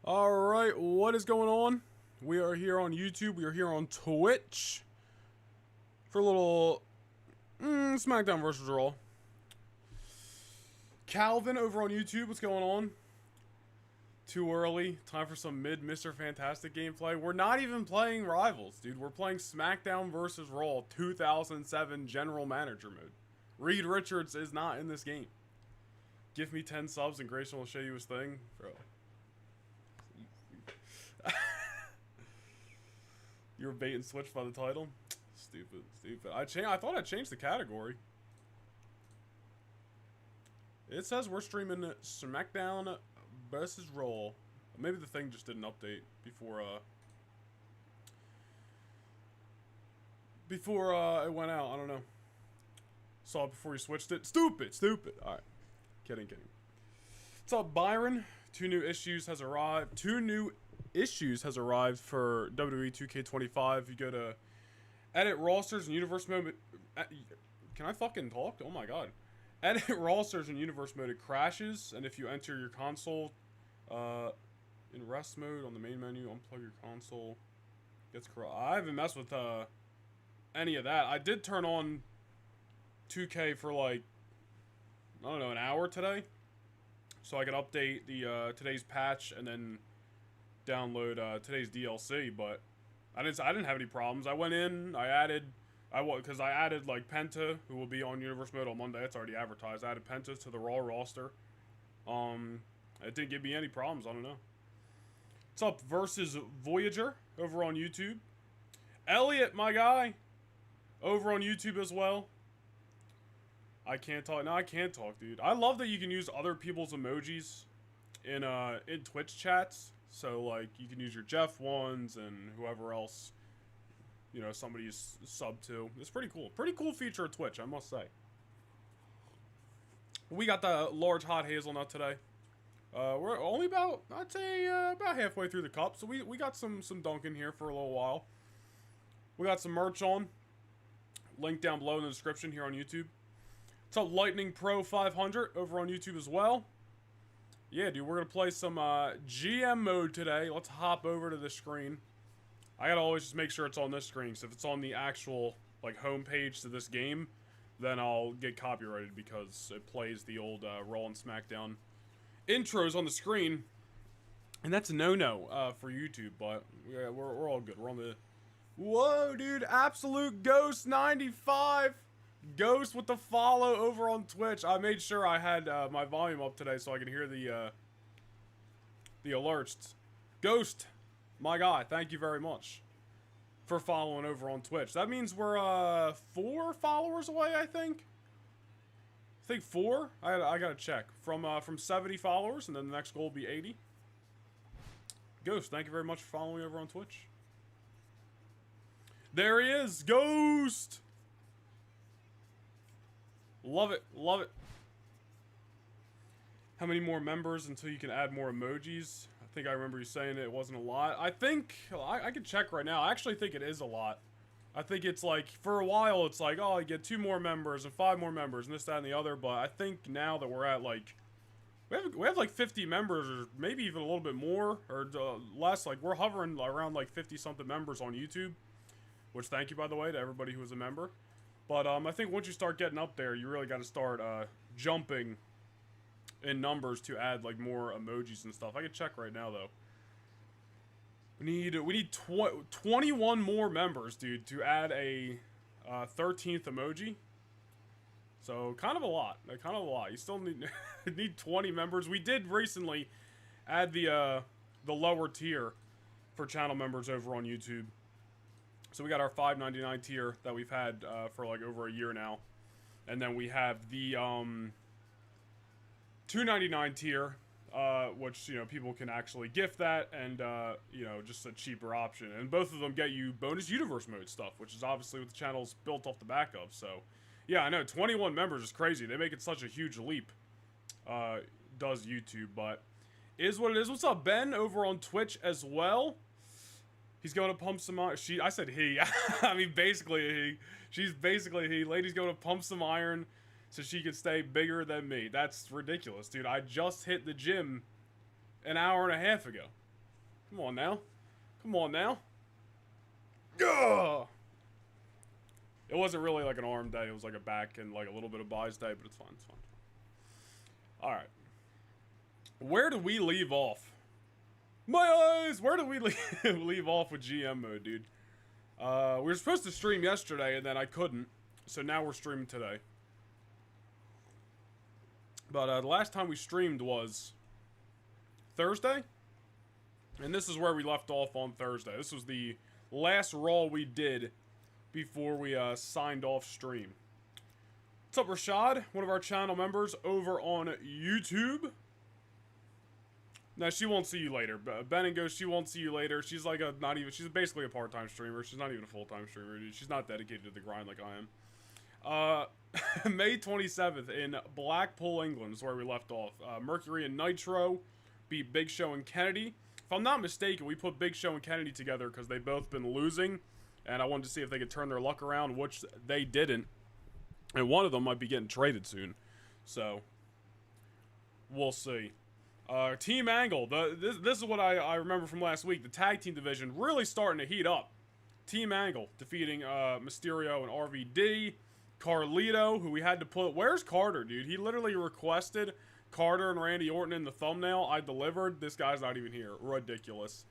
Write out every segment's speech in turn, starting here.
Alright, what is going on? We are here on YouTube, we are here on Twitch for a little SmackDown versus Raw. Calvin over on YouTube, what's going on? Too early, time for some mid Mr. Fantastic gameplay. We're not even playing Rivals, dude. We're playing SmackDown versus Raw 2007 General Manager mode. Reed Richards is not in this game. Give me 10 subs and Grayson will show you his thing. Bro. You were bait and switched by the title? Stupid, stupid. I thought I changed the category. It says we're streaming SmackDown versus Raw. Maybe the thing just didn't update before it went out. I don't know. Saw it before you switched it. Stupid, stupid. All right, kidding. What's up, Byron? Two new issues has arrived for WWE 2K25. You go to edit rosters and universe mode. Can I fucking talk? Oh my god. Edit rosters and universe mode, it crashes, and if you enter your console, in rest mode on the main menu. Unplug your console. Gets corrupt. I haven't messed with any of that. I did turn on 2K for like, I don't know, an hour today, so I could update the today's patch and then download today's DLC. But I didn't have any problems. I went in, because I added like Penta, who will be on Universe Mode on Monday. It's already advertised. I added Penta to the Raw roster. It didn't give me any problems. I don't know. What's up, versus Voyager over on YouTube? Elliot, my guy, over on YouTube as well. I can't talk. No, I can't talk, dude. I love that you can use other people's emojis in Twitch chats. So like you can use your Jeff ones and whoever else, you know, somebody's sub to. It's pretty cool. Pretty cool feature of Twitch, I must say. We got the large hot hazelnut today. We're only about, I'd say, about halfway through the cup. So we got some dunking here for a little while. We got some merch on. Link down below in the description here on YouTube. What's up, Lightning Pro 500 over on YouTube as well. Yeah, dude, we're going to play some GM mode today. Let's hop over to the screen. I got to always just make sure it's on this screen. Because if it's on the actual, like, home page to this game, then I'll get copyrighted because it plays the old Raw and SmackDown intros on the screen, and that's a no-no for YouTube, but yeah, we're all good. We're on the... Whoa, dude, Absolute Ghost 95. Ghost with the follow over on Twitch. I made sure I had my volume up today so I could hear the alerts. Ghost, my guy, thank you very much for following over on Twitch. That means we're 4 followers away, I think. I think 4. I gotta check. From 70 followers, and then the next goal will be 80. Ghost, thank you very much for following me over on Twitch. There he is, Ghost! Love it, love it. How many more members until you can add more emojis? I think I remember you saying it wasn't a lot. I think, I can check right now. I actually think it is a lot. I think it's like, for a while, it's like, oh, you get 2 more members and 5 more members and this, that, and the other. But I think now that we're at like, we have like 50 members or maybe even a little bit more or less. Like we're hovering around like 50 something members on YouTube, which thank you, by the way, to everybody who is a member. But I think once you start getting up there, you really got to start jumping in numbers to add like more emojis and stuff. I can check right now though. We need 21 more members, dude, to add a 13th emoji. So kind of a lot. Kind of a lot. You still need need 20 members. We did recently add the lower tier for channel members over on YouTube. So we got our $5.99 tier that we've had for like over a year now, and then we have the $2.99 tier. Which, you know, people can actually gift that and, you know, just a cheaper option. And both of them get you bonus universe mode stuff, which is obviously what the channel's built off the back of. So, yeah, I know, 21 members is crazy. They make it such a huge leap, does YouTube, but is what it is. What's up, Ben, over on Twitch as well? He's going to pump some iron. I said he. I mean, basically he. She's basically he. Lady's going to pump some iron so she could stay bigger than me. That's ridiculous, dude. I just hit the gym an hour and a half ago. Come on now. Come on now. Ugh! It wasn't really like an arm day. It was like a back and like a little bit of buys day, but it's fine. It's fine. Alright. Where do we leave off? My eyes! Where do we leave off with GM mode, dude? We were supposed to stream yesterday, and then I couldn't. So now we're streaming today. But the last time we streamed was Thursday. And this is where we left off on Thursday. This was the last Raw we did before we signed off stream. What's up, Rashad? One of our channel members over on YouTube. Now, she won't see you later. Ben and Ghost, she won't see you later. She's like she's basically a part-time streamer. She's not even a full-time streamer, dude. She's not dedicated to the grind like I am. May 27th in Blackpool, England is where we left off. Mercury and Nitro beat Big Show and Kennedy. If I'm not mistaken, we put Big Show and Kennedy together because they've both been losing, and I wanted to see if they could turn their luck around, which they didn't. And one of them might be getting traded soon. So, we'll see. Team Angle. This is what I remember from last week. The tag team division really starting to heat up. Team Angle defeating Mysterio and RVD. Carlito, who we had to put... Where's Carter, dude? He literally requested Carter and Randy Orton in the thumbnail. I delivered. This guy's not even here. Ridiculous.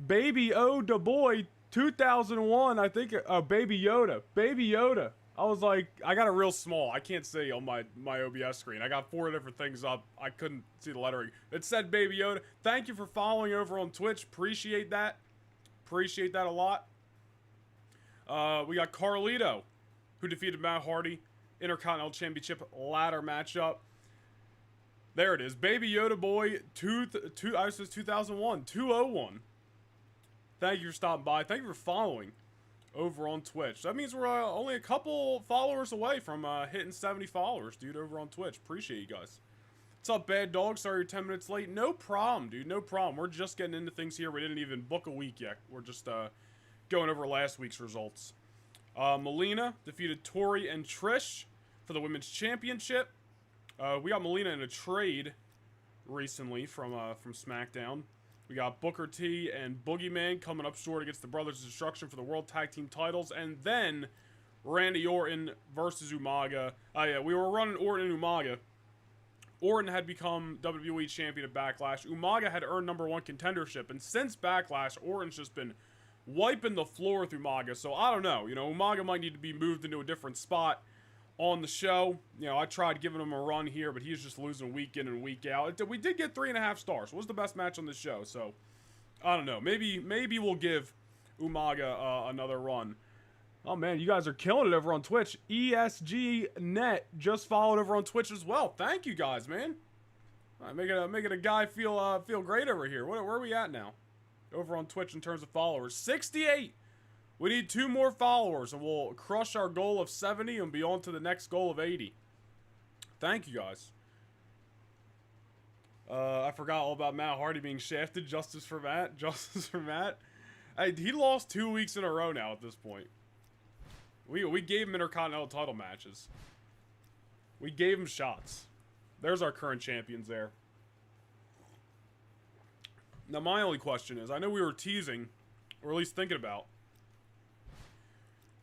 Baby O da boy 2001, I think. Baby Yoda. Baby Yoda. I was like, I got it real small. I can't see on my OBS screen. I got 4 different things up. I couldn't see the lettering. It said Baby Yoda. Thank you for following over on Twitch. Appreciate that. Appreciate that a lot. We got Carlito, who defeated Matt Hardy. Intercontinental Championship ladder matchup. There it is. Baby Yoda boy, I says 2001. 201. Thank you for stopping by. Thank you for following over on Twitch. That means we're only a couple followers away from hitting 70 followers, dude, over on Twitch. Appreciate you guys. What's up, Bad Dog? Sorry you're 10 minutes late. No problem, dude. No problem. We're just getting into things here. We didn't even book a week yet. We're just going over last week's results. Melina defeated Tori and Trish for the Women's Championship. We got Melina in a trade recently from SmackDown. We got Booker T and Boogeyman coming up short against the Brothers of Destruction for the World Tag Team titles. And then Randy Orton versus Umaga. Oh, yeah, we were running Orton and Umaga. Orton had become WWE Champion at Backlash. Umaga had earned #1 contendership. And since Backlash, Orton's just been wiping the floor with Umaga. So, I don't know. You know, Umaga might need to be moved into a different spot on the show. You know, I tried giving him a run here, but he's just losing week in and week out. We did get 3.5 stars. It was the best match on the show. So, I don't know. Maybe we'll give Umaga another run. Oh, man, you guys are killing it over on Twitch. ESGNet just followed over on Twitch as well. Thank you guys, man. All right, making a guy feel great over here. Where are we at now? Over on Twitch in terms of followers. 68! We need 2 more followers, and we'll crush our goal of 70 and be on to the next goal of 80. Thank you, guys. I forgot all about Matt Hardy being shafted. Justice for Matt. Justice for Matt. Hey, he lost 2 weeks in a row now at this point. We gave him Intercontinental title matches. We gave him shots. There's our current champions there. Now, my only question is, I know we were teasing, or at least thinking about,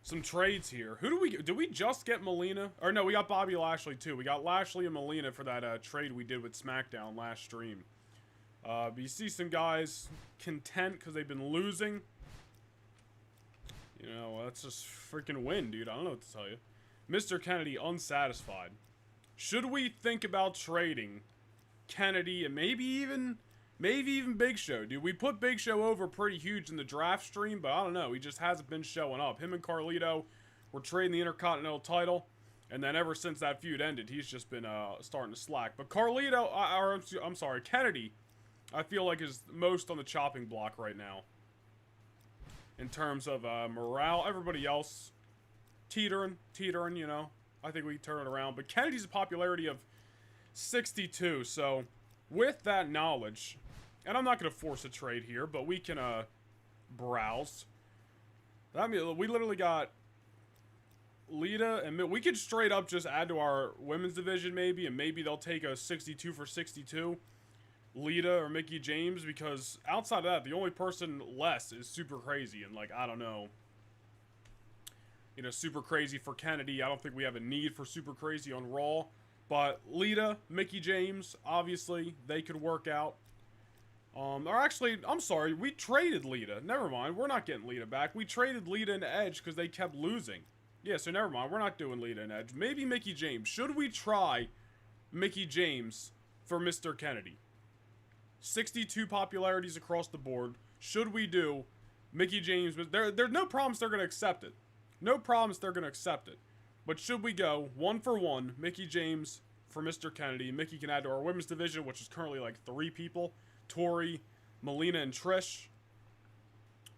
some trades here. Did we just get Melina? Or no, we got Bobby Lashley too. We got Lashley and Melina for that trade we did with SmackDown last stream. But you see some guys content because they've been losing. You know, that's just freaking win, dude. I don't know what to tell you. Mr. Kennedy unsatisfied. Should we think about trading Kennedy and maybe even Big Show, dude? We put Big Show over pretty huge in the draft stream, but I don't know. He just hasn't been showing up. Him and Carlito were trading the Intercontinental title, and then ever since that feud ended, he's just been starting to slack. But Carlito, I'm sorry, Kennedy, I feel like is most on the chopping block right now. In terms of morale, everybody else teetering, you know. I think we can turn it around. But Kennedy's a popularity of 62, so with that knowledge, and I'm not going to force a trade here, but we can browse. I mean, we literally got Lita, and we could straight up just add to our women's division maybe, and maybe they'll take a 62 for 62. Lita or Mickie James, because outside of that, the only person less is Super Crazy, and like, I don't know. You know, Super Crazy for Kennedy. I don't think we have a need for Super Crazy on Raw. But Lita, Mickie James, obviously, they could work out. Or actually, I'm sorry, we traded Lita. Never mind, we're not getting Lita back. We traded Lita and Edge because they kept losing. Yeah, so never mind, we're not doing Lita and Edge. Maybe Mickie James. Should we try Mickie James for Mr. Kennedy? 62 popularities across the board. Should we do Mickie James? There's no promise they're going to accept it. No promise they're going to accept it. But should we go 1-for-1, Mickie James for Mr. Kennedy? Mickie can add to our women's division, which is currently like 3 people. Tori, Melina, and Trish.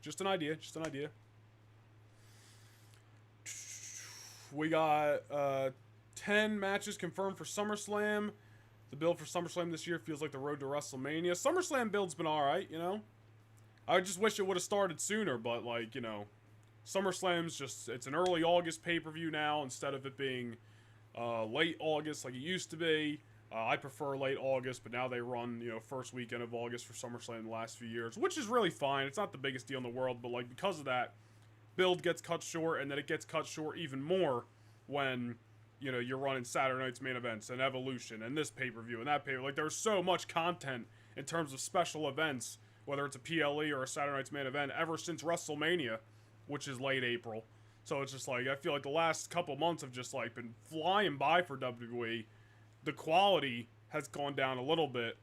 Just an idea. Just an idea. We got 10 matches confirmed for SummerSlam. The build for SummerSlam this year feels like the road to WrestleMania. SummerSlam build's been alright, you know? I just wish it would have started sooner, but like, you know, SummerSlam's just, it's an early August pay-per-view now instead of it being late August like it used to be. I prefer late August, but now they run, you know, first weekend of August for SummerSlam the last few years, which is really fine. It's not the biggest deal in the world, but, like, because of that, build gets cut short, and then it gets cut short even more when, you know, you're running Saturday night's main events and Evolution and this pay-per-view and that pay-per-view. Like, there's so much content in terms of special events, whether it's a PLE or a Saturday night's main event, ever since WrestleMania, which is late April. So it's just like, I feel like the last couple months have just, like, been flying by for WWE. The quality has gone down a little bit,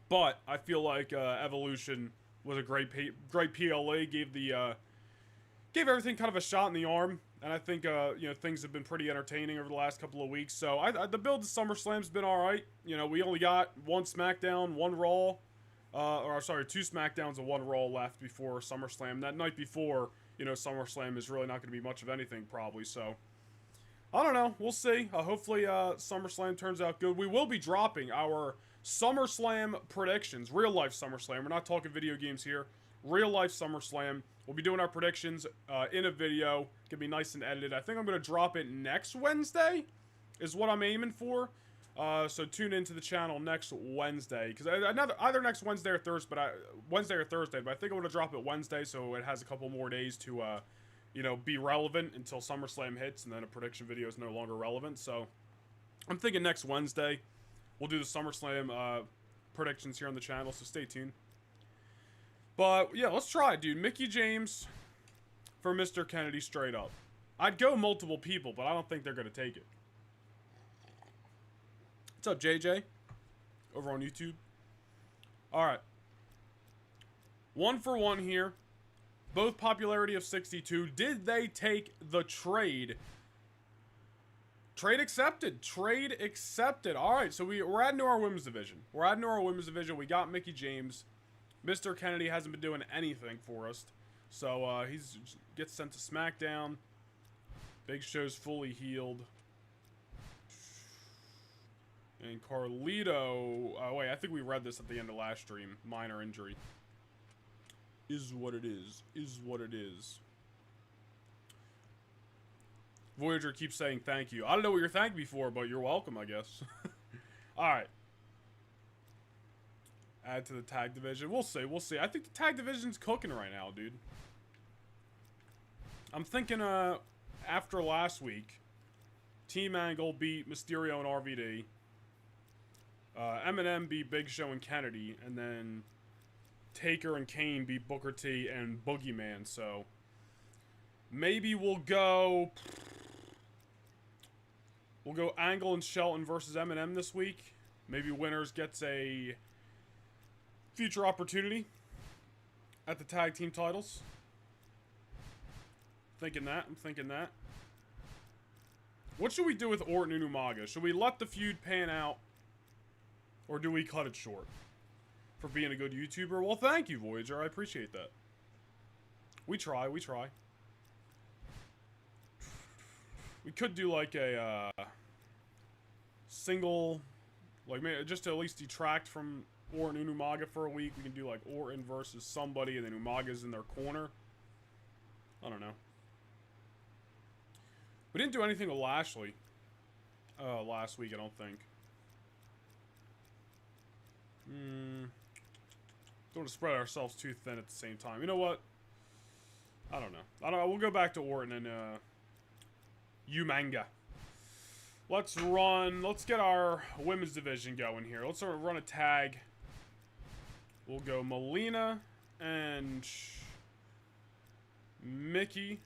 but I feel like Evolution was a great PLA, gave everything kind of a shot in the arm, and I think you know, things have been pretty entertaining over the last couple of weeks. So the build to SummerSlam's been all right. You know, we only got one SmackDown, one Raw, or sorry, two SmackDowns and one Raw left before SummerSlam. That night before, you know, SummerSlam is really not going to be much of anything probably. So I don't know. We'll see. Hopefully, SummerSlam turns out good. We will be dropping our SummerSlam predictions. Real life SummerSlam. We're not talking video games here. Real life SummerSlam. We'll be doing our predictions in a video. Gonna be nice and edited. I think I'm gonna drop it next Wednesday, is what I'm aiming for. So tune into the channel next Wednesday, because either next Wednesday or Thursday. But I think I'm gonna drop it Wednesday, so it has a couple more days to you know, be relevant until SummerSlam hits, and then a prediction video is no longer relevant. So I'm thinking next Wednesday we'll do the SummerSlam predictions here on the channel, so stay tuned. But yeah, let's try it, dude. Mickie James for Mr. Kennedy straight up. I'd go multiple people, but I don't think they're going to take it. What's up, JJ? Over on YouTube. Alright. 1 for 1 here. Both popularity of 62. Did they take the trade? Trade accepted. Trade accepted. Alright, so we're adding to our women's division. We got Mickie James. Mr. Kennedy hasn't been doing anything for us. So, he's gets sent to SmackDown. Big Show's fully healed. And Carlito... wait, I think we read this at the end of last stream. Minor injury. Is what it is. Is what it is. Voyager keeps saying thank you. I don't know what you're thanking me for, but you're welcome, I guess. Alright. Add to the tag division. We'll see. We'll see. I think the tag division's cooking right now, dude. I'm thinking, after last week, Team Angle beat Mysterio and RVD. Eminem beat Big Show and Kennedy. And then Taker and Kane beat Booker T and Boogeyman. So maybe we'll go Angle and Shelton versus Eminem this week. Maybe winners gets a future opportunity at the tag team titles. I'm thinking that. What should we do with Orton and Umaga? Should we let the feud pan out, or do we cut it short? For being a good YouTuber? Well, thank you, Voyager. I appreciate that. We try. We could do like a single, like, maybe just to at least detract from Orton and Umaga for a week. We can do like Orton versus somebody, and then Umaga's in their corner. I don't know. We didn't do anything with Lashley last week, I don't think. Don't want to spread ourselves too thin at the same time. You know what? I don't know. We'll go back to Orton and Umaga. Let's get our women's division going here. Let's sort of run a tag. We'll go Melina and Mickie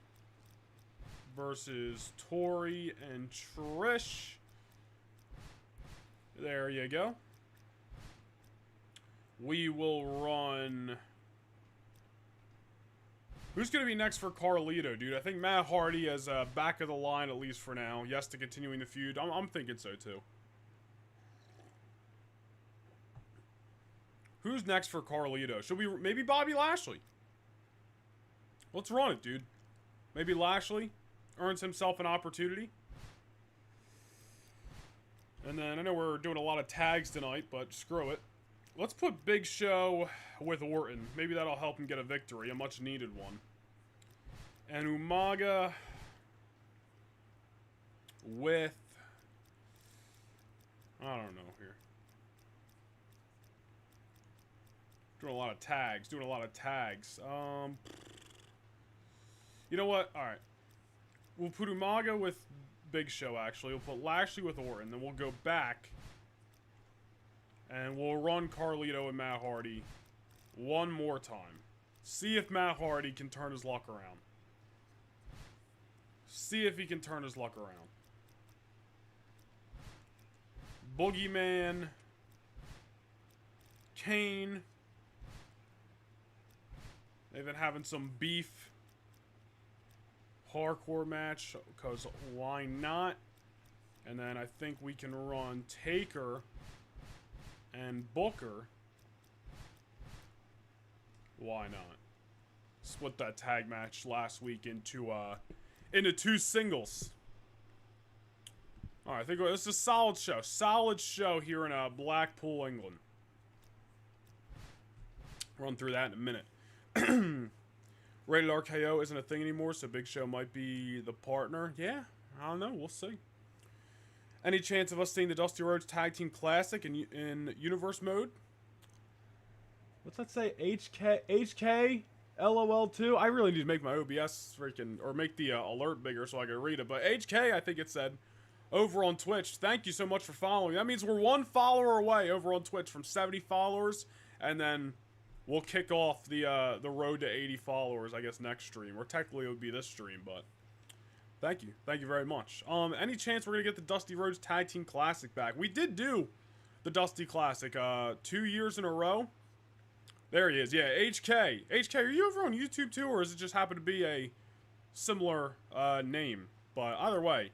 versus Tori and Trish. There you go. We will run... Who's going to be next for Carlito, dude? I think Matt Hardy is back of the line, at least for now. Yes to continuing the feud. I'm thinking so, too. Who's next for Carlito? Should we... Maybe Bobby Lashley. Let's run it, dude. Maybe Lashley earns himself an opportunity. And then, I know we're doing a lot of tags tonight, but screw it. Let's put Big Show with Orton. Maybe that'll help him get a victory, a much needed one. And Umaga with... I don't know here. Doing a lot of tags. You know what? Alright. We'll put Umaga with Big Show, actually. We'll put Lashley with Orton. Then we'll go back. And we'll run Carlito and Matt Hardy one more time. See if Matt Hardy can turn his luck around. See if he can turn his luck around. Boogeyman. Kane. They've been having some beef. Hardcore match, because why not? And then I think we can run Taker and Booker. Why not? Split that tag match last week into two singles. Alright, I think this is a solid show. Solid show here in Blackpool, England. Run through that in a minute. Rated RKO isn't a thing anymore, so Big Show might be the partner. Yeah, I don't know. We'll see. Any chance of us seeing the Dusty Rhodes Tag Team Classic in Universe mode? What's that say? HK LOL2? I really need to make my OBS or make the alert bigger so I can read it. But HK, I think it said, over on Twitch. Thank you so much for following. That means we're one follower away over on Twitch from 70 followers, and then we'll kick off the road to 80 followers, I guess, next stream. Or technically it would be this stream, but thank you. Thank you very much. Any chance we're going to get the Dusty Rhodes Tag Team Classic back? We did do the Dusty Classic 2 years in a row. There he is. Yeah, HK. HK, are you over on YouTube too, or does it just happen to be a similar name? But either way,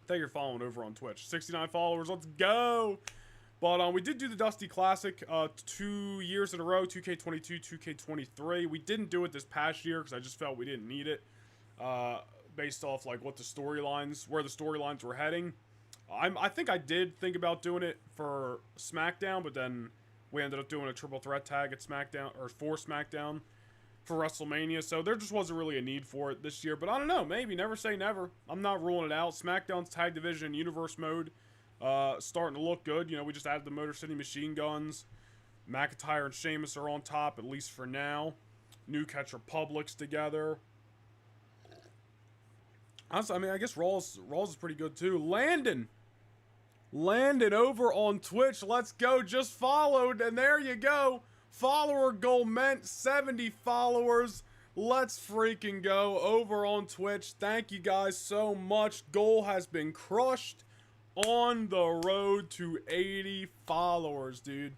thank you for following over on Twitch. 69 followers. Let's go! But we did do the Dusty Classic 2 years in a row, 2K22, 2K23. We didn't do it this past year because I just felt we didn't need it, based off like where the storylines were heading. I think I did think about doing it for SmackDown, but then we ended up doing a triple threat tag at SmackDown, or for SmackDown for WrestleMania, so there just wasn't really a need for it this year. But I don't know, maybe, never say never. I'm not ruling it out. SmackDown's Tag Division Universe mode starting to look good. You know, we just added the Motor City Machine Guns. McIntyre and Sheamus are on top, at least for now. New Catch Republic's together. Honestly, I mean, I guess Rawls is pretty good too. Landon over on Twitch. Let's go. Just followed, and there you go. Follower goal meant 70 followers. Let's freaking go over on Twitch. Thank you guys so much. Goal has been crushed. On the road to 80 followers, dude.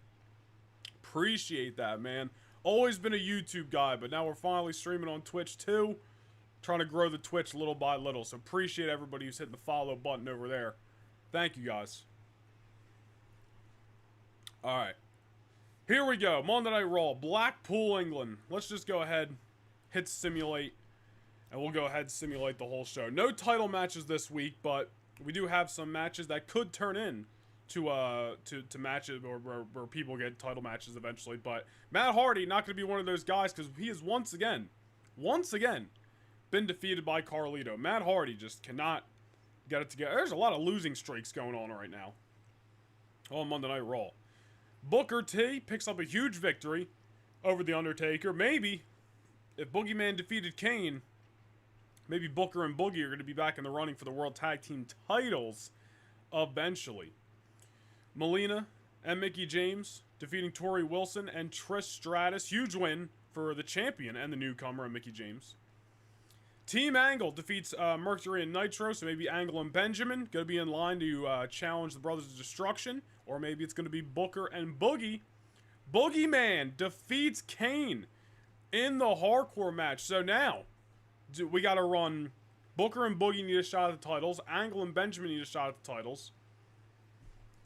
Appreciate that, man. Always been a YouTube guy, but now we're finally streaming on Twitch too. Trying to grow the Twitch little by little. So appreciate everybody who's hitting the follow button over there. Thank you, guys. Alright. Here we go. Monday Night Raw. Blackpool, England. Let's just go ahead, hit simulate, and we'll go ahead and simulate the whole show. No title matches this week, but we do have some matches that could turn in to matches where people get title matches eventually. But Matt Hardy not going to be one of those guys because he has once again been defeated by Carlito. Matt Hardy just cannot get it together. There's a lot of losing streaks going on right now on Monday Night Raw. Booker T picks up a huge victory over The Undertaker. Maybe if Boogeyman defeated Kane, maybe Booker and Boogie are going to be back in the running for the World Tag Team titles eventually. Melina and Mickie James defeating Tori Wilson and Trish Stratus. Huge win for the champion and the newcomer, Mickie James. Team Angle defeats Mercury and Nitro, so maybe Angle and Benjamin going to be in line to challenge the Brothers of Destruction. Or maybe it's going to be Booker and Boogie. Boogeyman defeats Kane in the hardcore match. So now we got to run Booker and Boogie need a shot at the titles. Angle and Benjamin need a shot at the titles.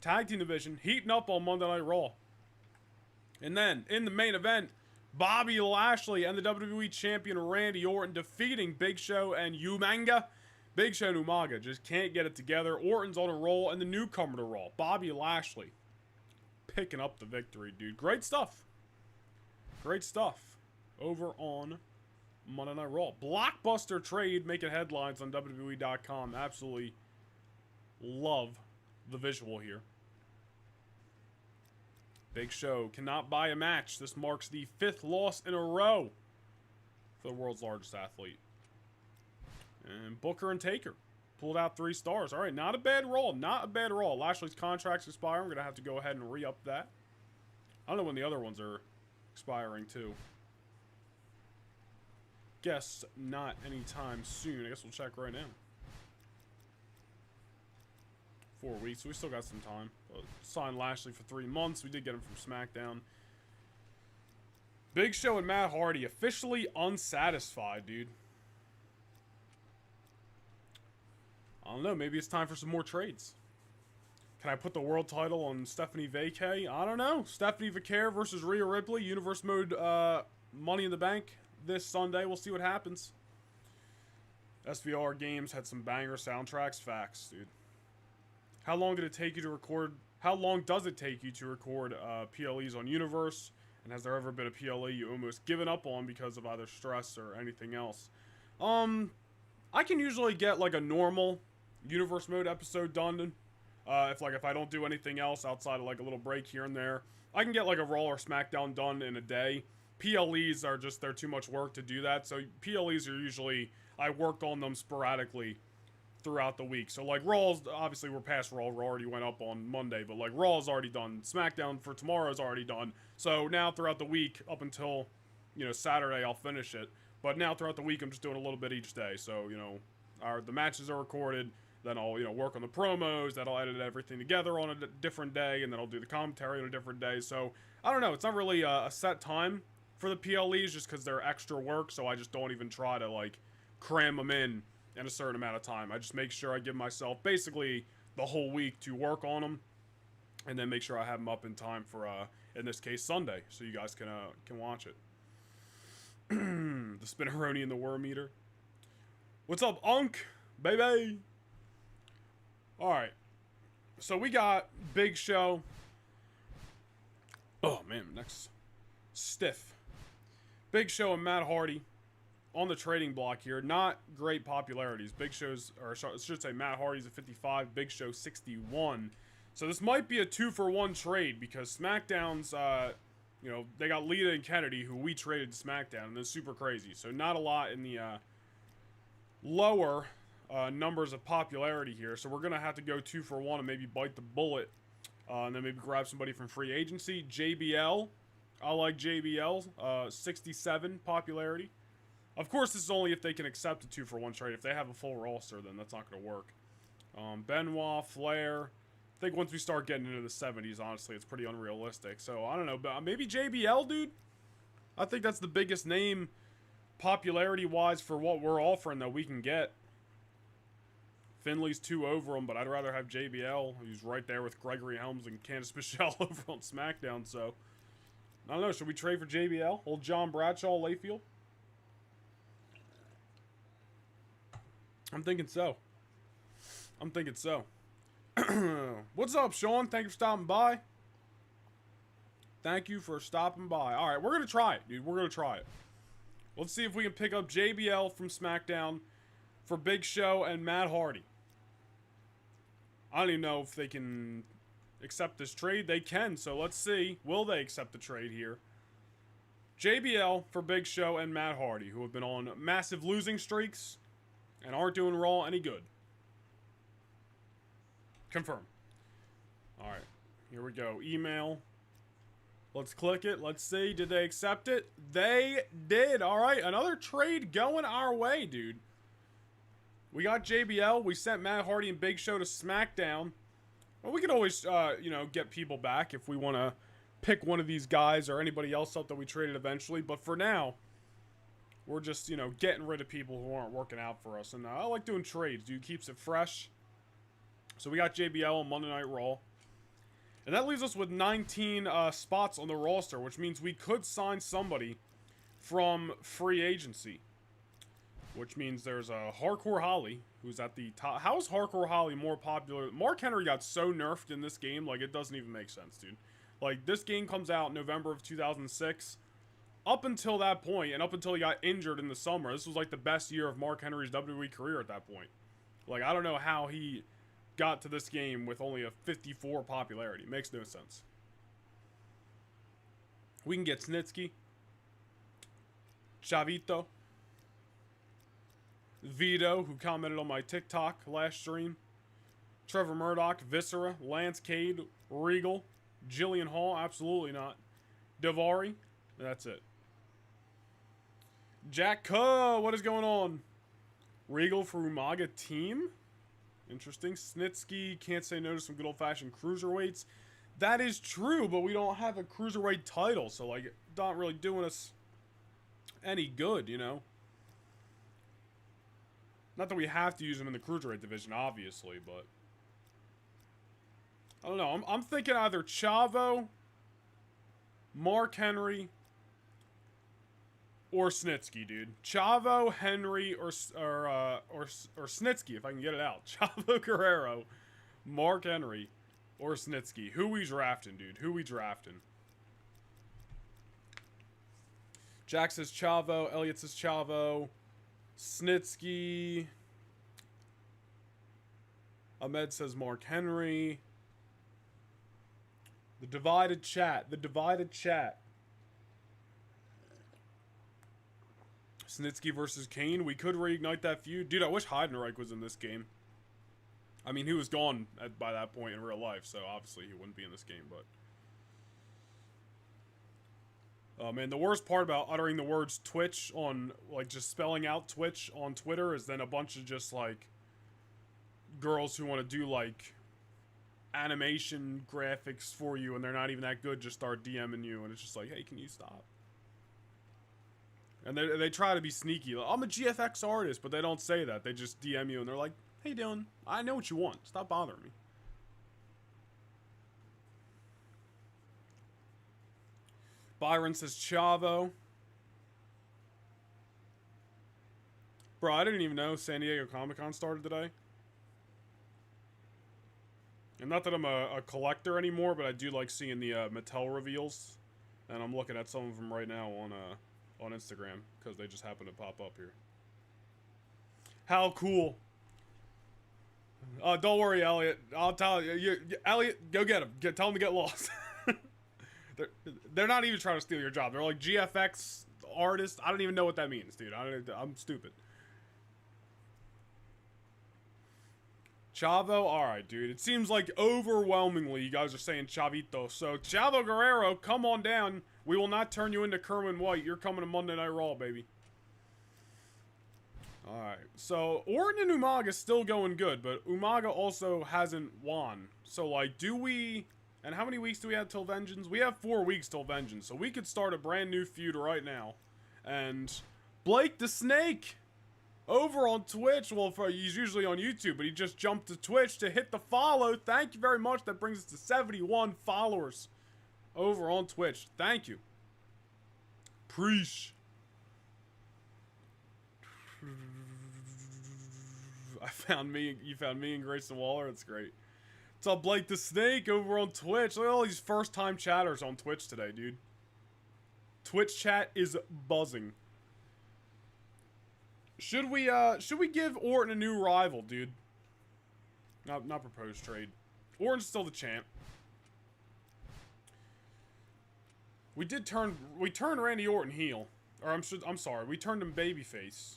Tag Team Division heating up on Monday Night Raw. And then, in the main event, Bobby Lashley and the WWE Champion Randy Orton defeating Big Show and Umaga. Big Show and Umaga just can't get it together. Orton's on a roll, and the newcomer to Raw, Bobby Lashley, picking up the victory, dude. Great stuff. Great stuff over on Monday Night Raw. Blockbuster trade making headlines on WWE.com. Absolutely love the visual here. Big Show cannot buy a match. This marks the 5th loss in a row for the world's largest athlete. And Booker and Taker pulled out 3 stars. All right, not a bad roll. Not a bad roll. Lashley's contract's expire. I'm going to have to go ahead and re-up that. I don't know when the other ones are expiring, too. Guess not anytime soon. I guess we'll check right now. 4 weeks, so we still got some time. Signed Lashley for 3 months. We did get him from SmackDown. Big Show and Matt Hardy officially unsatisfied, dude. I don't know. Maybe it's time for some more trades. Can I put the world title on Stephanie Vacay? I don't know. Stephanie Vacay versus Rhea Ripley. Universe Mode Money in the Bank this Sunday. We'll see what happens. SVR Games had some banger soundtracks. Facts, dude. How long did it take you to record? How long does it take you to record PLEs on Universe? And has there ever been a PLE you almost given up on because of either stress or anything else? I can usually get like a normal Universe Mode episode done. If I don't do anything else outside of like a little break here and there, I can get like a Raw or SmackDown done in a day. PLEs are just, they're too much work to do that. So PLEs are usually, I worked on them sporadically throughout the week. So like Raw's, obviously we're past Raw already went up on Monday, but like Raw is already done. SmackDown for tomorrow is already done. So now throughout the week up until, you know, Saturday, I'll finish it. But now throughout the week, I'm just doing a little bit each day. So, you know, the matches are recorded. Then I'll, you know, work on the promos. Then I'll edit everything together on a different day. And then I'll do the commentary on a different day. So, I don't know. It's not really a set time for the PLEs just because they're extra work. So I just don't even try to, like, cram them in a certain amount of time. I just make sure I give myself basically the whole week to work on them. And then make sure I have them up in time for, in this case, Sunday. So you guys can watch it. The Spinneroni and the Worm Eater. What's up, Unk? Baby! Alright. So we got Big Show. Oh, man. Next. Stiff. Big Show and Matt Hardy on the trading block here. Not great popularities. Big Show's, or I should say Matt Hardy's at 55. Big Show 61. So this might be a 2-for-1 trade because SmackDown's, you know, they got Lita and Kennedy, who we traded to SmackDown, and they're super crazy. So not a lot in the lower numbers of popularity here. So we're going to have to go 2-for-1 and maybe bite the bullet. And then maybe grab somebody from free agency. JBL. I like JBL. 67 popularity. Of course, this is only if they can accept a 2-for-1 trade. If they have a full roster, then that's not going to work. Benoit, Flair. I think once we start getting into the 70s, honestly, it's pretty unrealistic. So, I don't know. But maybe JBL, dude? I think that's the biggest name popularity-wise for what we're offering that we can get. Finley's 2 over him, but I'd rather have JBL, who's right there with Gregory Helms and Candice Michelle over on SmackDown. So, I don't know. Should we trade for JBL? Old John Bradshaw, Layfield? I'm thinking so. I'm thinking so. What's up, Sean? Thank you for stopping by. Thank you for stopping by. Alright, we're going to try it, dude. We're going to try it. Let's see if we can pick up JBL from SmackDown for Big Show and Matt Hardy. I don't even know if they can accept this trade. They can, so let's see. Will they accept the trade here? JBL for Big Show and Matt Hardy, who have been on massive losing streaks and aren't doing Raw any good. Confirm. Alright, here we go. Email. Let's click it. Let's see. Did they accept it? They did. Alright, another trade going our way, dude. We got JBL. We sent Matt Hardy and Big Show to SmackDown. Well, we can always, you know, get people back if we want to pick one of these guys or anybody else up that we traded eventually. But for now, we're just, you know, getting rid of people who aren't working out for us. And I like doing trades, dude. Keeps it fresh. So we got JBL on Monday Night Raw. And that leaves us with 19 spots on the roster, which means we could sign somebody from free agency. Which means there's a Hardcore Holly, who's at the top. How is Hardcore Holly more popular? Mark Henry got so nerfed in this game, like, it doesn't even make sense, dude. Like, this game comes out in November of 2006. Up until that point, and up until he got injured in the summer, this was, like, the best year of Mark Henry's WWE career at that point. Like, I don't know how he got to this game with only a 54 popularity. Makes no sense. We can get Snitsky, Chavito, Vito, who commented on my TikTok last stream, Trevor Murdoch, Viscera, Lance Cade, Regal, Jillian Hall, absolutely not, Davari, that's it. Jack Kuh, what is going on? Regal for Umaga team? Interesting. Snitsky, can't say no to some good old-fashioned cruiserweights. That is true, but we don't have a cruiserweight title, so, like, it's not really doing us any good, you know? Not that we have to use him in the cruiserweight division, obviously, but... I don't know. I'm thinking either Chavo, Mark Henry, or Snitsky, dude. Chavo, Henry, or Snitsky, if I can get it out. Chavo Guerrero, Mark Henry, or Snitsky. Who we drafting, dude? Who we drafting? Jack says Chavo. Elliot says Chavo. Snitsky. Ahmed says Mark Henry. The divided chat. The divided chat. Snitsky versus Kane. We could reignite that feud. Dude, I wish Heidenreich was in this game. I mean, he was gone by that point in real life, so obviously he wouldn't be in this game, but... Oh, man, the worst part about uttering the words Twitch on, like, just spelling out Twitch on Twitter is then a bunch of just, like, girls who want to do, like, animation graphics for you, and they're not even that good, just start DMing you, and it's just like, hey, can you stop? And they try to be sneaky. Like, I'm a GFX artist, but they don't say that. They just DM you, and they're like, hey, Dylan, I know what you want. Stop bothering me. Byron says Chavo. Bro, I didn't even know San Diego Comic-Con started today. And not that I'm a collector anymore, but I do like seeing the Mattel reveals. And I'm looking at some of them right now on Instagram, because they just happen to pop up here. How cool. Don't worry, Elliot. I'll tell you. Elliot, go get him. Tell him to get lost. They're not even trying to steal your job. They're like GFX artists. I don't even know what that means, dude. I'm stupid. Chavo? Alright, dude. It seems like overwhelmingly you guys are saying Chavito. So, Chavo Guerrero, come on down. We will not turn you into Kerwin White. You're coming to Monday Night Raw, baby. Alright. So, Orton and Umaga is still going good, but Umaga also hasn't won. So, like, do we... And how many weeks do we have till Vengeance? We have 4 weeks till Vengeance. So, we could start a brand new feud right now. And Blake the Snake... over on Twitch, well, he's usually on YouTube, but he just jumped to Twitch to hit the follow. Thank you very much. That brings us to 71 followers over on Twitch. Thank you. Preach. You found me and Grayson Waller. That's great. What's up, Blake the Snake over on Twitch? Look at all these first-time chatters on Twitch today, dude. Twitch chat is buzzing. Should we give Orton a new rival, dude? Not proposed trade. Orton's still the champ. We turned Randy Orton heel. Or I'm sorry, we turned him babyface.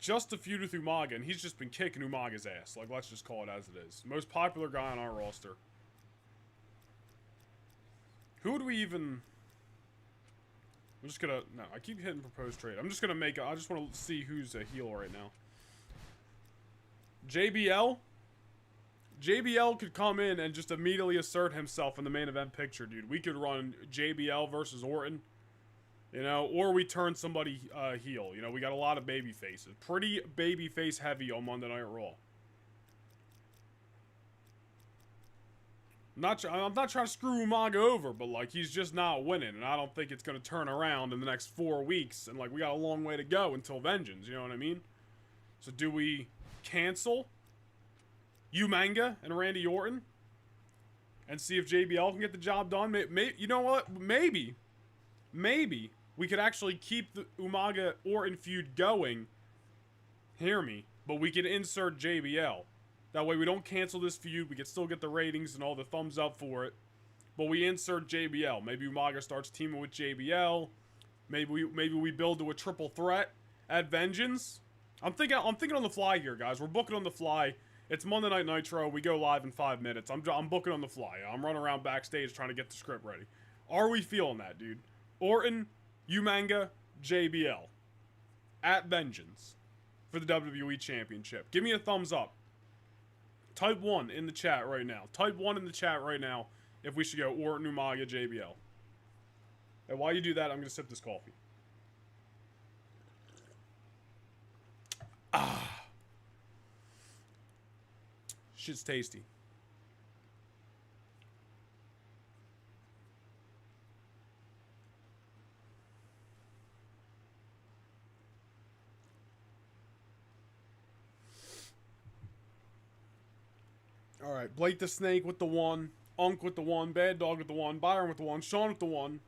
Just to feud with Umaga, and he's just been kicking Umaga's ass. Like, let's just call it as it is. Most popular guy on our roster. Who would we even... I'm just gonna... No, I keep hitting proposed trade. I'm just gonna make... I just want to see who's a heel right now. JBL? JBL could come in and just immediately assert himself in the main event picture, dude. We could run JBL versus Orton. You know, or we turn somebody heel. You know, we got a lot of baby faces. Pretty baby face heavy on Monday Night Raw. I'm not trying to screw Umaga over, but, like, he's just not winning, and I don't think it's going to turn around in the next 4 weeks, and, like, we got a long way to go until Vengeance, you know what I mean? So do we cancel Umaga and Randy Orton and see if JBL can get the job done? You know what? Maybe we could actually keep the Umaga-Orton feud going. Hear me. But we could insert JBL. That way we don't cancel this feud. We can still get the ratings and all the thumbs up for it. but we insert JBL. Maybe Umaga starts teaming with JBL. Maybe we build to a triple threat at Vengeance. I'm thinking on the fly here, guys. We're booking on the fly. It's Monday Night Nitro. We go live in 5 minutes. I'm booking on the fly. I'm running around backstage trying to get the script ready. Are we feeling that, dude? Orton, Umaga, JBL at Vengeance for the WWE Championship. Give me a thumbs up. Type 1 in the chat right now. Type 1 in the chat right now if we should go Orton, Umaga, JBL. And while you do that, I'm going to sip this coffee. Ah. Shit's tasty. Alright, Blake the Snake with the 1. Unk with the 1. Bad Dog with the 1. Byron with the 1. Sean with the 1.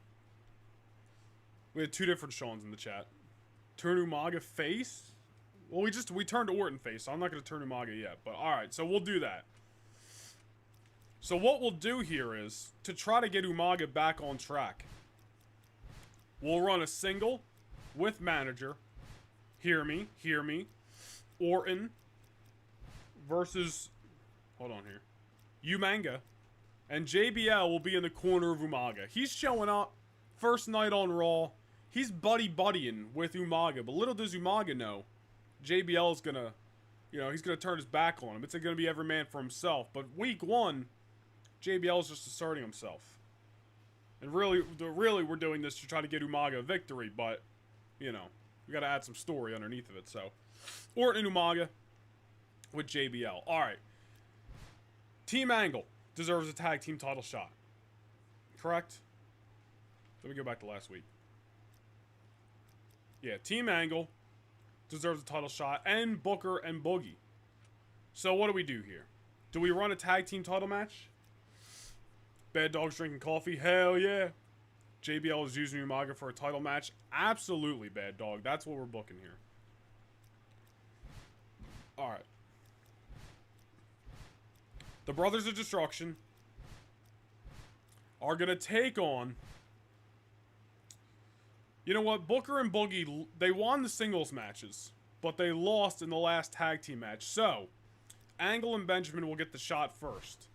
We had 2 different Seans in the chat. Turn Umaga face? Well, we turned Orton face, so I'm not going to turn Umaga yet. But alright, so we'll do that. So what we'll do here is, to try to get Umaga back on track, we'll run a single with manager. Hear me. Orton versus... Hold on here. Umaga. And JBL will be in the corner of Umaga. He's showing up. First night on Raw. He's buddy-buddying with Umaga. But little does Umaga know, JBL is going to, he's going to turn his back on him. It's going to be every man for himself. But week 1, JBL is just asserting himself. And really we're doing this to try to get Umaga a victory. But, we got to add some story underneath of it. So, Orton and Umaga with JBL. Alright. Team Angle deserves a tag team title shot. Correct? Let me go back to last week. Yeah, Team Angle deserves a title shot. And Booker and Boogie. So what do we do here? Do we run a tag team title match? Bad Dog's drinking coffee? Hell yeah. JBL is using Umaga for a title match? Absolutely, Bad Dog. That's what we're booking here. Alright. The Brothers of Destruction are going to take on... You know what? Booker and Boogie, they won the singles matches, but they lost in the last tag team match. So, Angle and Benjamin will get the shot first.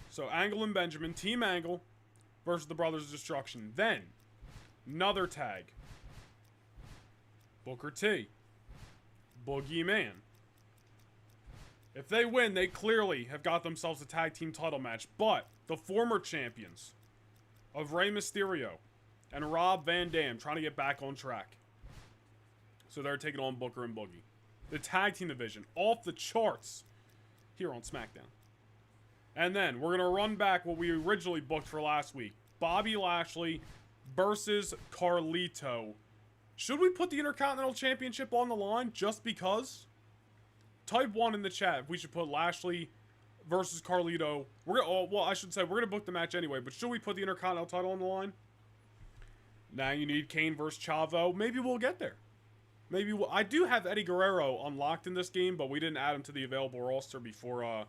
So, Angle and Benjamin, Team Angle versus the Brothers of Destruction. Then, another tag. Booker T. Boogie Man. If they win, they clearly have got themselves a tag team title match. But the former champions of Rey Mysterio and Rob Van Dam trying to get back on track. So they're taking on Booker and Boogie. The tag team division off the charts here on SmackDown. And then we're going to run back what we originally booked for last week. Bobby Lashley versus Carlito. Should we put the Intercontinental Championship on the line just because? Type 1 in the chat if we should put Lashley versus Carlito. I should say, we're going to book the match anyway, but should we put the Intercontinental title on the line? Now you need Kane versus Chavo. Maybe we'll get there. I do have Eddie Guerrero unlocked in this game, but we didn't add him to the available roster before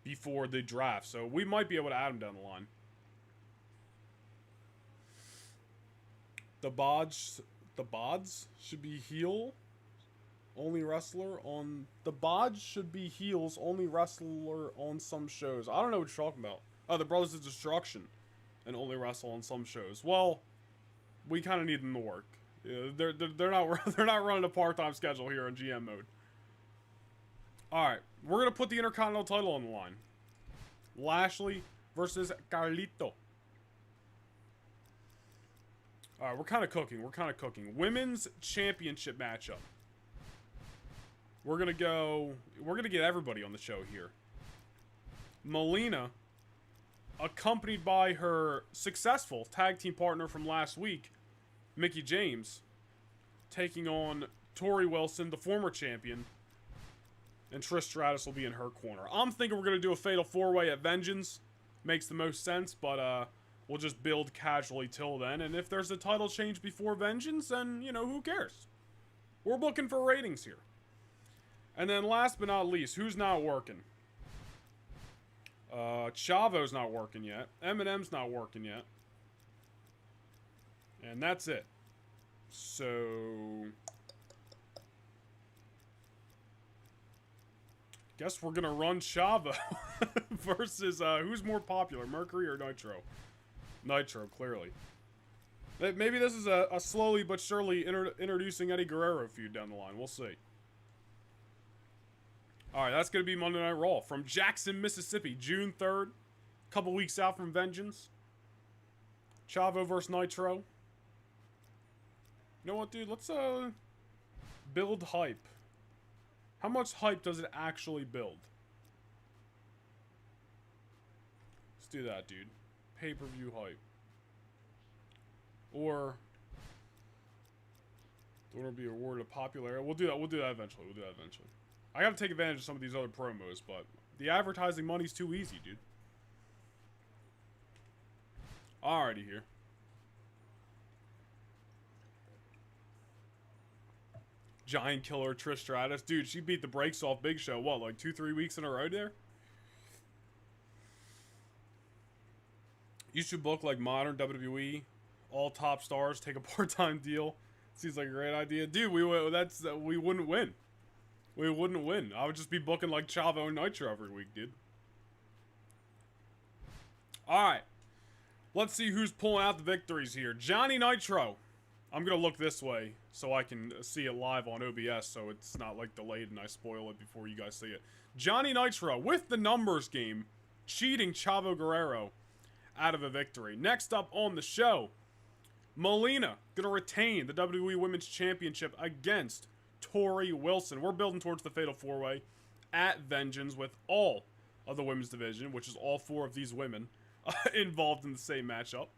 the draft. So we might be able to add him down the line. The Bods should be heel. Only wrestler on... The Bodge should be heels, only wrestler on some shows. I don't know what you're talking about. Oh, the Brothers of Destruction. And only wrestle on some shows. Well, we kind of need them to work. Yeah, they're not running a part-time schedule here in GM mode. Alright, we're going to put the Intercontinental title on the line. Lashley versus Carlito. Alright, we're kind of cooking. Women's Championship matchup. We're going to get everybody on the show here. Melina, accompanied by her successful tag team partner from last week, Mickie James, taking on Tori Wilson, the former champion, and Trish Stratus will be in her corner. I'm thinking we're going to do a Fatal 4-Way at Vengeance. Makes the most sense, but we'll just build casually till then. And if there's a title change before Vengeance, then, who cares? We're booking for ratings here. And then last but not least, who's not working? Chavo's not working yet. Eminem's not working yet. And that's it. So... guess we're gonna run Chavo versus, who's more popular, Mercury or Nitro? Nitro, clearly. Maybe this is a slowly but surely introducing Eddie Guerrero feud down the line. We'll see. Alright, that's gonna be Monday Night Raw from Jackson, Mississippi, June 3rd. Couple weeks out from Vengeance. Chavo versus Nitro. You know what, dude? Let's, build hype. How much hype does it actually build? Let's do that, dude. Pay-per-view hype. Or... don't want to be awarded a popularity. We'll do that. We'll do that eventually. We'll do that eventually. I gotta take advantage of some of these other promos, but the advertising money's too easy, dude. Alrighty here. Giant Killer Trish Stratus. Dude, she beat the brakes off Big Show, what, like 2-3 weeks in a row there? You should book like modern WWE, all top stars, take a part-time deal. Seems like a great idea. Dude, we wouldn't win. We wouldn't win. I would just be booking like Chavo and Nitro every week, dude. Alright. Let's see who's pulling out the victories here. Johnny Nitro. I'm going to look this way so I can see it live on OBS so it's not like delayed and I spoil it before you guys see it. Johnny Nitro with the numbers game, cheating Chavo Guerrero out of a victory. Next up on the show, Melina going to retain the WWE Women's Championship against Tori Wilson. We're building towards the Fatal 4-Way at Vengeance with all of the women's division, which is all 4 of these women involved in the same matchup.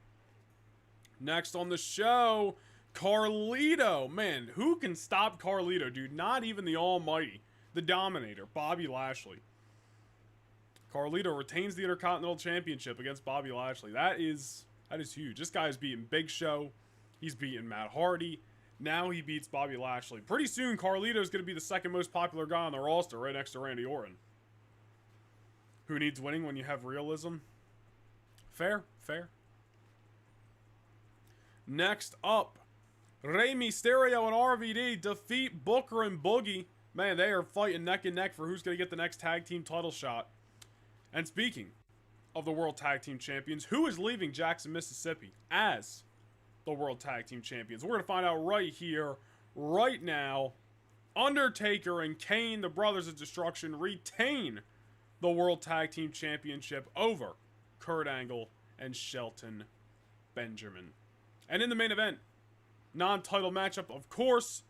Next on the show, Carlito. Man, who can stop Carlito, dude? Not even the almighty, the Dominator, Bobby Lashley. Carlito retains the Intercontinental Championship against Bobby Lashley. That is huge. This guy's beating Big Show. He's beating Matt Hardy. Now he beats Bobby Lashley. Pretty soon, Carlito's going to be the second most popular guy on the roster, right next to Randy Orton. Who needs winning when you have realism? Fair, fair. Next up, Rey Mysterio and RVD defeat Booker and Boogie. Man, they are fighting neck and neck for who's going to get the next tag team title shot. And speaking of the World Tag Team Champions, who is leaving Jackson, Mississippi as the World Tag Team Champions? We're going to find out right here, right now. Undertaker and Kane, the Brothers of Destruction, retain the World Tag Team Championship over Kurt Angle and Shelton Benjamin. And in the main event, non-title matchup, of course,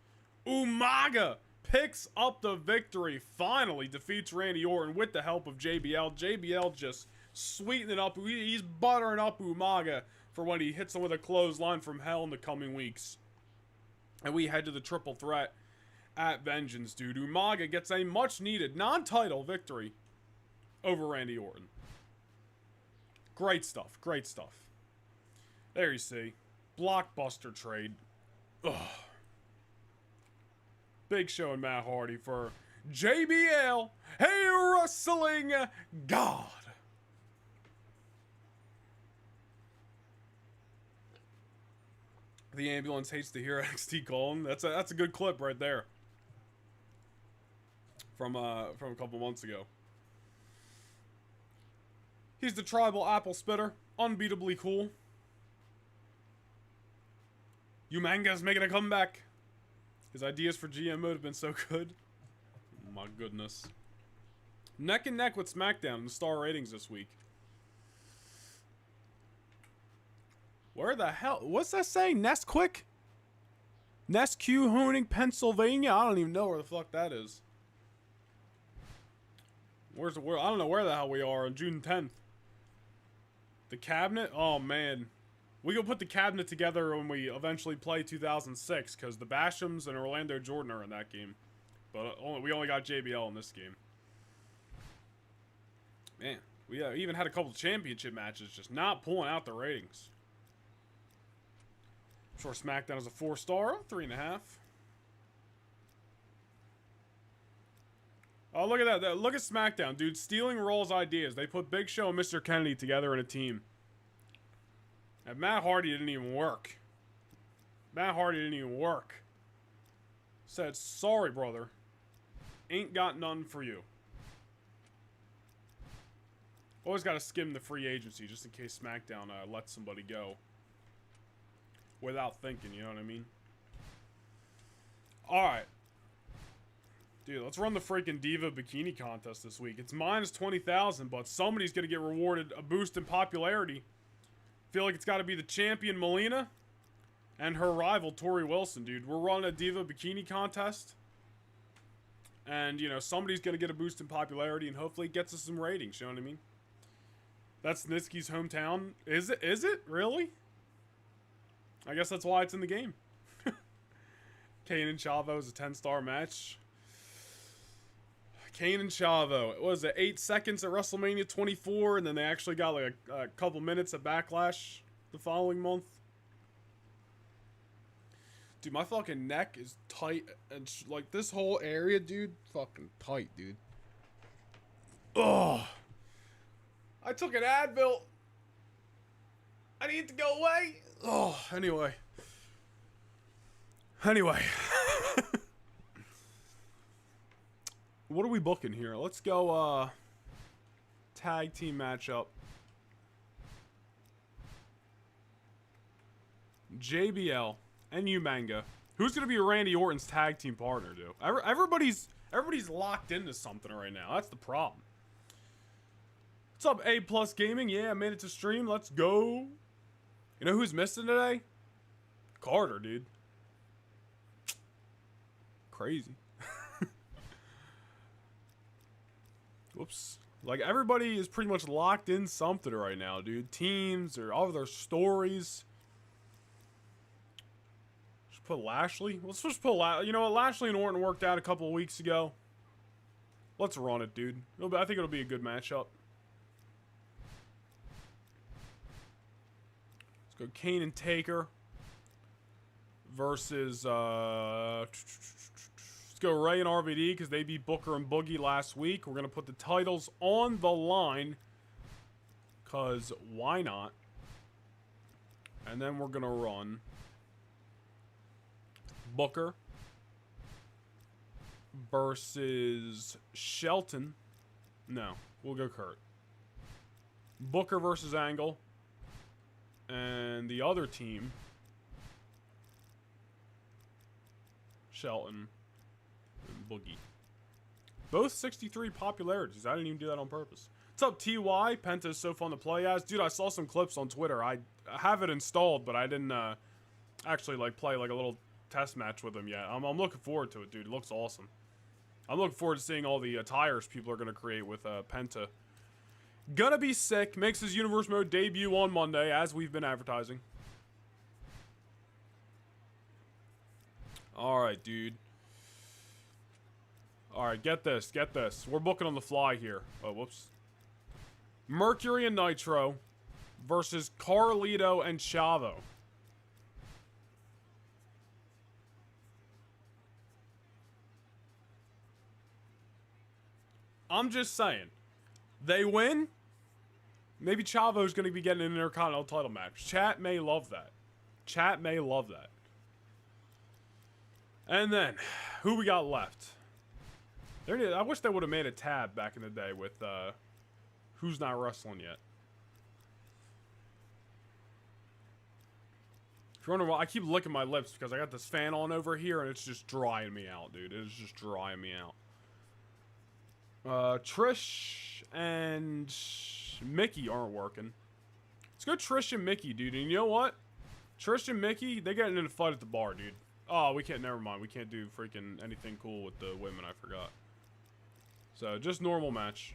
Umaga picks up the victory, finally defeats Randy Orton with the help of JBL. JBL just sweetening up, he's buttering up Umaga for when he hits him with a clothesline from hell in the coming weeks. And we head to the triple threat at Vengeance, dude. Umaga gets a much-needed non-title victory over Randy Orton. Great stuff, great stuff. There you see. Blockbuster trade. Ugh. Big Show and Matt Hardy for JBL, hey wrestling god. The ambulance hates to hear NXT calling. That's a good clip right there. From a couple months ago. He's the tribal apple spitter, unbeatably cool. Umanga's making a comeback. His ideas for GM would have been so good. Oh my goodness. Neck and neck with SmackDown in the star ratings this week. Where the hell? What's that saying? Nesquik? Nesquehoning, Pennsylvania? I don't even know where the fuck that is. Where's the I don't know where the hell we are on June 10th. The cabinet? Oh man. We can put the cabinet together when we eventually play 2006, because the Bashams and Orlando Jordan are in that game. But we only got JBL in this game. Man, we even had a couple championship matches, just not pulling out the ratings. I'm sure SmackDown is a 4-star, 3.5. Oh, look at that. Look at SmackDown, dude. Stealing Raw's ideas. They put Big Show and Mr. Kennedy together in a team. And Matt Hardy didn't even work. Matt Hardy didn't even work. Said, sorry, brother. Ain't got none for you. Always got to skim the free agency just in case SmackDown lets somebody go. Without thinking, you know what I mean? Alright. Dude, let's run the freaking Diva Bikini contest this week. It's minus 20,000, but somebody's going to get rewarded a boost in popularity. Feel like it's got to be the champion, Melina, and her rival, Tori Wilson, dude. We're running a Diva Bikini contest. And, you know, somebody's going to get a boost in popularity and hopefully gets us some ratings, you know what I mean? That's Nitsky's hometown. Is it? Is it? Really? I guess that's why it's in the game. Kane and Chavo is a 10-star match. Kane and Chavo. What was it? 8 seconds at WrestleMania 24, and then they actually got like a couple minutes at Backlash the following month. Dude, my fucking neck is tight, and like this whole area, dude, fucking tight, dude. Ugh. I took an Advil. I need to go away. Oh, anyway. What are we booking here? Let's go, tag team matchup. JBL and Umanga. Who's going to be Randy Orton's tag team partner, dude? Everybody's locked into something right now. That's the problem. What's up, A Plus Gaming? Yeah, I made it to stream. Let's go. You know who's missing today? Carter, dude. Crazy. Whoops. Like, everybody is pretty much locked in something right now, dude. Teams or all of their stories. Just put Lashley. Let's just put you know what? Lashley and Orton worked out a couple of weeks ago. Let's run it, dude. I think it'll be a good matchup. Let's go Kane and Taker versus, let's go Ray and RVD because they beat Booker and Boogie last week. We're going to put the titles on the line because why not? And then we're going to run Booker versus Shelton. No, we'll go Kurt. Booker versus Angle. And the other team, Shelton and Boogie. Both 63 popularities. I didn't even do that on purpose. What's up, TY? Penta is so fun to play as. Dude, I saw some clips on Twitter. I have it installed, but I didn't actually like play like a little test match with him yet. I'm looking forward to it, dude. It looks awesome. I'm looking forward to seeing all the attires people are going to create with Penta. Gonna be sick. Makes his Universe Mode debut on Monday, as we've been advertising. Alright, dude. Alright, get this. Get this. We're booking on the fly here. Oh, whoops. Mercury and Nitro versus Carlito and Chavo. I'm just saying. They win, maybe Chavo's going to be getting an Intercontinental title match. Chat may love that. Chat may love that. And then, who we got left? I wish they would have made a tab back in the day with who's not wrestling yet. If you're wondering why, I keep licking my lips because I got this fan on over here and it's just drying me out, dude. It is just drying me out. Trish and Mickey aren't working. Let's go Trish and Mickey, dude. And you know what? Trish and Mickey, they getting in a fight at the bar, dude. Oh, we can't, never mind. We can't do freaking anything cool with the women, I forgot. So, just normal match.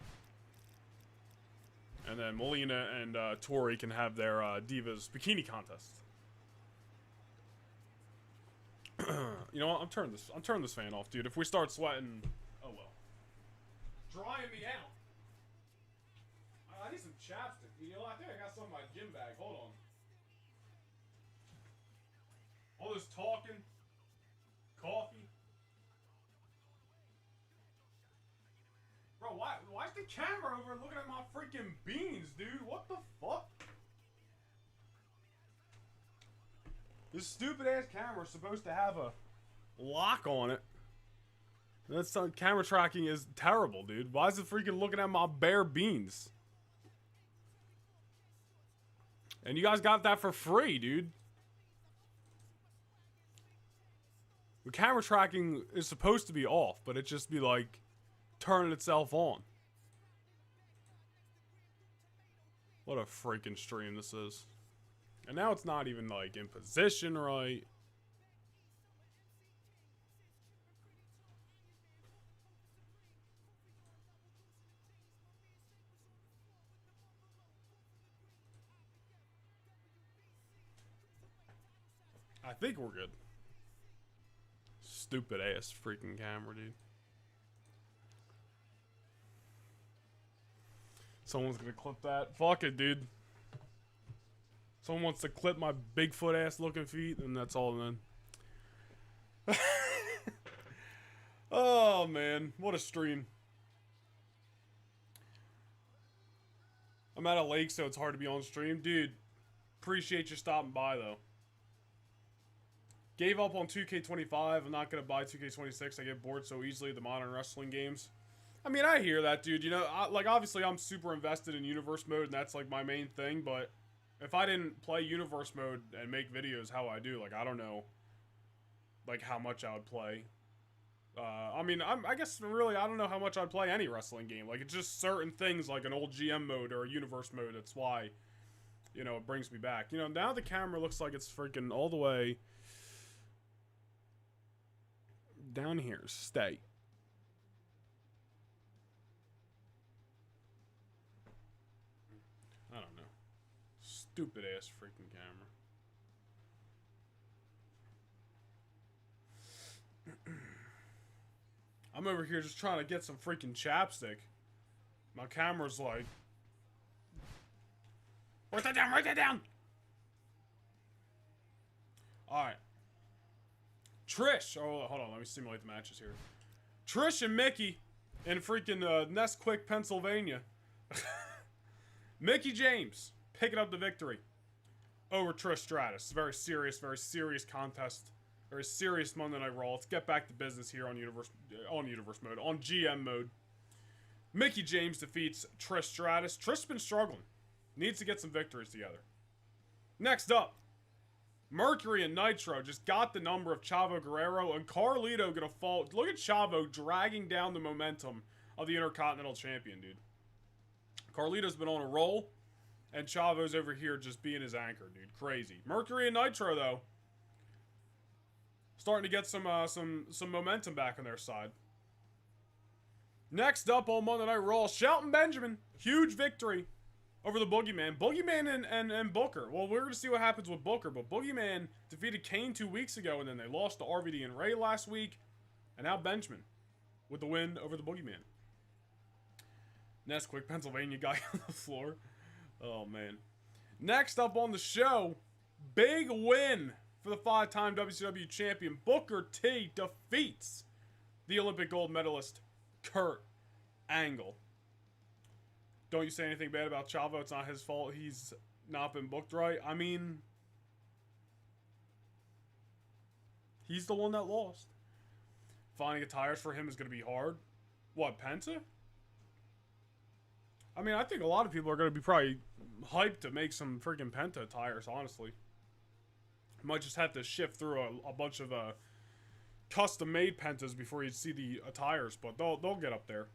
And then Melina and Tori can have their Divas Bikini contest. You know what? I'm turning this fan off, dude. If we start sweating, oh well. Drying me out. I need some chapstick. You know, I think I got some in my gym bag. Hold on. All this talking, coffee. camera over looking at my freaking beans, dude? What the fuck? This stupid ass camera is supposed to have a lock on it. That's camera tracking is terrible, dude. Why is it freaking looking at my bare beans? And you guys got that for free, dude. The camera tracking is supposed to be off, but it just be like turning itself on. What a freaking stream this is. And now it's not even like in position right. I think we're good. Stupid ass freaking camera, dude. Someone's gonna clip that. Fuck it, dude. Someone wants to clip my Bigfoot ass looking feet, and that's all then. Oh man, what a stream. I'm at a lake, so it's hard to be on stream. Dude, appreciate you stopping by though. Gave up on 2K25. I'm not going to buy 2K26. I get bored so easily of the modern wrestling games. I mean, I hear that, dude. You know, like, obviously, I'm super invested in Universe Mode, and that's, like, my main thing. But if I didn't play Universe Mode and make videos how I do, like, I don't know, like, how much I would play. I mean, I guess, really, I don't know how much I'd play any wrestling game. Like, it's just certain things, like an old GM mode or a Universe Mode. That's why, you know, it brings me back. You know, now the camera looks like it's freaking all the way down here. Stay. I don't know. Stupid ass freaking camera. I'm over here just trying to get some freaking chapstick. My camera's like, write that down, write that down. Alright. Trish, oh, hold on, let me simulate the matches here. Trish and Mickey in freaking Nesquik, Pennsylvania. Mickey James picking up the victory over Trish Stratus. Very serious contest. Very serious Monday Night Raw. Let's get back to business here on Universe Mode, on GM Mode. Mickey James defeats Trish Stratus. Trish's been struggling. Needs to get some victories together. Next up, Mercury and Nitro just got the number of Chavo Guerrero, and Carlito gonna fall. Look at Chavo dragging down the momentum of the Intercontinental Champion, dude. Carlito's been on a roll, and Chavo's over here just being his anchor, dude. Crazy. Mercury and Nitro, though, starting to get some momentum back on their side. Next up on Monday Night Raw, Shelton Benjamin, huge victory over the Boogeyman. Boogeyman and Booker. Well, we're going to see what happens with Booker, but Boogeyman defeated Kane 2 weeks ago, and then they lost to RVD and Ray last week. And now Benjamin with the win over the Boogeyman. Nesquik, Pennsylvania guy on the floor. Oh, man. Next up on the show, big win for the 5-time WCW champion. Booker T defeats the Olympic gold medalist, Kurt Angle. Don't you say anything bad about Chavo. It's not his fault. He's not been booked right. I mean, he's the one that lost. Finding attires for him is going to be hard. What, Penta? I mean, I think a lot of people are going to be probably hyped to make some freaking Penta attires, honestly. Might just have to shift through a bunch of custom-made Pentas before you see the attires, but they'll get up there.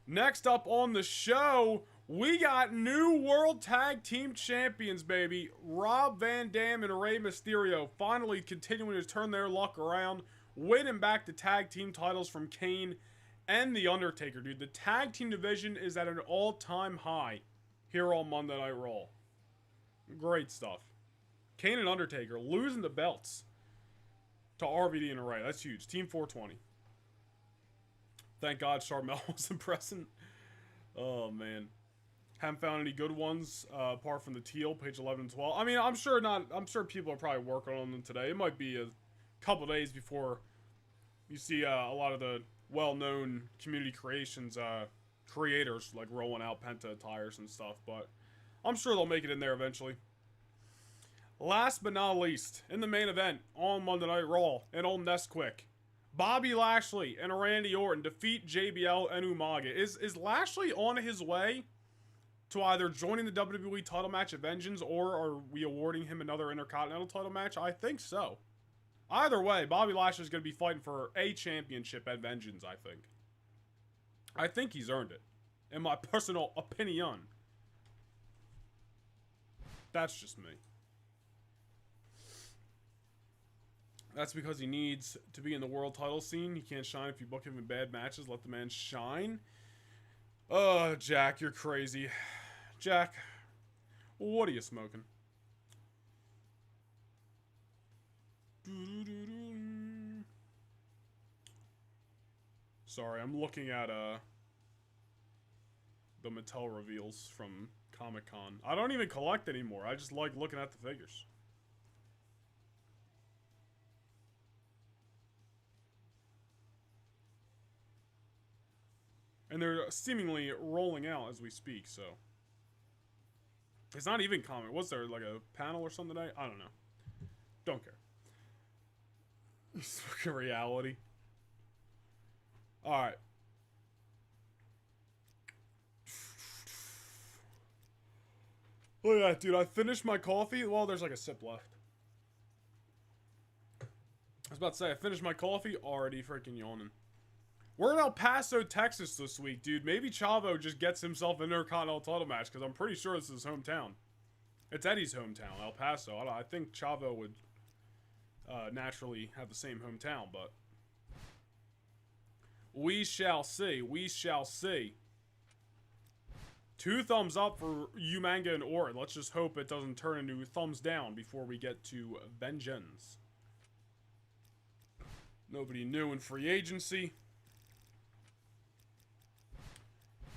Next up on the show, we got new World Tag Team Champions, baby. Rob Van Dam and Rey Mysterio finally continuing to turn their luck around, winning back the tag team titles from Kane and The Undertaker, dude. The tag team division is at an all-time high here on Monday Night Raw. Great stuff. Kane and Undertaker losing the belts to RVD and Ray. That's huge. Team 420. Thank God Charmel wasn't present. Oh, man. Haven't found any good ones apart from the teal, page 11 and 12. I mean, I'm sure people are probably working on them today. It might be a couple days before you see a lot of the well-known community creations creators like rolling out Penta attires and stuff, but I'm sure they'll make it in there eventually. Last but not least, in the main event on Monday Night Raw and on Nesquik, Bobby Lashley and Randy Orton defeat JBL and Umaga. Is Lashley on his way to either joining the WWE title match at Vengeance, or are we awarding him another Intercontinental title match? I think so. Either way, Bobby Lashley is going to be fighting for a championship at Vengeance, I think. I think he's earned it, in my personal opinion. That's just me. That's because he needs to be in the world title scene. He can't shine if you book him in bad matches. Let the man shine. Oh, Jack, you're crazy. Jack, what are you smoking? Sorry, I'm looking at the Mattel reveals from Comic-Con. I don't even collect anymore. I just like looking at the figures. And they're seemingly rolling out as we speak, so. It's not even comic. Was there like a panel or something today? I don't know. Don't care. It's fucking reality. Alright. Look at that, dude. I finished my coffee. Well, there's like a sip left. I was about to say, I finished my coffee. Already freaking yawning. We're in El Paso, Texas this week, dude. Maybe Chavo just gets himself an Intercontinental title match, because I'm pretty sure this is his hometown. It's Eddie's hometown, El Paso. I think Chavo would naturally have the same hometown, but we shall see. We shall see. 2 thumbs up for Umaga and Orton. Let's just hope it doesn't turn into thumbs down before we get to Vengeance. Nobody new in free agency.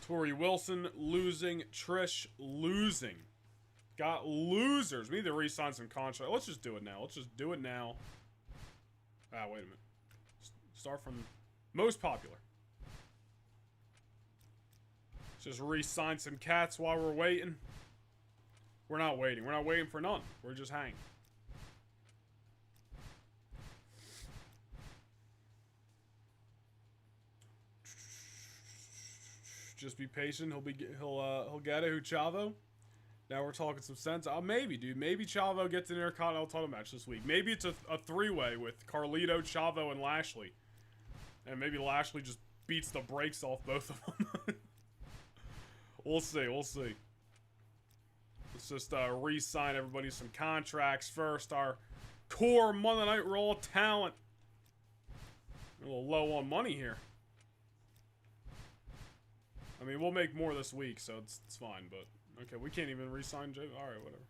Tori Wilson losing. Trish losing. Got losers. We need to re-sign some contracts. Let's just do it now. Let's just do it now. Ah, wait a minute. Start from most popular. Let's just re-sign some cats while we're waiting. We're not waiting. We're not waiting for none. We're just hanging. Just be patient. He'll get it. Who, Chavo? Now we're talking some sense. Maybe, dude. Maybe Chavo gets an Intercontinental title match this week. Maybe it's a 3-way with Carlito, Chavo, and Lashley. And maybe Lashley just beats the brakes off both of them. We'll see. We'll see. Let's just re-sign everybody some contracts first. Our core Monday Night Raw talent. A little low on money here. I mean, we'll make more this week, so it's fine, but... Okay, we can't even re-sign Jay. Alright, whatever.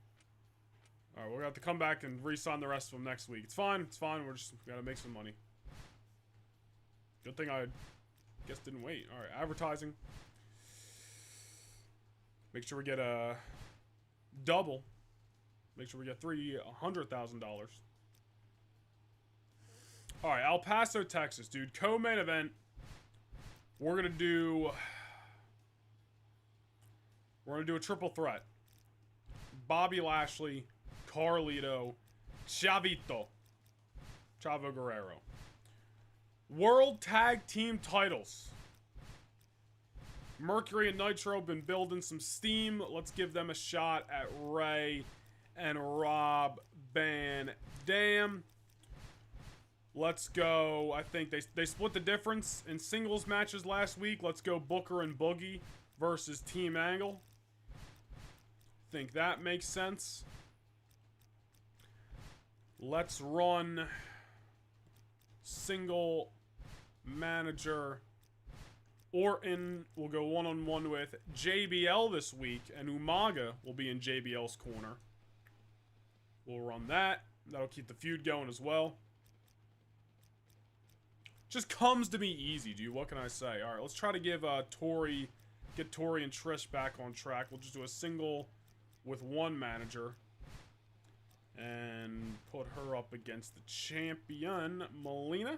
Alright, we're gonna have to come back and re-sign the rest of them next week. It's fine, it's fine. We're just gotta make some money. Good thing I guess didn't wait. Alright, advertising. Make sure we get a double. Make sure we get $300,000. Alright, El Paso, Texas, dude. Co-main event. We're gonna do a triple threat. Bobby Lashley, Carlito, Chavito, Chavo Guerrero. World Tag Team titles. Mercury and Nitro have been building some steam. Let's give them a shot at Ray and Rob Van Dam. Let's go. I think they split the difference in singles matches last week. Let's go Booker and Boogie versus Team Angle. Think that makes sense. Let's run single manager. Orton will go one-on-one with JBL this week, and Umaga will be in JBL's corner. We'll run that. That'll keep the feud going as well. Just comes to me easy, dude. What can I say? Alright, let's try to give get Tori and Trish back on track. We'll just do a single with one manager. And put her up against the champion, Melina.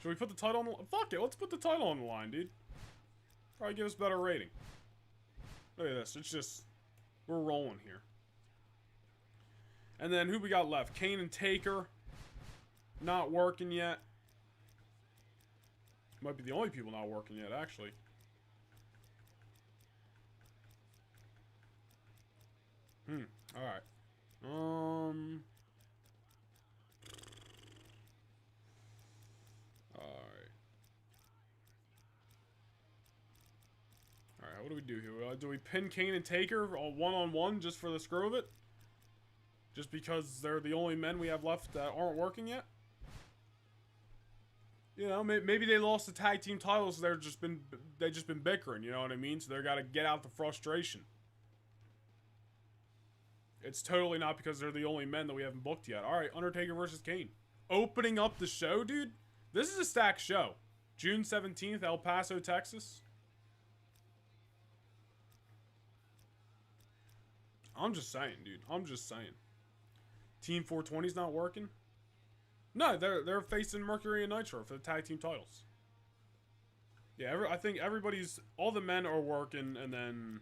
Should we put the title on the... Fuck it, let's put the title on the line, dude. Probably give us a better rating. Look at this. It's just, we're rolling here. And then who we got left? Kane and Taker. Not working yet. Might be the only people not working yet, actually. Alright. Alright. Alright, what do we do here? Do we pin Kane and Taker one-on-one just for the screw of it? Just because they're the only men we have left that aren't working yet? You know, maybe they lost the tag team titles, so they've just been bickering, you know what I mean? So they're gotta get out the frustration. It's totally not because they're the only men that we haven't booked yet. Alright, Undertaker versus Kane. Opening up the show, dude? This is a stacked show. June 17th, El Paso, Texas. I'm just saying, dude. I'm just saying. Team 420's not working? No, they're facing Mercury and Nitro for the tag team titles. Yeah, I think all the men are working, and then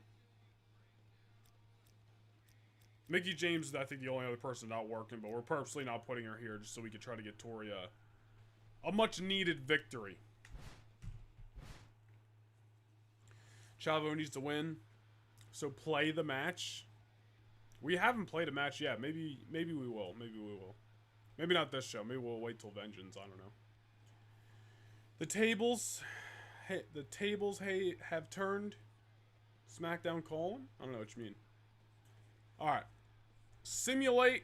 Mickie James is, I think, the only other person not working, but we're purposely not putting her here just so we could try to get Tori a much-needed victory. Chavo needs to win, so play the match. We haven't played a match yet. Maybe we will. Maybe we will. Maybe not this show. Maybe we'll wait till Vengeance. I don't know. The tables have turned. SmackDown calling? I don't know what you mean. Alright. Simulate.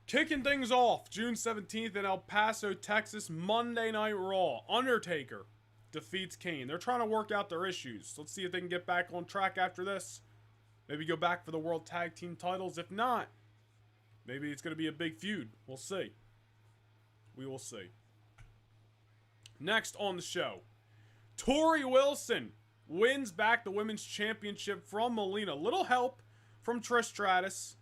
Kicking things off. June 17th in El Paso, Texas. Monday Night Raw. Undertaker defeats Kane. They're trying to work out their issues. Let's see if they can get back on track after this. Maybe go back for the World Tag Team titles. If not, maybe it's going to be a big feud. We'll see. We will see. Next on the show, Tori Wilson wins back the Women's Championship from Melina. Little help from Trish Stratus.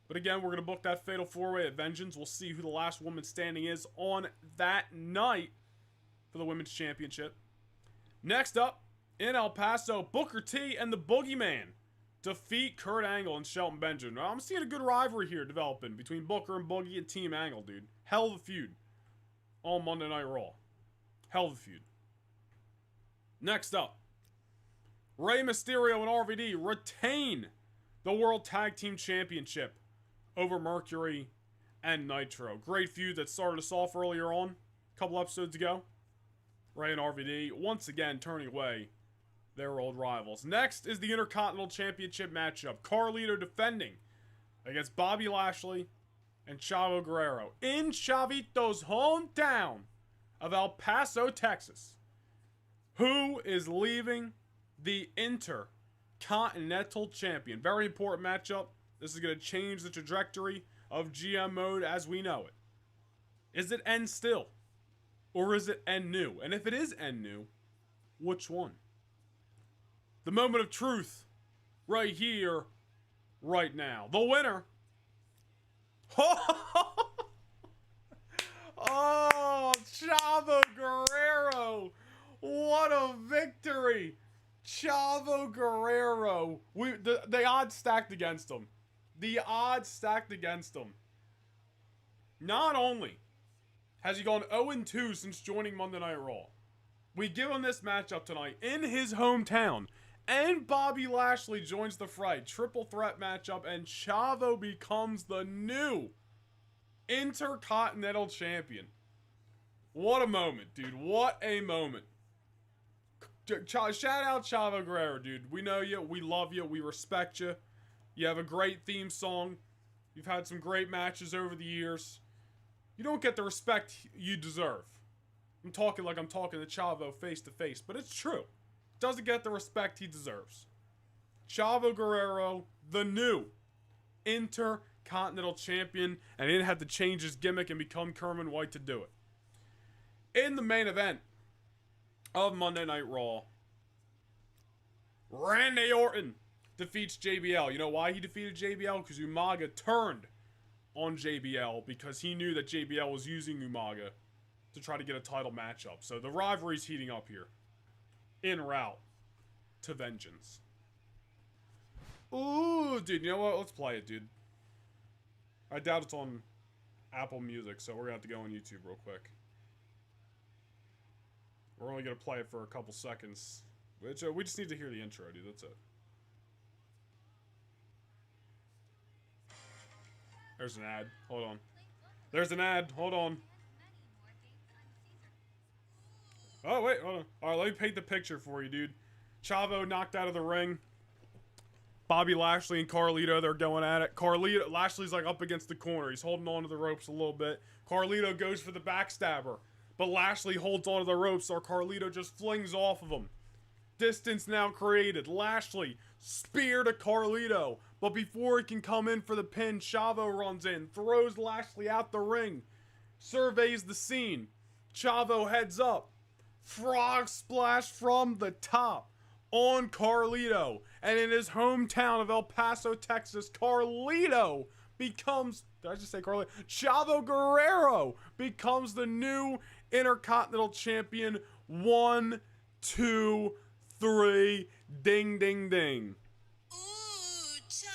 But again, we're going to book that Fatal 4-Way at Vengeance. We'll see who the last woman standing is on that night for the Women's Championship. Next up, in El Paso, Booker T and the Boogeyman defeat Kurt Angle and Shelton Benjamin. Now, I'm seeing a good rivalry here developing between Booker and Boogie and Team Angle, dude. Hell of a feud on Monday Night Raw. Hell of a feud. Next up, Rey Mysterio and RVD retain the World Tag Team Championship over Mercury and Nitro. Great feud that started us off earlier on, a couple episodes ago. Rey and RVD once again turning away their old rivals. Next is the Intercontinental Championship matchup. Carlito defending against Bobby Lashley and Chavo Guerrero in Chavito's hometown of El Paso, Texas. Who is leaving the Intercontinental Champion? Very important matchup. This is going to change the trajectory of GM mode as we know it. Is it end still? Or is it end new? And if it is end new, which one? The moment of truth, right here, right now. The winner. Oh, Chavo Guerrero. What a victory. Chavo Guerrero. The odds stacked against him. The odds stacked against him. Not only has he gone 0-2 since joining Monday Night Raw, we give him this matchup tonight in his hometown. And Bobby Lashley joins the fray. Triple threat matchup. And Chavo becomes the new Intercontinental Champion. What a moment, dude. What a moment. Shout out Chavo Guerrero, dude. We know you. We love you. We respect you. You have a great theme song. You've had some great matches over the years. You don't get the respect you deserve. I'm talking like I'm talking to Chavo face to face, but it's true. Doesn't get the respect he deserves. Chavo Guerrero, the new Intercontinental Champion, and he didn't have to change his gimmick and become Kerman White to do it. In the main event of Monday Night Raw, Randy Orton defeats JBL. You know why he defeated JBL? Because Umaga turned on JBL because he knew that JBL was using Umaga to try to get a title matchup. So the rivalry's heating up here. en route to vengeance. Ooh, dude, you know what? Let's play it, dude. I doubt it's on Apple Music, so we're gonna have to go on YouTube real quick. We're only gonna play it for a couple seconds. Which, we just need to hear the intro, dude. That's it. There's an ad. Hold on. There's an ad. Hold on. Oh, wait. Hold on. Alright, let me paint the picture for you, dude. Chavo knocked out of the ring. Bobby Lashley and Carlito, they're going at it. Lashley's like up against the corner. He's holding on to the ropes a little bit. Carlito goes for the backstabber. But Lashley holds onto the ropes, so Carlito just flings off of him. Distance now created. Lashley, spear to Carlito. But before he can come in for the pin, Chavo runs in, throws Lashley out the ring. Surveys the scene. Chavo heads up. Frog splash from the top on Carlito. And in his hometown of El Paso, Texas, Carlito becomes... Did I just say Carlito? Chavo Guerrero becomes the new Intercontinental Champion. 1, 2, 3. Ding, ding, ding. Ooh, Chavo.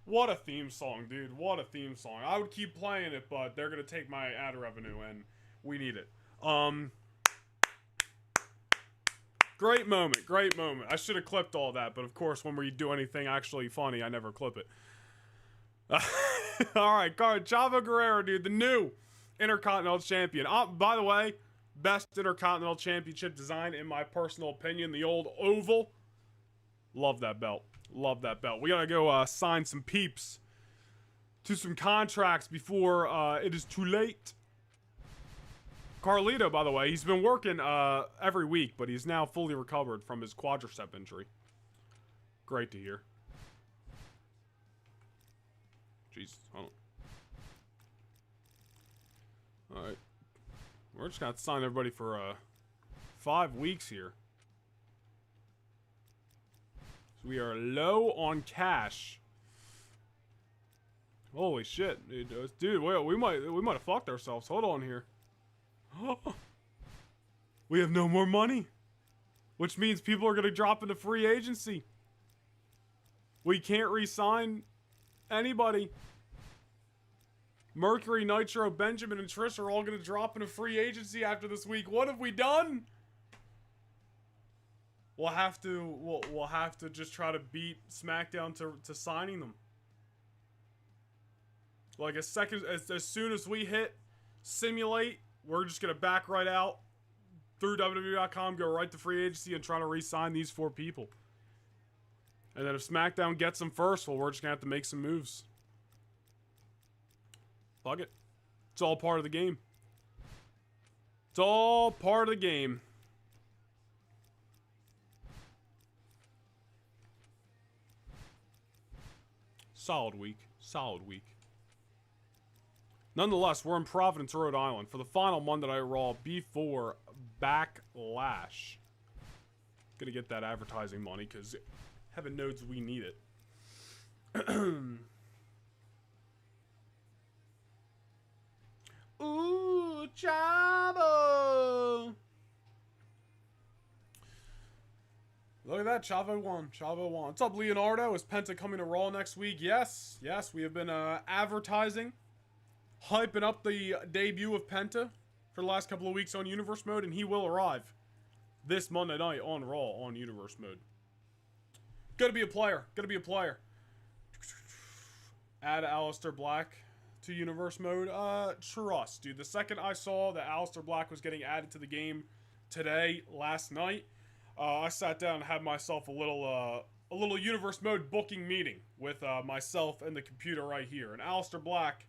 What a theme song, dude. What a theme song. I would keep playing it, but they're going to take my ad revenue, and we need it. Great moment. Great moment. I should have clipped all that, but of course, when we do anything actually funny, I never clip it. Alright, Chavo Guerrero, dude. The new Intercontinental Champion. By the way, best Intercontinental Championship design, in my personal opinion. The old oval. Love that belt. Love that belt. We gotta go sign some peeps to some contracts before it is too late. Carlito, by the way, he's been working every week, but he's now fully recovered from his quadricep injury. Great to hear. Jeez, hold on. Alright. We're just gonna have to sign everybody for 5 weeks here. So we are low on cash. Holy shit, dude! We might have fucked ourselves. Hold on here. We have no more money, which means people are gonna drop into free agency. We can't re-sign anybody. Mercury, Nitro, Benjamin, and Trish are all gonna drop into free agency after this week. What have we done? We'll have to just try to beat SmackDown to signing them. Like as soon as we hit simulate, we're just gonna back right out through WWE.com, go right to free agency, and try to re-sign these 4 people. And then if SmackDown gets them first, well, we're just gonna have to make some moves. Fuck it. It's all part of the game. It's all part of the game. Solid week. Solid week. Nonetheless, we're in Providence, Rhode Island for the final Monday Night Raw before Backlash. Gonna get that advertising money because heaven knows we need it. Ooh, Chavo! Look at that, Chavo won. Chavo won. What's up, Leonardo? Is Penta coming to Raw next week? Yes. Yes, we have been advertising, hyping up the debut of Penta for the last couple of weeks on Universe Mode, and he will arrive this Monday night on Raw on Universe Mode. Gotta be a player. Gotta be a player. Add Aleister Black to Universe Mode. Trust, dude. The second I saw that Aleister Black was getting added to the game last night, I sat down and had myself a little Universe Mode booking meeting with myself and the computer right here. And Aleister Black,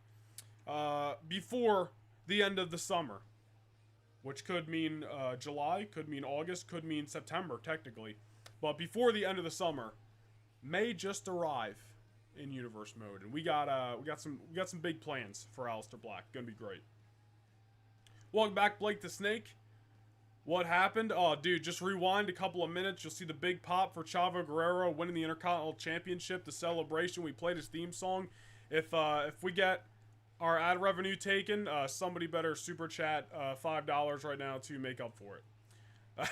before the end of the summer, which could mean July, could mean August, could mean September technically, but before the end of the summer, may just arrive in Universe Mode, and we got some big plans for Aleister Black. Gonna be great. Welcome back, Blake the Snake. What happened? Oh, dude, just rewind a couple of minutes. You'll see the big pop for Chavo Guerrero winning the Intercontinental Championship, the celebration. We played his theme song. If we get our ad revenue taken, somebody better super chat $5 right now to make up for it.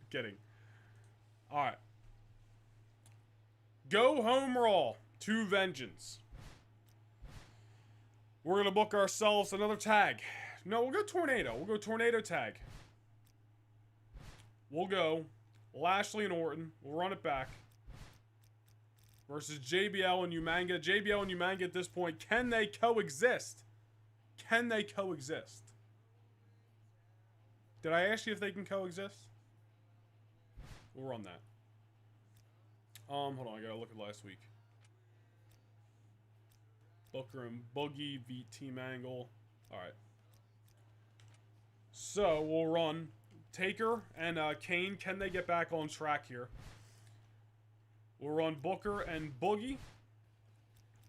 Kidding. All right. Go home Raw to Vengeance. We're going to book ourselves another tag. No, we'll go Tornado. We'll go Tornado tag. We'll go Lashley and Orton. We'll run it back. Versus JBL and Umanga. JBL and Umanga at this point, can they coexist? Can they coexist? Did I ask you if they can coexist? We'll run that. Hold on, I gotta look at last week. Booker and Boogie v Team Angle. Alright. So, we'll run Taker and Kane. Can they get back on track here? We'll run Booker and Boogie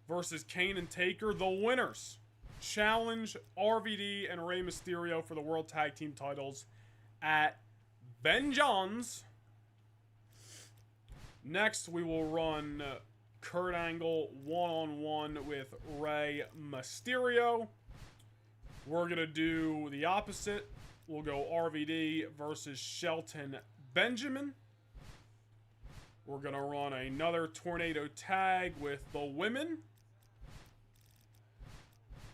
versus Kane and Taker. The winners challenge RVD and Rey Mysterio for the World Tag Team titles at Vengeance. Next, we will run Kurt Angle one-on-one with Rey Mysterio. We're going to do the opposite. We'll go RVD versus Shelton Benjamin. We're going to run another tornado tag with the women.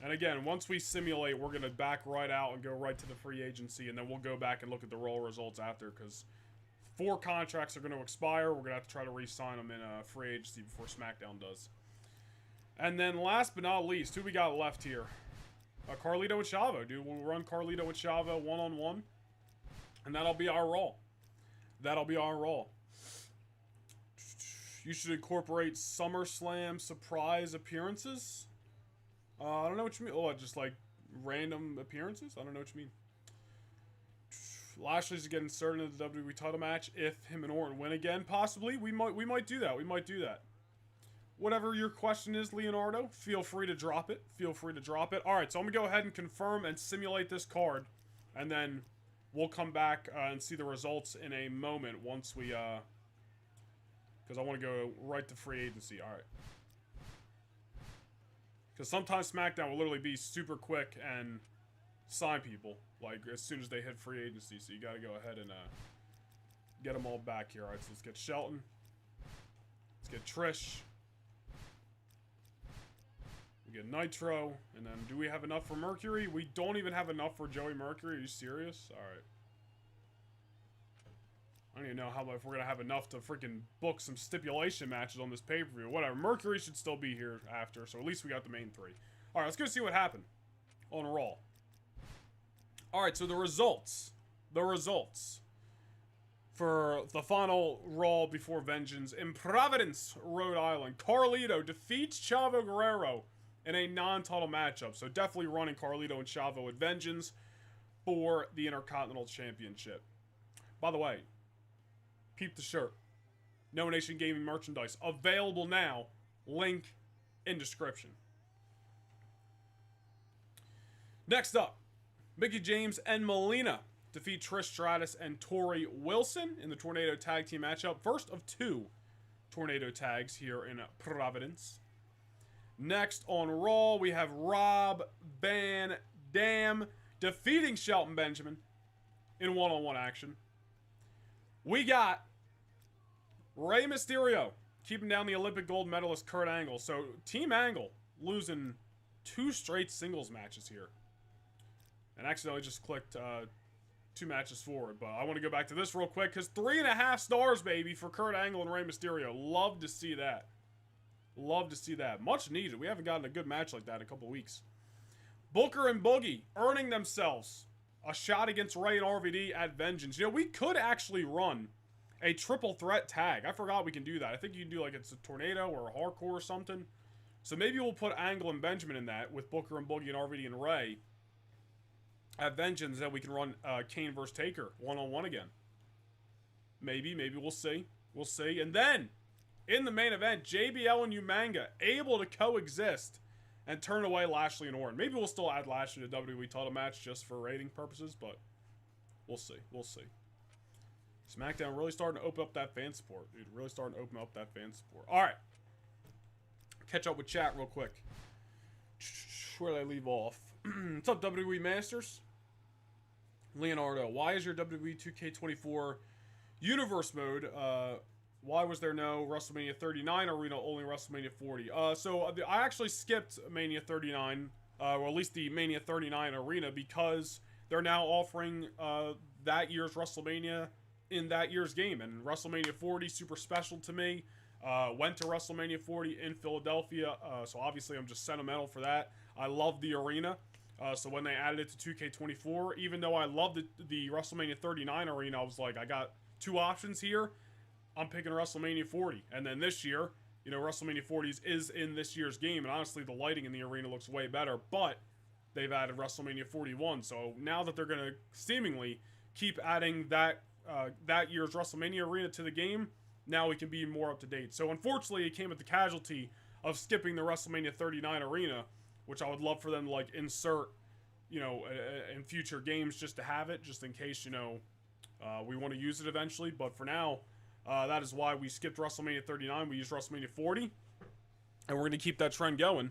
And again, once we simulate, we're going to back right out and go right to the free agency. And then we'll go back and look at the Raw results after, because 4 contracts are going to expire. We're going to have to try to re-sign them in free agency before SmackDown does. And then last but not least, who we got left here? Carlito and Chavo, dude. We'll run Carlito and Chavo one-on-one. And that'll be our Raw. That'll be our Raw. You should incorporate SummerSlam surprise appearances. I don't know what you mean. Oh, just like random appearances? I don't know what you mean. Lashley's getting inserted into the WWE title match if him and Orton win again, possibly. We might do that. We might do that. Whatever your question is, Leonardo, feel free to drop it. Feel free to drop it. All right, so I'm going to go ahead and confirm and simulate this card, and then we'll come back and see the results in a moment once we, because I want to go right to free agency. All right. Because sometimes SmackDown will literally be super quick and sign people, like, as soon as they hit free agency. So you got to go ahead and get them all back here. All right, so let's get Shelton. Let's get Trish. We get Nitro. And then do we have enough for Mercury? We don't even have enough for Joey Mercury. Are you serious? All right. I don't even know how if we're going to have enough to freaking book some stipulation matches on this pay-per-view. Whatever. Mercury should still be here after, so at least we got the main 3. All right, let's go see what happened on Raw. All right, so the results. The results for the final Raw before Vengeance in Providence, Rhode Island. Carlito defeats Chavo Guerrero in a non-title matchup. So definitely running Carlito and Chavo at Vengeance for the Intercontinental Championship. By the way, peep the shirt. No Nation Gaming merchandise. Available now. Link in description. Next up, Mickie James and Melina defeat Trish Stratus and Tori Wilson in the Tornado Tag Team matchup. First of 2 Tornado tags here in Providence. Next on Raw, we have Rob Van Dam defeating Shelton Benjamin in one-on-one action. We got Rey Mysterio keeping down the Olympic gold medalist Kurt Angle. So Team Angle losing 2 straight singles matches here. And accidentally just clicked 2 matches forward. But I want to go back to this real quick, because 3.5 stars, baby, for Kurt Angle and Rey Mysterio. Love to see that. Love to see that. Much needed. We haven't gotten a good match like that in a couple weeks. Booker and Boogie earning themselves a shot against Rey and RVD at Vengeance. You know, we could actually run a triple threat tag. I forgot we can do that. I think you can do like it's a tornado or a hardcore or something. So maybe we'll put Angle and Benjamin in that with Booker and Boogie and RVD and Rey at Vengeance. Then we can run Kane versus Taker one-on-one again. Maybe we'll see. We'll see. And then in the main event, JBL and Umanga able to coexist and turn away Lashley and Orton. Maybe we'll still add Lashley to WWE title match just for rating purposes, but We'll see. We'll see. SmackDown really starting to open up that fan support, dude. Really starting to open up that fan support. All right. Catch up with chat real quick. Where did I leave off? What's up, WWE Masters? Leonardo, why is your WWE 2K24 Universe mode? Why was there no WrestleMania 39 arena, only WrestleMania 40? So I actually skipped Mania 39, or at least the Mania 39 arena, because they're now offering that year's WrestleMania in that year's game. And WrestleMania 40, super special to me. Went to WrestleMania 40 in Philadelphia, so obviously I'm just sentimental for that. I love the arena. So when they added it to 2K24, even though I loved the WrestleMania 39 arena, I was like, I got two options here. I'm picking WrestleMania 40. And then this year, you know, WrestleMania 40 is in this year's game. And honestly, the lighting in the arena looks way better. But they've added WrestleMania 41. So now that they're going to seemingly keep adding that year's WrestleMania arena to the game, now we can be more up to date. So unfortunately, it came at the casualty of skipping the WrestleMania 39 arena, which I would love for them to, like, insert, you know, in future games just to have it, just in case, you know, we want to use it eventually. But for now, that is why we skipped WrestleMania 39. We used WrestleMania 40, and we're going to keep that trend going.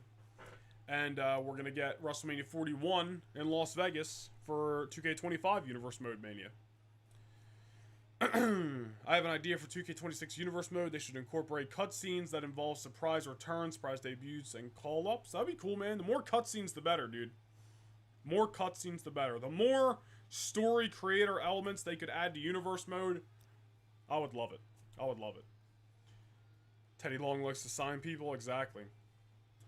And we're going to get WrestleMania 41 in Las Vegas for 2K25 Universe Mode Mania. I have an idea for 2K26 Universe Mode. They should incorporate cutscenes that involve surprise returns, surprise debuts, and call-ups. That'd be cool, man. The more cutscenes, the better, dude. More cutscenes, the better. The more story creator elements they could add to Universe Mode, I would love it. I would love it. Teddy Long likes to sign people. Exactly.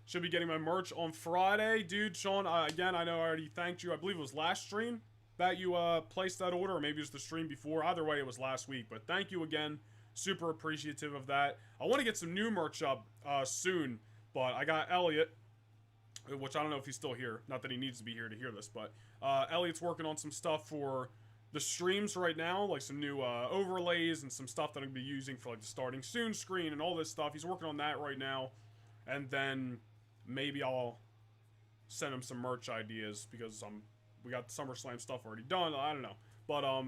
Should be getting my merch on Friday. Dude, Sean, again, I know I already thanked you. I believe it was last stream that you placed that order, or maybe it was the stream before. Either way, it was last week. But thank you again. Super appreciative of that. I want to get some new merch up soon, but I got Elliot, which I don't know if he's still here. Not that he needs to be here to hear this, but Elliot's working on some stuff for the streams right now, like some new overlays and some stuff that I'm going to be using for like the starting soon screen and all this stuff. He's working on that right now, and then maybe I'll send him some merch ideas because we got the SummerSlam stuff already done. I don't know, but I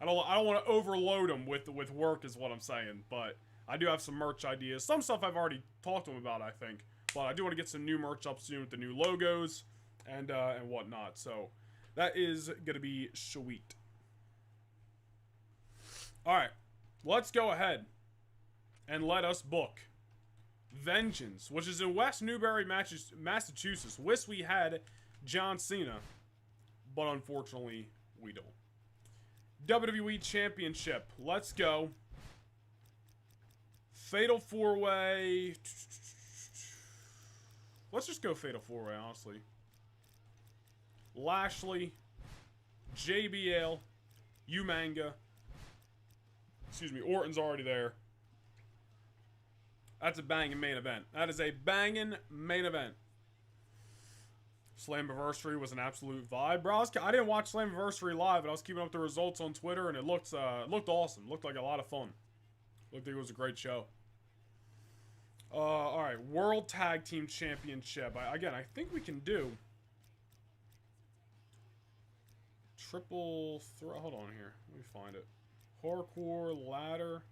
don't want to overload him with work is what I'm saying. But I do have some merch ideas. Some stuff I've already talked to him about, I think. But I do want to get some new merch up soon with the new logos and whatnot. So that is gonna be sweet. All right, let's go ahead and let us book Vengeance, which is in West Newbury, Massachusetts. Wish we had John Cena, but unfortunately we don't. WWE Championship, let's go. Fatal 4-way. Let's just go Fatal 4-way, honestly. Lashley, JBL, Umanga. Excuse me, Orton's already there. That's a banging main event. That is a banging main event. Slammiversary was an absolute vibe, bro. I didn't watch Slammiversary live, but I was keeping up the results on Twitter, and it looked awesome. Looked like a lot of fun. Looked like it was a great show. All right, World Tag Team Championship. Again, I think we can do triple threat. Hold on here. Let me find it. Hardcore ladder.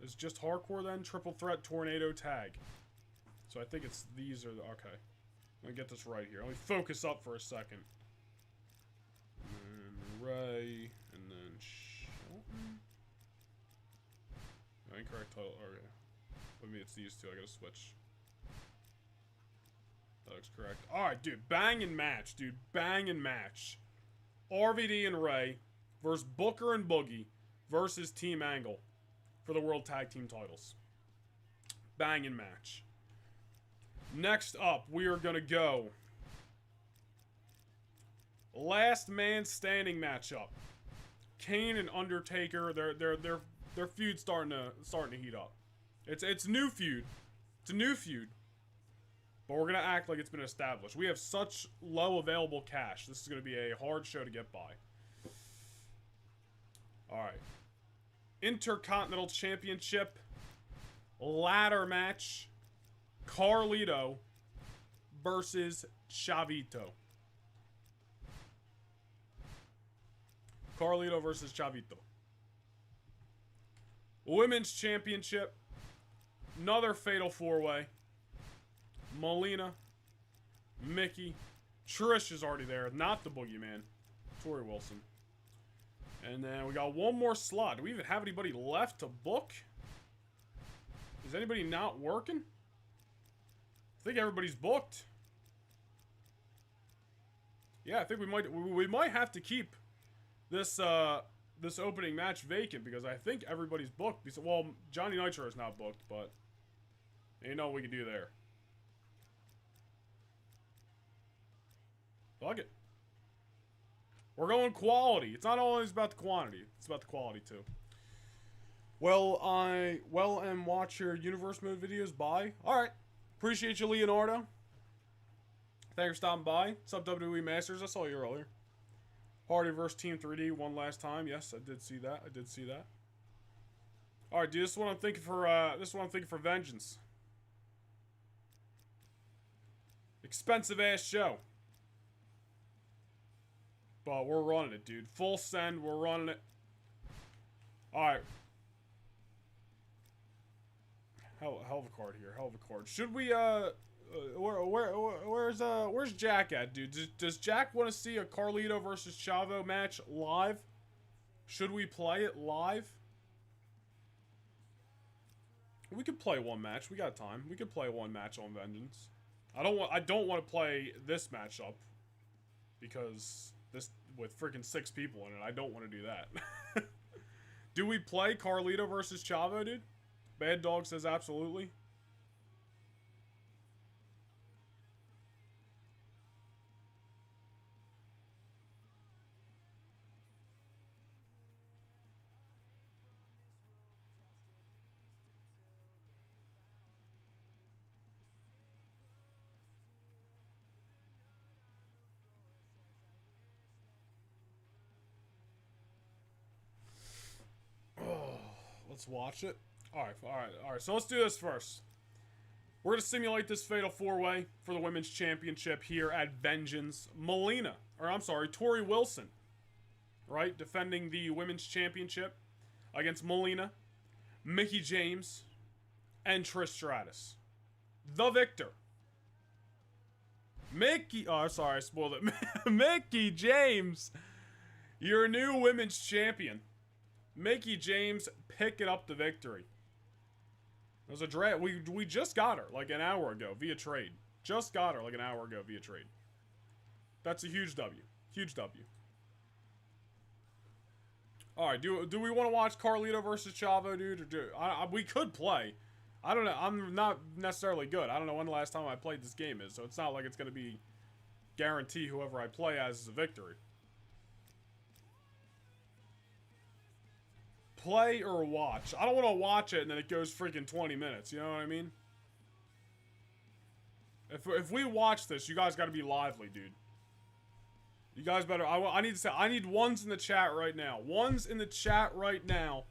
Is just hardcore then? Triple threat tornado tag. So I think it's these are the okay. Let me get this right here. Let me focus up for a second. And Ray, and then Shelton. No, incorrect title. Okay. Let me. It's these two. I gotta switch. That looks correct. All right, dude. Banging match, dude. Banging match. RVD and Ray versus Booker and Boogie versus Team Angle for the World Tag Team titles. Banging match. Next up, we are gonna go last man standing matchup. Kane and Undertaker. Their feud starting to heat up. It's new feud. It's a new feud. But we're gonna act like it's been established. We have such low available cash. This is gonna be a hard show to get by. All right. Intercontinental Championship ladder match. Carlito versus Chavito. Carlito versus Chavito. Women's Championship. Another fatal four-way. Melina, Mickey, Trish is already there. Not the Boogeyman. Tori Wilson. And then we got one more slot. Do we even have anybody left to book? Is anybody not working? I think everybody's booked. Yeah, I think we might have to keep this this opening match vacant because I think everybody's booked. Well, Johnny Nitro is not booked, but you know what we can do there. Fuck it. We're going quality. It's not always about the quantity. It's about the quality too. Well, and watch your universe mode videos. Bye. Alright. Appreciate you, Leonardo. Thanks for stopping by. What's up, WWE Masters? I saw you earlier. Hardy versus Team 3D one last time. Yes, I did see that. Alright, dude, this is what I'm thinking for Vengeance. Expensive ass show. But we're running it, dude. Full send, we're running it. Alright. Hell of a card here. Hell of a card. Should we, where's Jack at, dude? Does Jack want to see a Carlito versus Chavo match live? Should we play it live? We could play one match. We got time. We could play one match on Vengeance. I don't want to play this matchup because this with freaking 6 people in it. I don't want to do that. Do we play Carlito versus Chavo, dude? Bad Dog says absolutely. Let's watch it. Alright. So let's do this first. We're going to simulate this fatal 4-way for the Women's Championship here at Vengeance. Tori Wilson, right? Defending the Women's Championship against Melina, Mickie James, and Trish Stratus. The victor. I spoiled it. Mickie James, your new Women's Champion. Mickie James picking up the victory. It was a draft. We just got her like an hour ago via trade. Just got her like an hour ago via trade. That's a huge W. Huge W. Alright, do we want to watch Carlito versus Chavo, dude? Or we could play. I don't know. I'm not necessarily good. I don't know when the last time I played this game is, so it's not like it's going to be guarantee whoever I play as is a victory. Play or watch. I don't want to watch it and then it goes freaking 20 minutes. You know what I mean? If we watch this, you guys got to be lively, dude. You guys better. I need ones in the chat right now. Ones in the chat right now.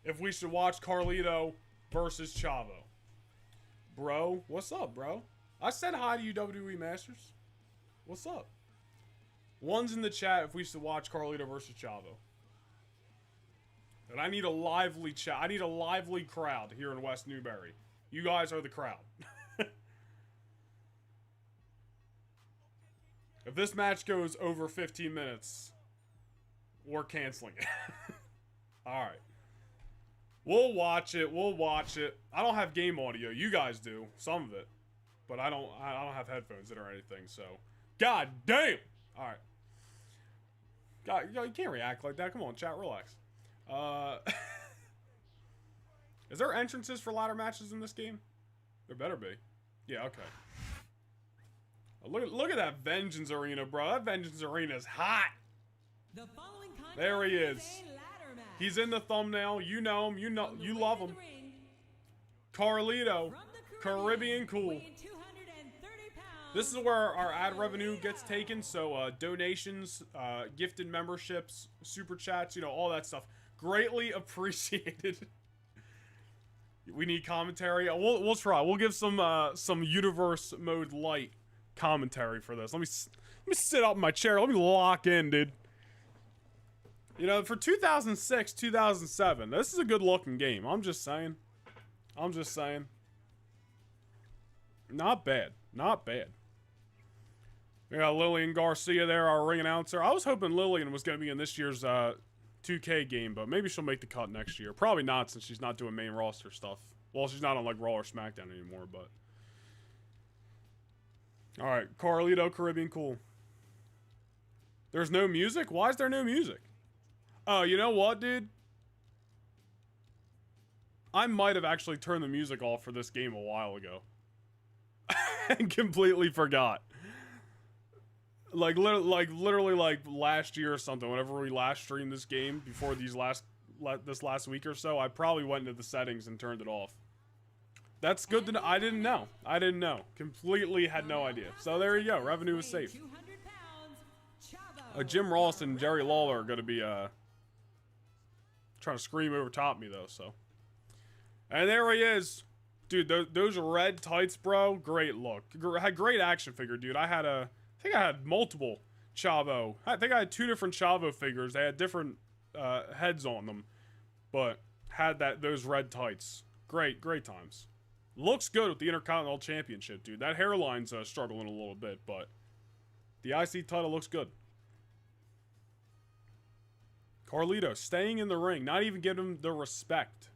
If we should watch Carlito versus Chavo. Bro, what's up, bro? I said hi to you, WWE Masters. What's up? Ones in the chat if we should watch Carlito versus Chavo. And I need a lively chat. I need a lively crowd here in West Newbury. You guys are the crowd. If this match goes over 15 minutes, we're canceling it. Alright. We'll watch it. I don't have game audio. You guys do. Some of it. But I don't have headphones in or anything, so. God damn! Alright. God, you can't react like that. Come on, chat, relax. Is there entrances for ladder matches in this game? There better be. Yeah, okay. Look at that Vengeance Arena, bro. That Vengeance Arena is hot. There he is. He's in the thumbnail. You know him. You love him. Carlito, Caribbean Cool. This is where our ad revenue gets taken. So donations, gifted memberships, super chats, all that stuff. Greatly appreciated. We need commentary. We'll try. We'll give some universe mode light commentary for this. Let me sit up in my chair. Let me lock in, dude. You know, for 2006, 2007, this is a good looking game. I'm just saying. I'm just saying. Not bad. Not bad. We got Lillian Garcia there, our ring announcer. I was hoping Lillian was going to be in this year's 2K game, but maybe she'll make the cut next year. Probably not, since she's not doing main roster stuff. Well, she's not on like Raw or SmackDown anymore, but... Alright, Carlito, Caribbean, cool. There's no music? Why is there no music? Oh, you know what, dude? I might have actually turned the music off for this game a while ago. And completely forgot. Like literally like last year or something, whenever we last streamed this game, before this last week or so, I probably went into the settings and turned it off. That's good to know. I didn't know. I didn't know. Completely had no idea. So there you go. Revenue is safe. Jim Ross and Jerry Lawler are going to be trying to scream over top me though, so. And there he is. Dude, those red tights, bro. Great look. Had great action figure, dude. I think I had multiple Chavo. I think I had 2 different Chavo figures. They had different heads on them, but had those red tights. Great times. Looks good with the Intercontinental Championship, dude. That hairline's struggling a little bit, but the IC title looks good. Carlito staying in the ring, not even giving him the respect.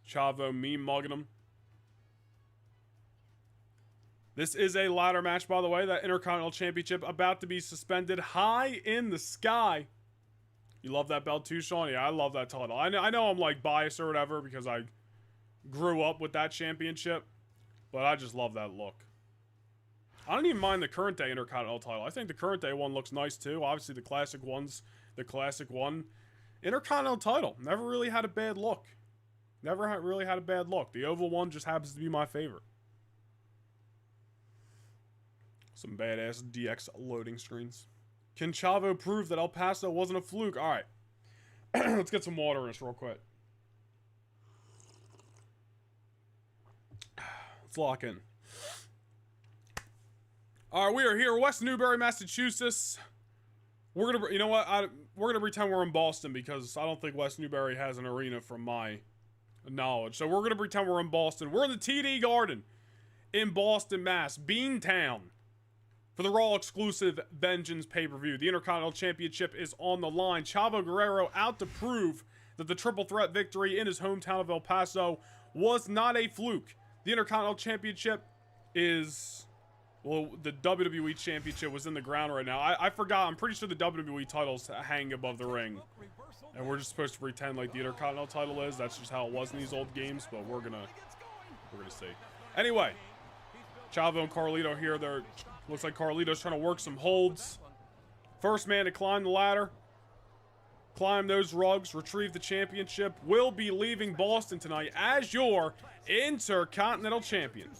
Chavo meme mugging him. This is a ladder match, by the way. That Intercontinental Championship about to be suspended high in the sky. You love that belt too, Sean? Yeah, I love that title. I know I'm like biased or whatever because I grew up with that championship, but I just love that look. I don't even mind the current day Intercontinental title. I think the current day one looks nice too. Obviously the classic one's the classic one. Intercontinental title never really had a bad look. Never really had a bad look. The oval one just happens to be my favorite. Some badass DX loading screens. Can Chavo prove that El Paso wasn't a fluke? Alright. Let's get some water in us real quick. Let's lock in. Alright, we are here, West Newbury, Massachusetts. We're gonna, you know what? We're gonna pretend we're in Boston because I don't think West Newbury has an arena from my knowledge. So we're gonna pretend we're in Boston. We're in the TD Garden in Boston, Mass. Beantown. For the Raw exclusive Vengeance pay-per-view. The Intercontinental Championship is on the line. Chavo Guerrero out to prove that the triple threat victory in his hometown of El Paso was not a fluke. The Intercontinental Championship is... Well, the WWE Championship was in the ground right now. I forgot. I'm pretty sure the WWE titles hang above the ring. And we're just supposed to pretend like the Intercontinental title is. That's just how it was in these old games, but we're gonna see. Anyway, Chavo and Carlito here. Looks like Carlito's trying to work some holds. First man to climb the ladder. Climb those rugs. Retrieve the championship. Will be leaving Boston tonight as your Intercontinental Champion.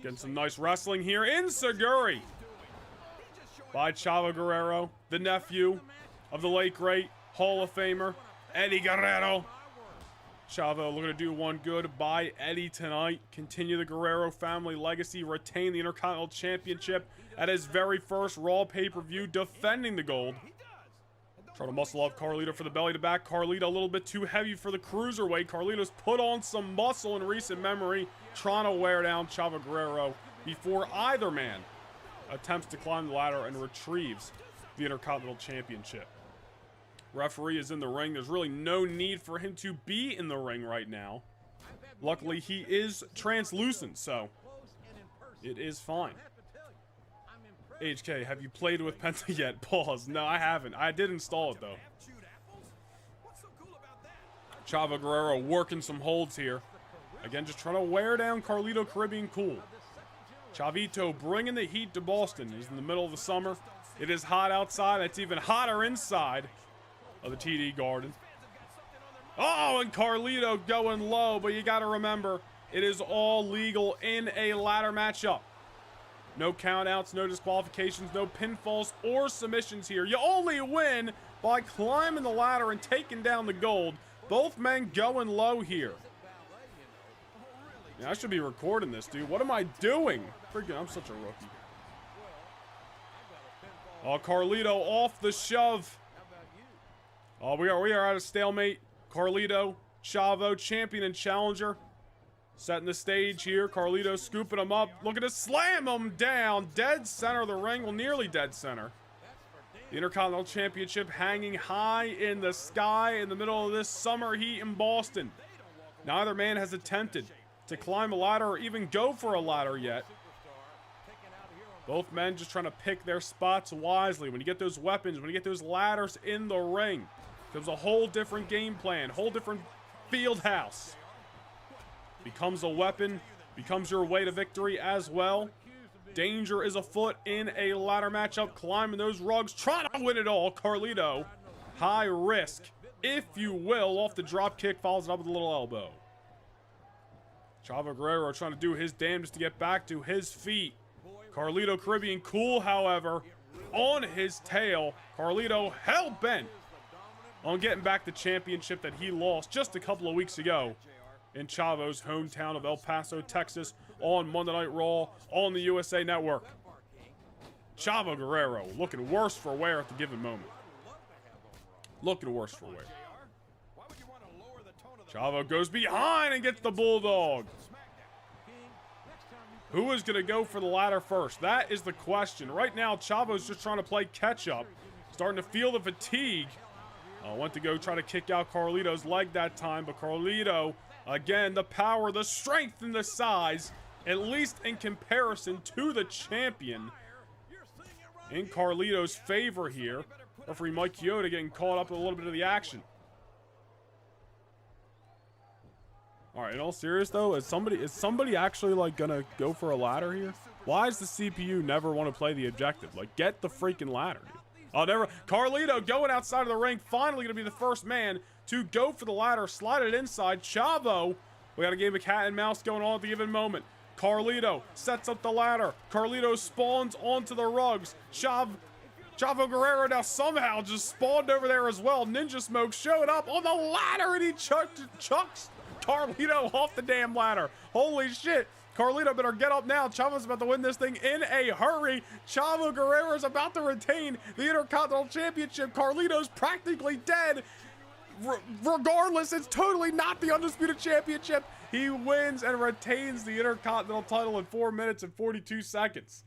Getting some nice wrestling here. Enziguri by Chavo Guerrero, the nephew of the late great Hall of Famer Eddie Guerrero. Chavo looking to do one good by Eddie tonight. Continue the Guerrero family legacy. Retain the Intercontinental Championship at his very first Raw pay-per-view. Defending the gold. Trying to muscle up Carlito for the belly to back. Carlito a little bit too heavy for the cruiserweight. Carlito's put on some muscle in recent memory. Trying to wear down Chavo Guerrero before either man attempts to climb the ladder and retrieves the Intercontinental Championship. Referee is in the ring. There's really no need for him to be in the ring right now. Luckily, he is translucent, so it is fine. HK, have you played with Penta yet? Pause. No, I haven't. I did install it, though. Chavo Guerrero working some holds here. Again, just trying to wear down Carlito Caribbean Cool. Chavito bringing the heat to Boston. He's in the middle of the summer. It is hot outside. It's even hotter inside of the TD Garden. Oh, and Carlito going low, but you got to remember, it is all legal in a ladder matchup. No countouts, no disqualifications, no pinfalls or submissions here. You only win by climbing the ladder and taking down the gold. Both men going low here. Yeah, I should be recording this, dude. What am I doing? Freaking, I'm such a rookie. Oh, Carlito off the shove. Oh, we are at a stalemate. Carlito, Chavo, champion and challenger. Setting the stage here. Carlito scooping him up. Looking to slam him down. Dead center of the ring. Well, nearly dead center. The Intercontinental Championship hanging high in the sky in the middle of this summer heat in Boston. Neither man has attempted to climb a ladder or even go for a ladder yet. Both men just trying to pick their spots wisely. When you get those weapons, when you get those ladders in the ring, comes a whole different game plan, whole different field house. Becomes a weapon, becomes your way to victory as well. Danger is afoot in a ladder matchup, climbing those rugs, trying to win it all. Carlito, high risk, if you will, off the drop kick, follows it up with a little elbow. Chavo Guerrero trying to do his damnedest to get back to his feet. Carlito Caribbean cool, however, on his tail. Carlito hell-bent on getting back the championship that he lost just a couple of weeks ago in Chavo's hometown of El Paso, Texas, on Monday Night Raw on the USA Network. Chavo Guerrero looking worse for wear at the given moment. Looking worse for wear. Chavo goes behind and gets the Bulldog. Who is going to go for the ladder first? That is the question. Right now, Chavo's just trying to play catch-up. Starting to feel the fatigue. Went to go try to kick out Carlito's leg that time, but Carlito, again, the power, the strength, and the size, at least in comparison to the champion, in Carlito's favor here. Referee Mike Chioda getting caught up in a little bit of the action. All right, in all serious though, is somebody actually like gonna go for a ladder here? Why does the CPU never want to play the objective? Like, get the freaking ladder, dude. Oh, never. Carlito going outside of the ring, finally gonna be the first man to go for the ladder, slide it inside. Chavo, we got a game of cat and mouse going on at the given moment. Carlito sets up the ladder. Carlito spawns onto the rugs. Chavo Guerrero now somehow just spawned over there as well. Ninja Smoke showed up on the ladder and he chucks Carlito off the damn ladder. Holy shit. Carlito better get up now. Chavo's about to win this thing in a hurry. Chavo Guerrero is about to retain the Intercontinental Championship. Carlito's practically dead. Regardless, it's totally not the Undisputed Championship. He wins and retains the Intercontinental title in 4 minutes and 42 seconds.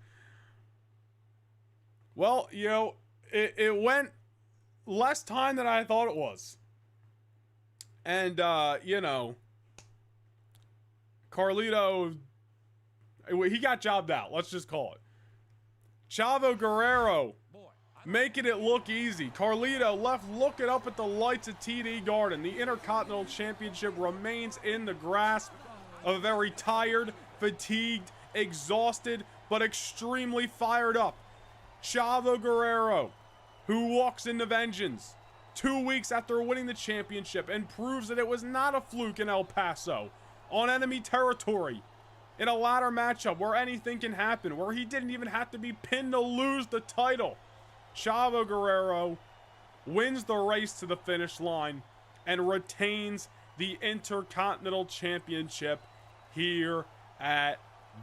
Well, you know, it went less time than I thought it was. And, you know, Carlito, he got jobbed out. Let's just call it. Chavo Guerrero making it look easy. Carlito left looking up at the lights at TD Garden. The Intercontinental Championship remains in the grasp of a very tired, fatigued, exhausted, but extremely fired up Chavo Guerrero, who walks into vengeance 2 weeks after winning the championship and proves that it was not a fluke in El Paso, on enemy territory, in a ladder matchup where anything can happen, where he didn't even have to be pinned to lose the title. Chavo Guerrero wins the race to the finish line and retains the Intercontinental Championship here at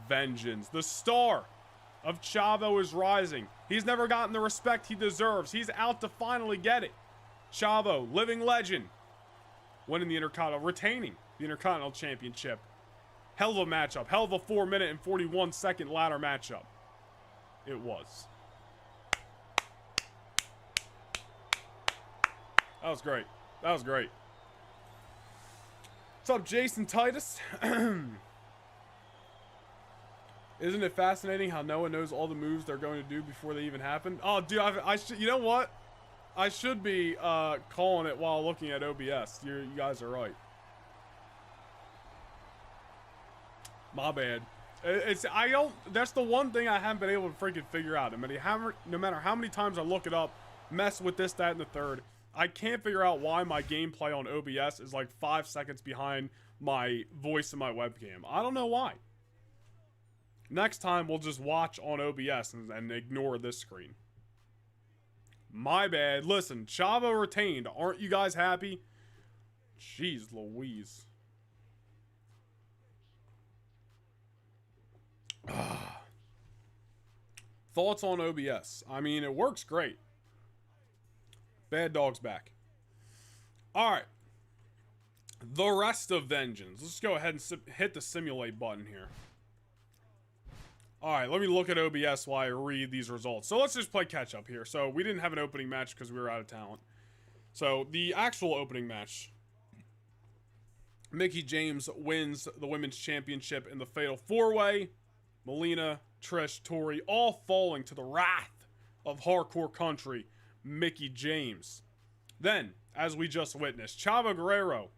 Vengeance. The star of Chavo is rising. He's never gotten the respect he deserves. He's out to finally get it. Chavo, living legend, winning the Intercontinental, retaining the Intercontinental Championship. Hell of a matchup. Hell of a 4 minute and 41 second ladder matchup. It was. That was great. That was great. What's up, Jason Titus? Isn't it fascinating how no one knows all the moves they're going to do before they even happen? Oh, dude, you know what? I should be calling it while looking at OBS. You guys are right. My bad. That's the one thing I haven't been able to freaking figure out. No matter how many times I look it up, mess with this, that, and the third, I can't figure out why my gameplay on OBS is like 5 seconds behind my voice and my webcam. I don't know why. Next time, we'll just watch on OBS and ignore this screen. My bad. Listen, Chavo retained. Aren't you guys happy? Jeez Louise. Thoughts on OBS? I mean, it works great. Bad Dog's back. Alright. The rest of Vengeance. Let's go ahead and hit the simulate button here. Alright, let me look at OBS while I read these results. So let's just play catch up here. So we didn't have an opening match because we were out of talent. So the actual opening match. Mickie James wins the Women's Championship in the Fatal 4-Way. Melina, Trish, Tori, all falling to the wrath of Hardcore Country, Mickie James. Then, as we just witnessed, Chavo Guerrero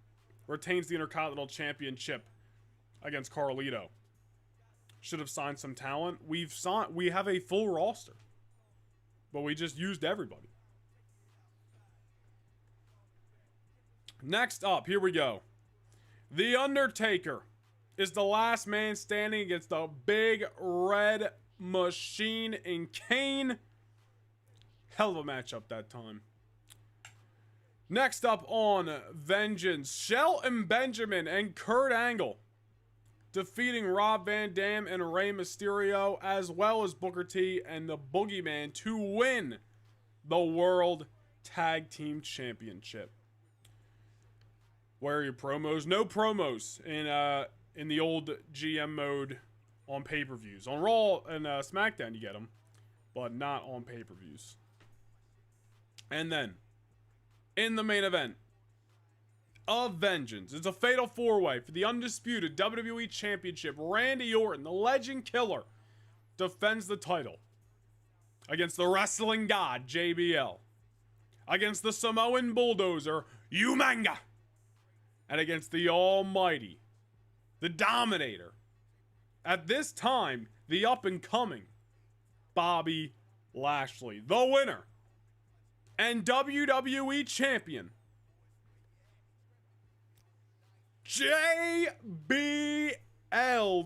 retains the Intercontinental Championship against Carlito. Should have signed some talent. We have a full roster, but we just used everybody. Next up, here we go. The Undertaker is the last man standing against the Big Red Machine in Kane. Hell of a matchup that time. Next up on Vengeance, Shelton Benjamin and Kurt Angle defeating Rob Van Dam and Rey Mysterio, as well as Booker T and the Boogeyman, to win the World Tag Team Championship. Where are your promos? No promos in the old GM mode on pay-per-views. On Raw and SmackDown you get them, but not on pay-per-views. And then, in the main event of Vengeance, it's a fatal 4-way for the undisputed WWE Championship. Randy Orton, the Legend Killer, defends the title against the Wrestling God, JBL, against the Samoan Bulldozer, Umanga, and against the Almighty, the Dominator, at this time, the up-and-coming Bobby Lashley, the winner and WWE Champion, JBL,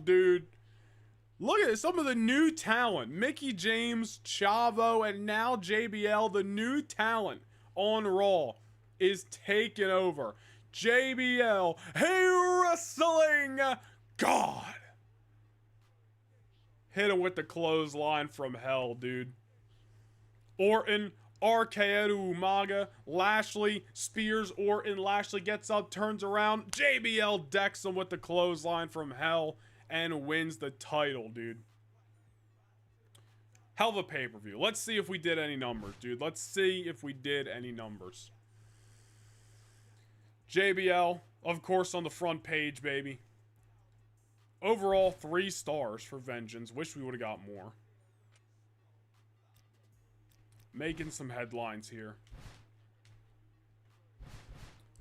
dude. Look at some of the new talent. Mickie James, Chavo, and now JBL, the new talent on Raw, is taking over. JBL, hey, wrestling god. Hit him with the clothesline from hell, dude. Orton, RKO to Umaga. Lashley spears Orton. Lashley gets up, turns around. JBL decks him with the clothesline from hell and wins the title, dude. Hell of a pay-per-view. Let's see if we did any numbers, dude. Let's see if we did any numbers. JBL, of course, on the front page, baby. Overall, 3 stars for Vengeance. Wish we would have got more. Making some headlines here.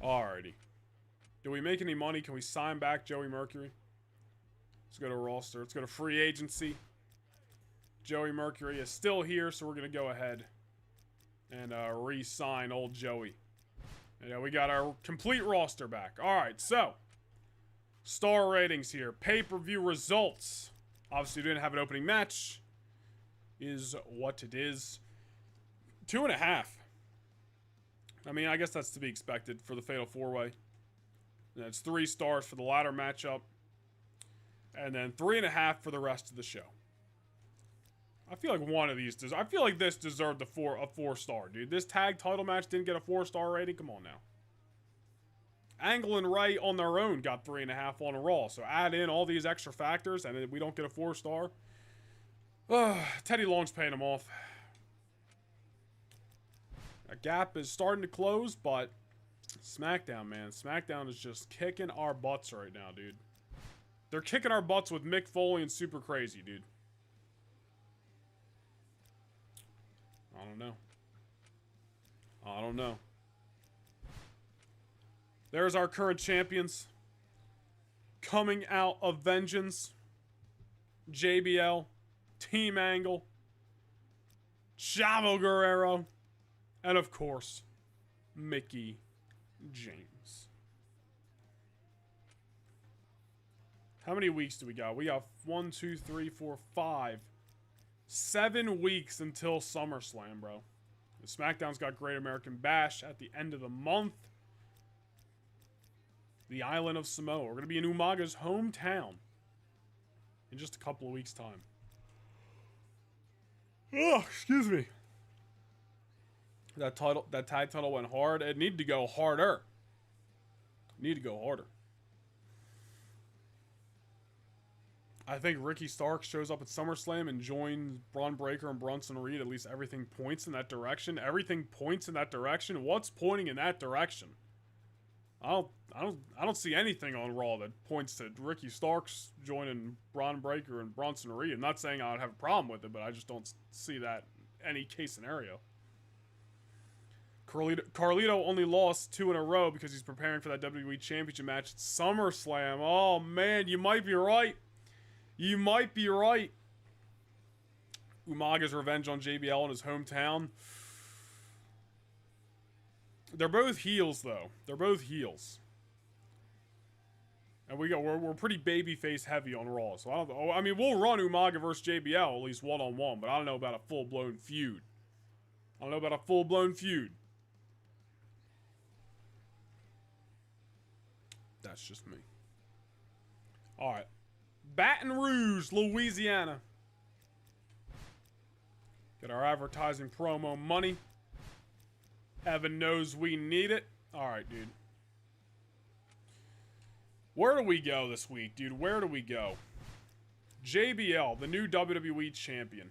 Alrighty. Do we make any money? Can we sign back Joey Mercury? Let's go to roster. Let's go to free agency. Joey Mercury is still here, so we're going to go ahead and re-sign old Joey. Yeah, we got our complete roster back. Alright, so. Star ratings here. Pay-per-view results. Obviously, we didn't have an opening match. Is what it is. 2.5. I mean, I guess that's to be expected for the Fatal 4-Way. It's 3 stars for the ladder matchup. And then 3.5 for the rest of the show. I feel like one of these I feel like this deserved a 4-star, dude. This tag title match didn't get a 4-star rating. Come on now. Angle and Ray on their own got 3.5 on a Raw. So add in all these extra factors and we don't get a 4-star. Teddy Long's paying them off. A gap is starting to close, but SmackDown, man. SmackDown is just kicking our butts right now, dude. They're kicking our butts with Mick Foley and Super Crazy, dude. I don't know. I don't know. There's our current champions. Coming out of Vengeance. JBL. Team Angle. Chavo Guerrero. And of course, Mickie James. How many weeks do we got? We got 1, 2, 3, 4, 5. 7 weeks until SummerSlam, bro. The SmackDown's got Great American Bash at the end of the month. The island of Samoa. We're going to be in Umaga's hometown in just a couple of weeks' time. Oh, excuse me. That tag title went hard. It needed to go harder. Need to go harder. I think Ricky Starks shows up at SummerSlam and joins Braun Breaker and Bronson Reed. At least everything points in that direction. Everything points in that direction. What's pointing in that direction? I don't see anything on Raw that points to Ricky Starks joining Braun Breaker and Bronson Reed. I'm not saying I would have a problem with it, but I just don't see that any case scenario. Carlito only lost 2 in a row because he's preparing for that WWE Championship match at SummerSlam. Oh, man, you might be right. You might be right. Umaga's revenge on JBL in his hometown. They're both heels, though. They're both heels. And we're pretty babyface heavy on Raw. So I mean, we'll run Umaga versus JBL at least one-on-one, but I don't know about a full-blown feud. That's just me. Alright. Baton Rouge, Louisiana. Get our advertising promo money. Heaven knows we need it. Alright, dude. Where do we go this week, dude? Where do we go? JBL, the new WWE champion.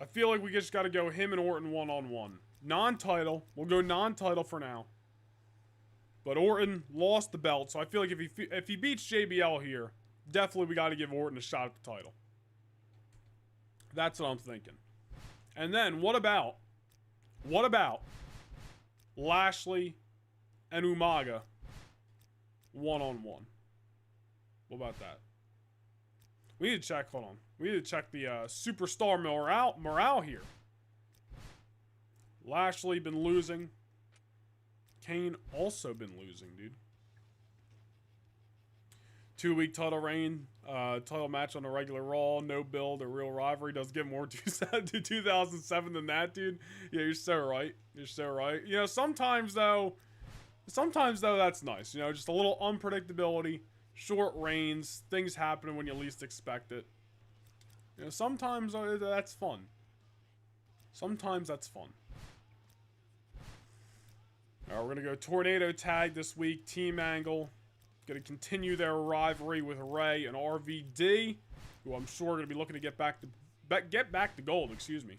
I feel like we just gotta go him and Orton one-on-one. Non-title. We'll go non-title for now. But Orton lost the belt, so I feel like if he beats JBL here, definitely we got to give Orton a shot at the title. That's what I'm thinking. And then what about Lashley and Umaga one-on-one? What about that? We need to check. Hold on. We need to check the superstar morale here. Lashley been losing. Kane also been losing, dude. 2-week title reign, title match on the regular Raw, no build, a real rivalry. Does get more to 2007 than that, dude. Yeah, you're so right. You're so right. You know, sometimes though, that's nice. You know, just a little unpredictability, short reigns, things happen when you least expect it. You know, sometimes that's fun. Sometimes that's fun. Alright, we're going to go Tornado Tag this week. Team Angle. Going to continue their rivalry with Ray and RVD, who I'm sure are going to be looking to get back to gold, excuse me.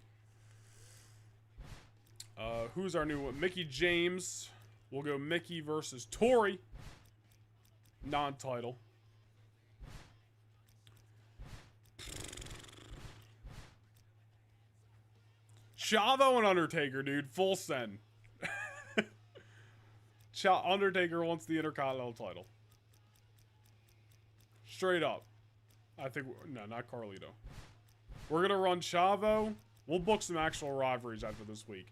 Who's our new one? Mickey James. We'll go Mickey versus Tori. Non-title. Chavo and Undertaker, dude. Full send. Undertaker wants the Intercontinental title. Straight up. I think... No, not Carlito. We're going to run Chavo. We'll book some actual rivalries after this week.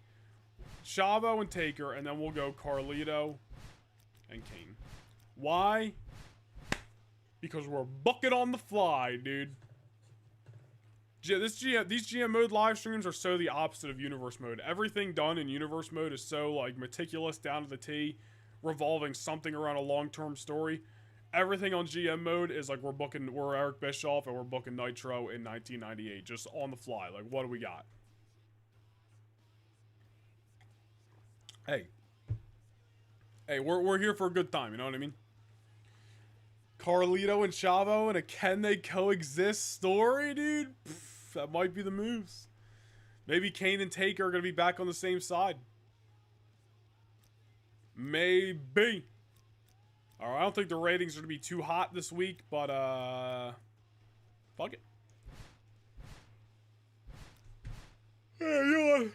Chavo and Taker, and then we'll go Carlito and Kane. Why? Because we're booking on the fly, dude. These GM mode live streams are so the opposite of universe mode. Everything done in universe mode is so like meticulous down to the T, revolving something around a long-term story. Everything on GM mode is like we're Eric Bischoff and we're booking Nitro in 1998, just on the fly. Like, what do we got? Hey, we're here for a good time. You know what I mean? Carlito and Chavo and a can they coexist story, dude? Pff, that might be the moves. Maybe Kane and Taker are gonna be back on the same side. Maybe. Alright, I don't think the ratings are gonna be too hot this week, but fuck it. Hey, you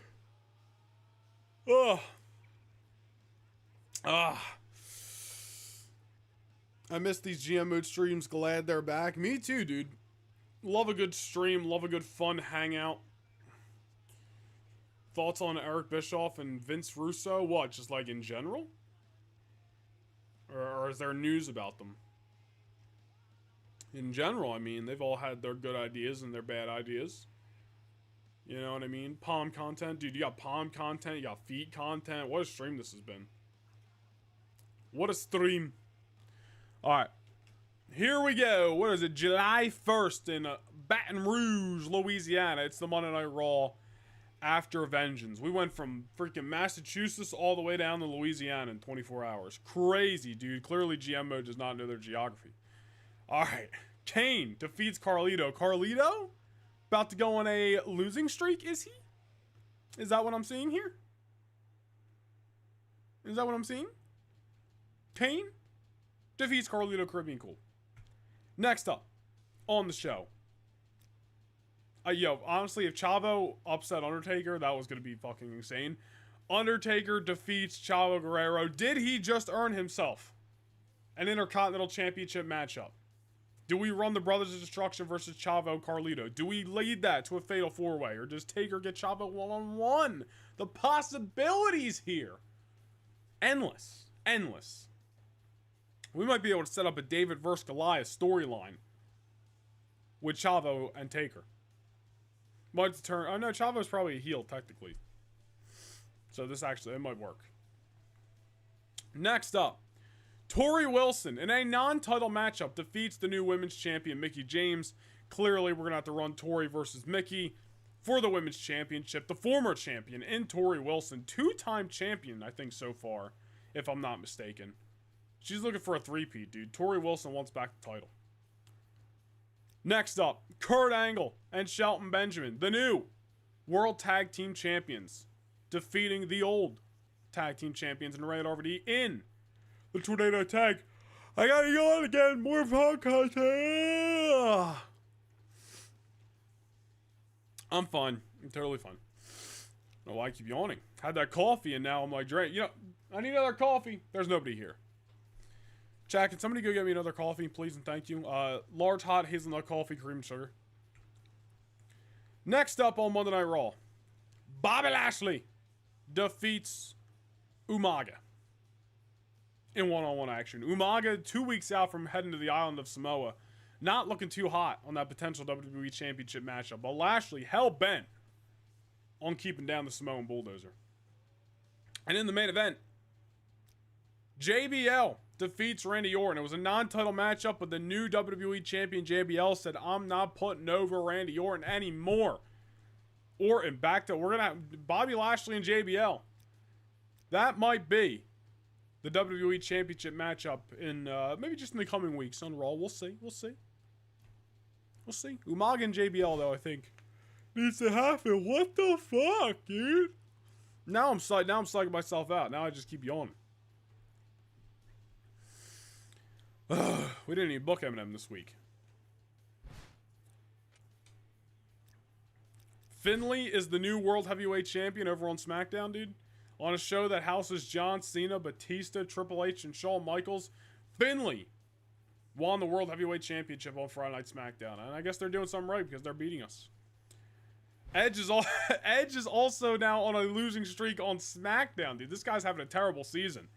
know. I miss these GM mode streams. Glad they're back. Me too, dude. Love a good stream. Love a good fun hangout. Thoughts on Eric Bischoff and Vince Russo? What, just like in general? Or is there news about them? In general, I mean, they've all had their good ideas and their bad ideas. You know what I mean? Palm content. Dude, you got palm content. You got feet content. What a stream this has been. What a stream. Alright. Here we go. What is it? July 1st in Baton Rouge, Louisiana. It's the Monday Night Raw after Vengeance. We went from freaking Massachusetts all the way down to Louisiana in 24 hours. Crazy, dude. Clearly GMO does not know their geography. Alright. Kane defeats Carlito. Carlito? About to go on a losing streak, is he? Is that what I'm seeing here? Is that what I'm seeing? Kane defeats Carlito Caribbean. Cool. Next up on the show. Yo, honestly, if Chavo upset Undertaker, that was going to be fucking insane. Undertaker defeats Chavo Guerrero. Did he just earn himself an Intercontinental Championship matchup? Do we run the Brothers of Destruction versus Chavo Carlito? Do we lead that to a fatal four-way? Or does Taker get Chavo one-on-one? The possibilities here. Endless. Endless. We might be able to set up a David versus Goliath storyline with Chavo and Taker. Might turn. Oh no, Chavo's probably a heel technically. So this actually, it might work. Next up, Tori Wilson in a non-title matchup defeats the new women's champion Mickie James. Clearly, we're gonna have to run Tori versus Mickie for the women's championship. The former champion in Tori Wilson, two-time champion, I think so far, if I'm not mistaken. She's looking for a three-peat, dude. Tori Wilson wants back the title. Next up, Kurt Angle and Shelton Benjamin, the new World Tag Team Champions, defeating the old Tag Team Champions in Rated RVD in the Tornado Tag. I gotta yawn again. More podcast. I'm fine. I'm totally fine. I don't know why I keep yawning. Had that coffee and now I'm like, drained. You know, I need another coffee. There's nobody here. Jack, can somebody go get me another coffee, please and thank you? Large hot hazelnut coffee, cream and sugar. Next up on Monday Night Raw, Bobby Lashley defeats Umaga in one-on-one action. Umaga, 2 weeks out from heading to the island of Samoa, not looking too hot on that potential WWE Championship matchup, but Lashley hell-bent on keeping down the Samoan Bulldozer. And in the main event, JBL defeats Randy Orton. It was a non-title matchup, but the new WWE Champion JBL said, I'm not putting over Randy Orton anymore. Orton back to, we're going to have Bobby Lashley and JBL. That might be the WWE Championship matchup in, maybe just in the coming weeks on Raw. We'll see. We'll see. We'll see. Umaga and JBL, though, I think needs to happen. What the fuck, dude? Now I'm psyching myself out. Now I just keep yawning. We didn't even book Eminem this week. Finlay is the new World Heavyweight Champion over on SmackDown, dude. On a show that houses John Cena, Batista, Triple H, and Shawn Michaels, Finlay won the World Heavyweight Championship on Friday Night SmackDown. And I guess they're doing something right because they're beating us. Edge is also now on a losing streak on SmackDown, dude. This guy's having a terrible season.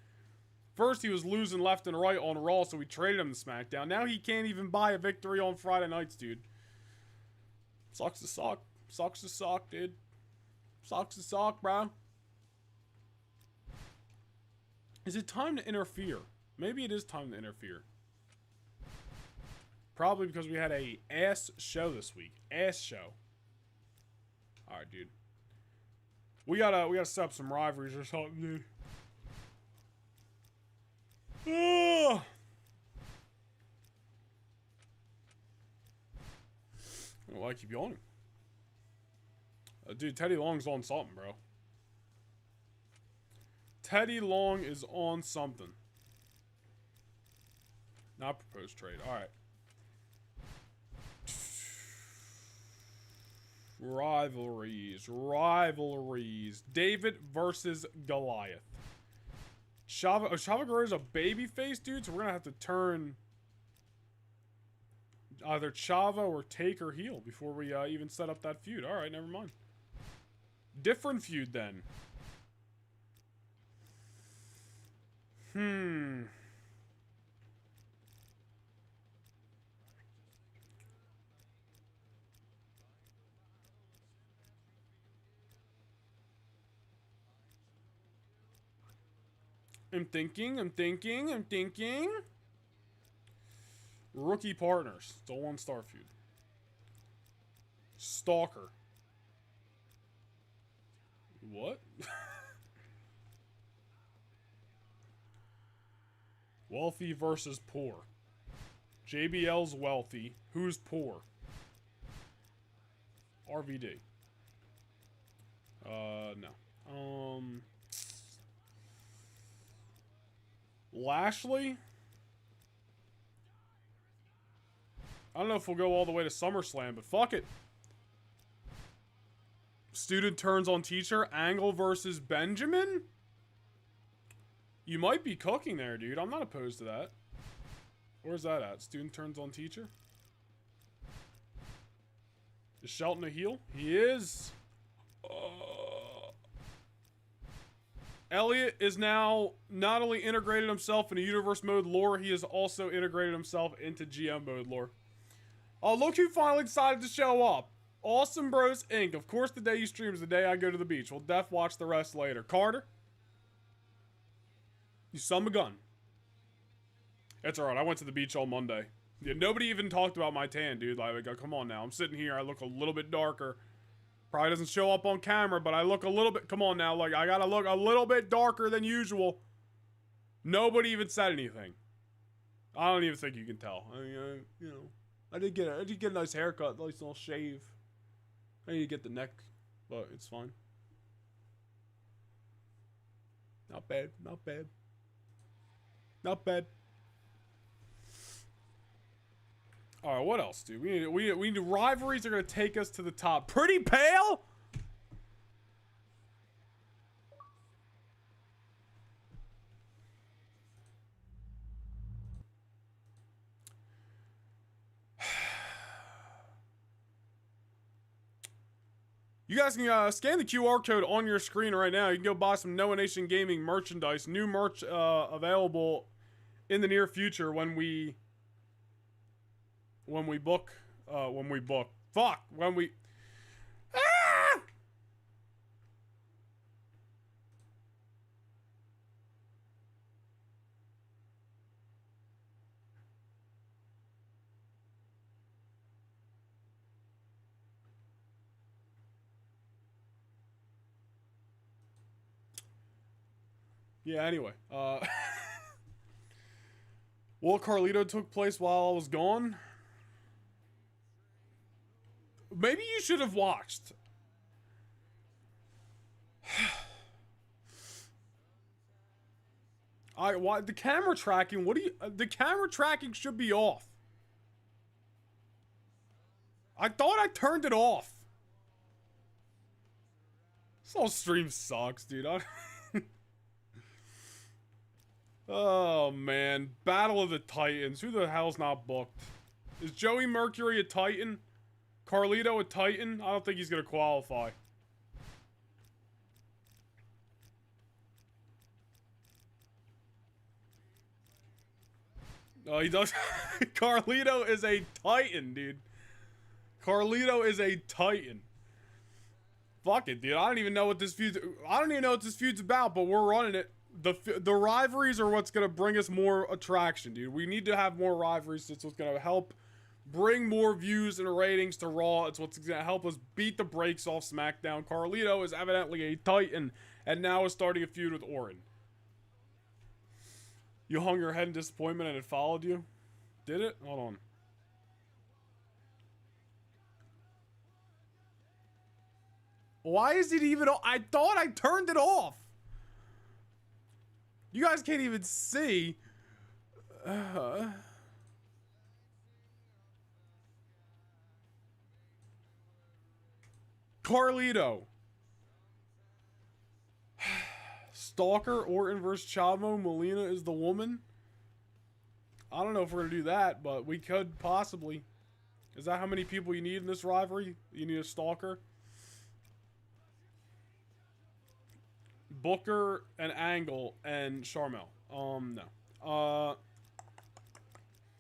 First, he was losing left and right on Raw, so we traded him to SmackDown. Now he can't even buy a victory on Friday nights, dude. Sucks to suck. Sucks to suck, dude. Sucks to suck, bro. Is it time to interfere? Maybe it is time to interfere. Probably because we had a ass show this week. Ass show. Alright, dude. We gotta set up some rivalries or something, dude. Oh. I don't know why I keep yawning. Dude, Teddy Long's on something, bro. Teddy Long is on something. Not proposed trade. Alright. Rivalries. Rivalries. David versus Goliath. Chavo Guerrero's a babyface, dude, so we're gonna have to turn either Chavo or Taker heel before we even set up that feud. Alright, never mind. Different feud then. I'm thinking. Rookie partners. It's a one-star feud. Stalker. What? Wealthy versus poor. JBL's wealthy. Who's poor? RVD. No. Lashley? I don't know if we'll go all the way to SummerSlam, but fuck it. Student turns on teacher. Angle versus Benjamin? You might be cooking there, dude. I'm not opposed to that. Where's that at? Student turns on teacher? Is Shelton a heel? He is. Elliot is now not only integrated himself into universe mode lore, he has also integrated himself into GM mode lore. Oh, look who finally decided to show up. Awesome Bros Inc. Of course, the day you stream is the day I go to the beach. We'll def watch the rest later. Carter? You son of a gun. It's alright, I went to the beach all Monday. Yeah, nobody even talked about my tan, dude. Like, come on now. I'm sitting here, I look a little bit darker. Probably doesn't show up on camera, but I look a little bit... Come on now, like, I gotta look a little bit darker than usual. Nobody even said anything. I don't even think you can tell. I mean, you know... I did get a nice haircut, nice little shave. I need to get the neck, but it's fine. Not bad, not bad. Not bad. Alright, what else, dude? We need rivalries that are gonna take us to the top. Pretty pale? You guys can scan the QR code on your screen right now. You can go buy some Noah Nation Gaming merchandise. New merch available in the near future when we book. Fuck! When we... Ah! Yeah, anyway. Well, Carlito took place while I was gone. Maybe you should have watched. Why the camera tracking? What do you? The camera tracking should be off. I thought I turned it off. This whole stream sucks, dude. Oh man, Battle of the Titans. Who the hell's not booked? Is Joey Mercury a Titan? Carlito a Titan? I don't think he's gonna qualify. Oh, he does. Carlito is a Titan, dude. Carlito is a Titan. Fuck it, dude. I don't even know what this feud's about, but we're running it. The rivalries are what's gonna bring us more attraction, dude. We need to have more rivalries. It's what's gonna help bring more views and ratings to Raw. It's what's gonna help us beat the brakes off SmackDown. Carlito is evidently a Titan, and now is starting a feud with Orton. You hung your head in disappointment and it followed you? Did it? Hold on. Why is it even... I thought I turned it off. You guys can't even see. Carlito. Stalker, Orton versus Chavo, Melina is the woman. I don't know if we're going to do that, but we could possibly. Is that how many people you need in this rivalry? You need a Stalker? Booker and Angle and Sharmell. No.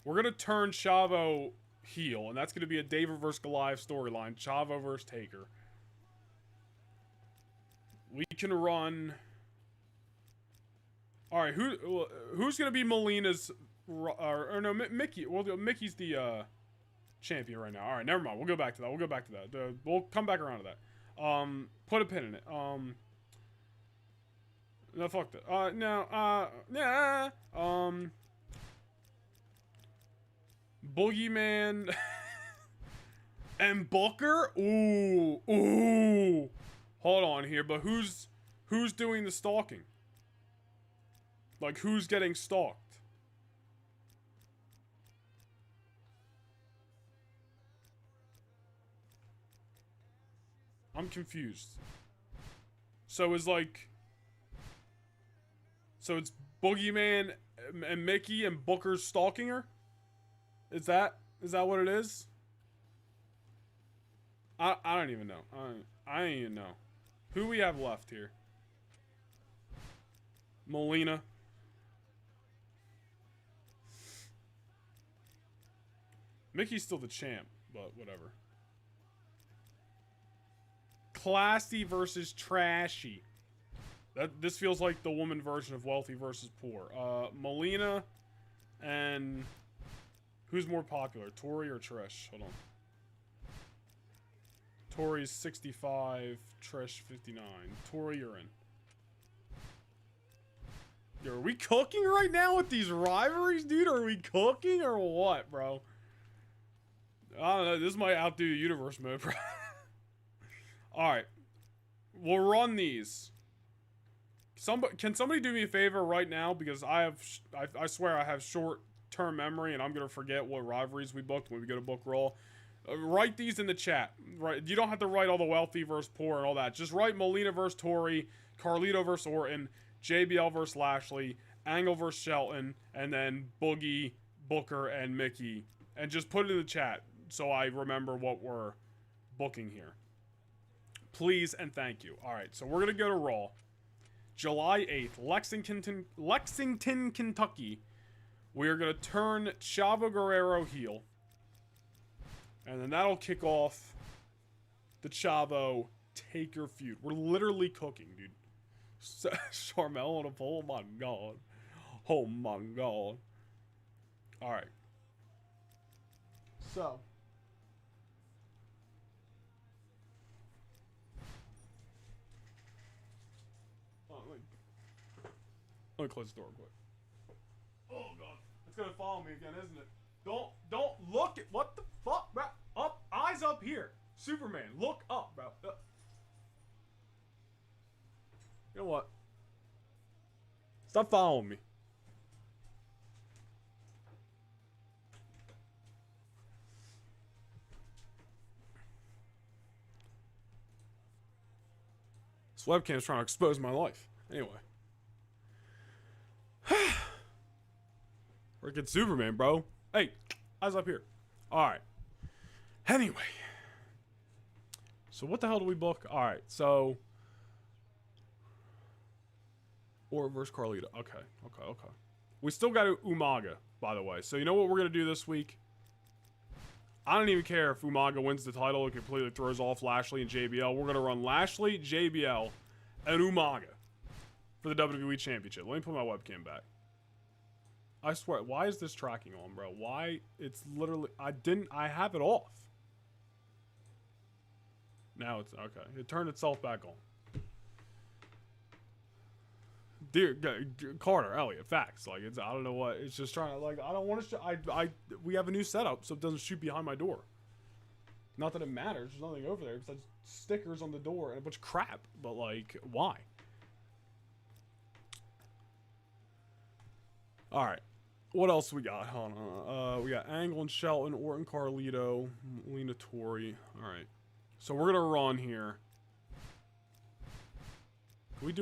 We're going to turn Chavo heel, and that's going to be a David versus Goliath storyline. Chavo versus Taker. We can run... Alright, who's going to be Melina's... or no, Mickey. Well, Mickey's the champion right now. All right, never mind. We'll go back to that. We'll go back to that. We'll come back around to that. Put a pin in it. No, fuck that. No, yeah. Boogeyman and Booker. Ooh. Hold on here, but who's doing the stalking? Like, who's getting stalked? I'm confused. So it's Boogeyman and Mickey and Booker's stalking her? Is that what it is? I don't even know. I don't even know. Who we have left here? Melina. Mickey's still the champ, but whatever. Classy versus trashy. This feels like the woman version of wealthy versus poor. Melina and who's more popular, Tori or Trish? Hold on. Tori's 65, Trish 59. Tori, you're in. Yo, are we cooking right now with these rivalries, dude? Are we cooking or what, bro? I don't know. This might outdo the universe mode, bro. Alright. We'll run these. Can somebody do me a favor right now? Because I swear I have short-term memory and I'm going to forget what rivalries we booked when we go to book Raw. Write these in the chat. Right? You don't have to write all the wealthy versus poor and all that. Just write Melina versus Tori, Carlito versus Orton, JBL versus Lashley, Angle versus Shelton, and then Boogie, Booker, and Mickey. And just put it in the chat so I remember what we're booking here. Please and thank you. Alright, so we're going to go to Raw. July 8th, Lexington, Kentucky. We are going to turn Chavo Guerrero heel. And then that'll kick off the Chavo Taker feud. We're literally cooking, dude. Charmel on a pole. Oh my god. Oh my god. Alright. So. Let me close the door quick. Oh god. It's gonna follow me again, isn't it? Don't look at what the fuck, bro. Up, eyes up here. Superman, look up, bro. You know what? Stop following me. This webcam's trying to expose my life. Anyway. Freaking Superman, bro. Hey, eyes up here. Alright. Anyway. So what the hell do we book? Alright, so or versus Carlito. Okay. We still got Umaga, by the way. So you know what we're gonna do this week? I don't even care if Umaga wins the title and completely throws off Lashley and JBL. We're gonna run Lashley, JBL, and Umaga for the WWE Championship. Let me put my webcam back. I swear, why is this tracking on, bro? Why? It's literally, I have it off. Now it's, okay. It turned itself back on. Dear Carter, Elliot, facts. Like, it's, I don't know what, it's just trying to, like, I don't want to, we have a new setup so it doesn't shoot behind my door. Not that it matters, there's nothing over there besides stickers on the door and a bunch of crap. But, like, why? Alright. What else we got? Hold on. We got Angle and Shelton, Orton, Carlito, Lena, Tori. Alright. So we're gonna run here. Can we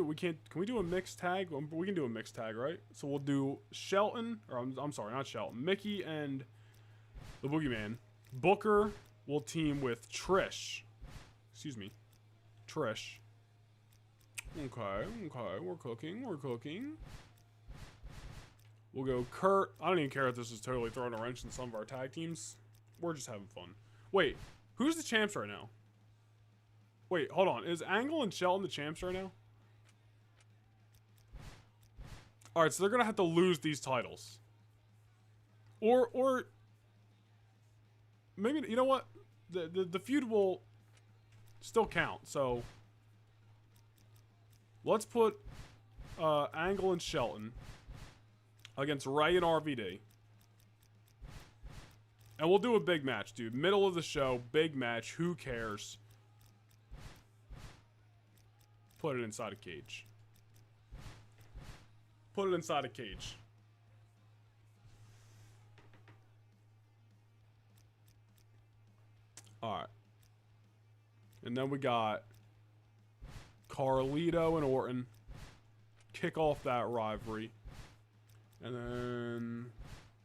do a mixed tag? We can do a mixed tag, right? So we'll do Shelton, or I'm sorry, not Shelton. Mickey and the Boogeyman. Booker will team with Trish. Excuse me. Trish. Okay, we're cooking. We'll go Kurt. I don't even care if this is totally throwing a wrench in some of our tag teams. We're just having fun. Wait, who's the champs right now? Wait, hold on. Is Angle and Shelton the champs right now? Alright, so they're going to have to lose these titles. Or maybe, you know what? The feud will still count. So let's put Angle and Shelton against Ray and RVD. And we'll do a big match, dude. Middle of the show, big match. Who cares? Put it inside a cage. Put it inside a cage. Alright. And then we got Carlito and Orton. Kick off that rivalry. And then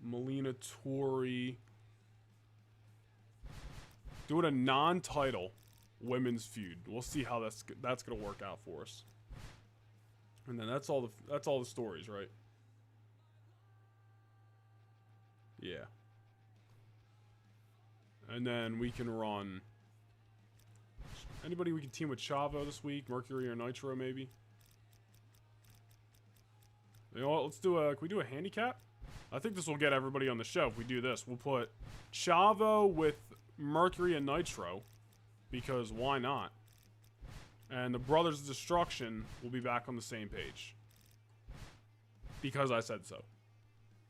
Melina Tori. Doing a non-title women's feud. We'll see how that's gonna work out for us. And then that's all the stories, right? Yeah. And then we can run. Anybody we can team with Chavo this week? Mercury or Nitro, maybe? You know what? Let's do a. Can we do a handicap? I think this will get everybody on the show if we do this. We'll put Chavo with Mercury and Nitro, because why not? And the Brothers of Destruction will be back on the same page, because I said so.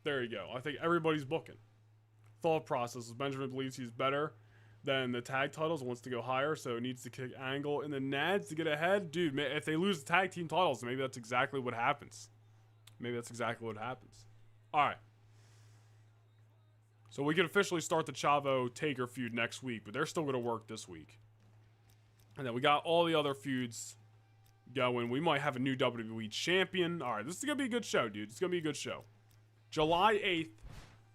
There you go. I think everybody's booking. Thought process is Benjamin believes he's better than the tag titles and wants to go higher, so he needs to kick Angle in the nads to get ahead. Dude, if they lose the tag team titles, maybe that's exactly what happens. Maybe that's exactly what happens. Alright. So we can officially start the Chavo Taker feud next week, but they're still going to work this week. And then we got all the other feuds going. We might have a new WWE champion. Alright, this is going to be a good show, dude. It's going to be a good show. July 8th,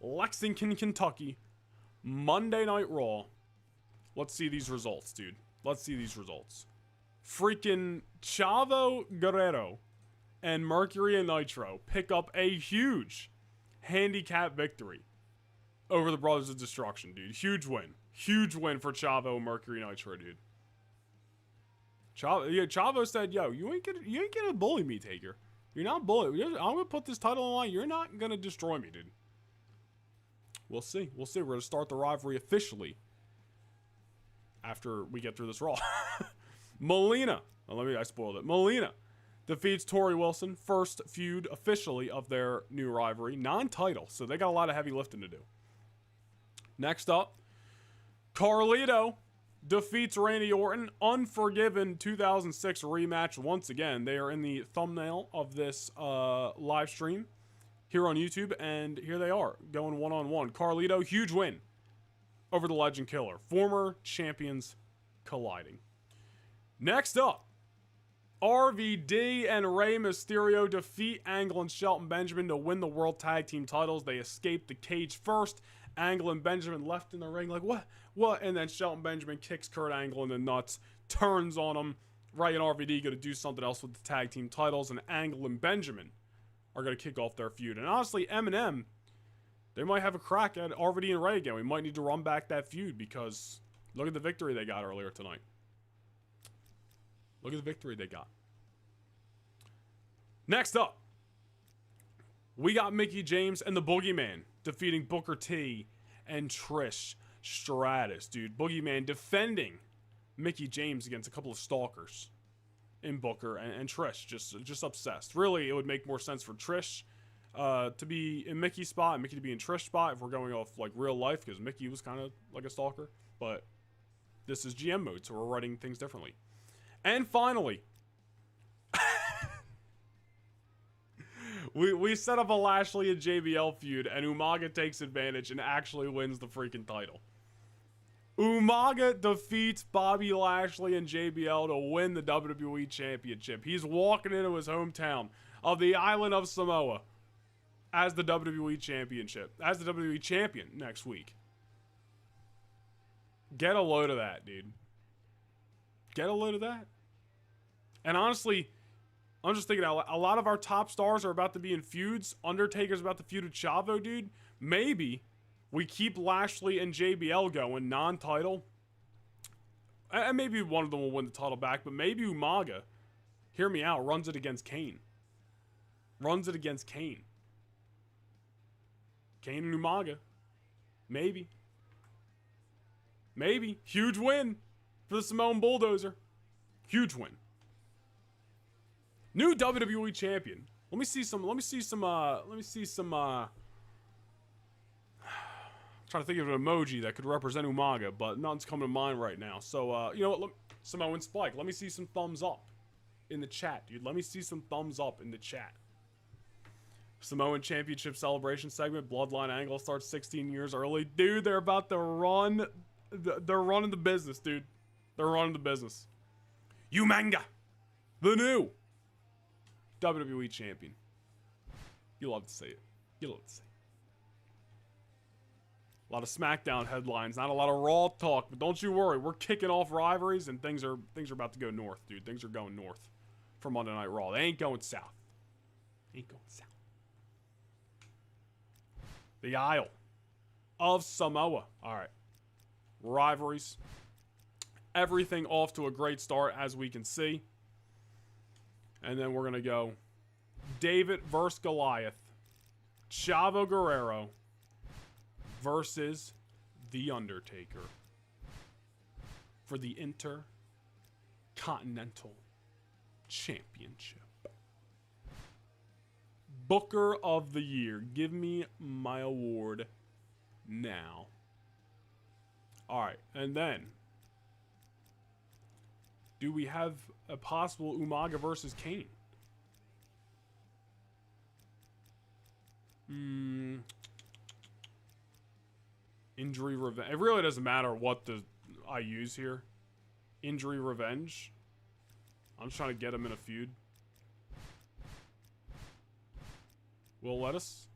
Lexington, Kentucky. Monday Night Raw. Let's see these results, dude. Let's see these results. Freaking Chavo Guerrero and Mercury and Nitro pick up a huge handicap victory over the Brothers of Destruction, dude. Huge win. Huge win for Chavo and Mercury Nitro, dude. Chavo said, yo, you ain't gonna bully me, Taker. You're not bullying. I'm gonna put this title on the line. You're not gonna destroy me, dude. We'll see. We'll see. We're gonna start the rivalry officially after we get through this Raw. Melina. Oh, I spoiled it. Melina defeats Tori Wilson. First feud officially of their new rivalry. Non-title, so they got a lot of heavy lifting to do. Next up, Carlito defeats Randy Orton. Unforgiven 2006 rematch once again. They are in the thumbnail of this live stream here on YouTube, and here they are going one-on-one. Carlito, huge win over the Legend Killer. Former champions colliding. Next up, RVD and Rey Mysterio defeat Angle and Shelton Benjamin to win the World Tag Team titles. They escaped the cage first. Angle and Benjamin left in the ring like, what? And then Shelton Benjamin kicks Kurt Angle in the nuts, turns on him. Rey and RVD going to do something else with the tag team titles, and Angle and Benjamin are going to kick off their feud. And honestly, M&M, they might have a crack at RVD and Rey again. We might need to run back that feud, because look at the victory they got earlier tonight. Look at the victory they got. Next up, we got Mickie James and the Boogeyman defeating Booker T and Trish Stratus, dude. Boogeyman defending Mickie James against a couple of stalkers in Booker and Trish. Just obsessed. Really, it would make more sense for Trish to be in Mickey's spot and Mickie to be in Trish's spot if we're going off like real life, because Mickie was kind of like a stalker. But this is GM mode, so we're writing things differently. And finally, we set up a Lashley and JBL feud, and Umaga takes advantage and actually wins the freaking title. Umaga defeats Bobby Lashley and JBL to win the WWE Championship. He's walking into his hometown of the island of Samoa as the WWE Championship, as the WWE Champion next week. Get a load of that, dude. Get a load of that. And honestly, I'm just thinking, a lot of our top stars are about to be in feuds. Undertaker's about to feud with Chavo, dude. Maybe we keep Lashley and JBL going, non-title. And maybe one of them will win the title back, but maybe Umaga, hear me out, runs it against Kane. Runs it against Kane. Kane and Umaga. Maybe. Maybe. Huge win for the Samoan Bulldozer. Huge win. New WWE champion. Let me see some I'm trying to think of an emoji that could represent Umaga, but nothing's coming to mind right now. So, you know what? Samoan Spike, let me see some thumbs up in the chat, dude. Let me see some thumbs up in the chat. Samoan Championship Celebration segment. Bloodline angle starts 16 years early. Dude, they're about to run. They're running the business, dude. They're running the business. Umanga, the new WWE champion. You love to see it. You love to see it. A lot of SmackDown headlines, not a lot of Raw talk, but don't you worry. We're kicking off rivalries, and things are about to go north, dude. Things are going north for Monday Night Raw. They ain't going south. Ain't going south. The Isle of Samoa. All right. Rivalries. Everything off to a great start, as we can see. And then we're going to go David versus Goliath. Chavo Guerrero versus The Undertaker for the Intercontinental Championship. Booker of the Year. Give me my award now. Alright, and then do we have a possible Umaga versus Kane? Injury revenge. It really doesn't matter what I use here. Injury revenge. I'm just trying to get him in a feud. Will let us?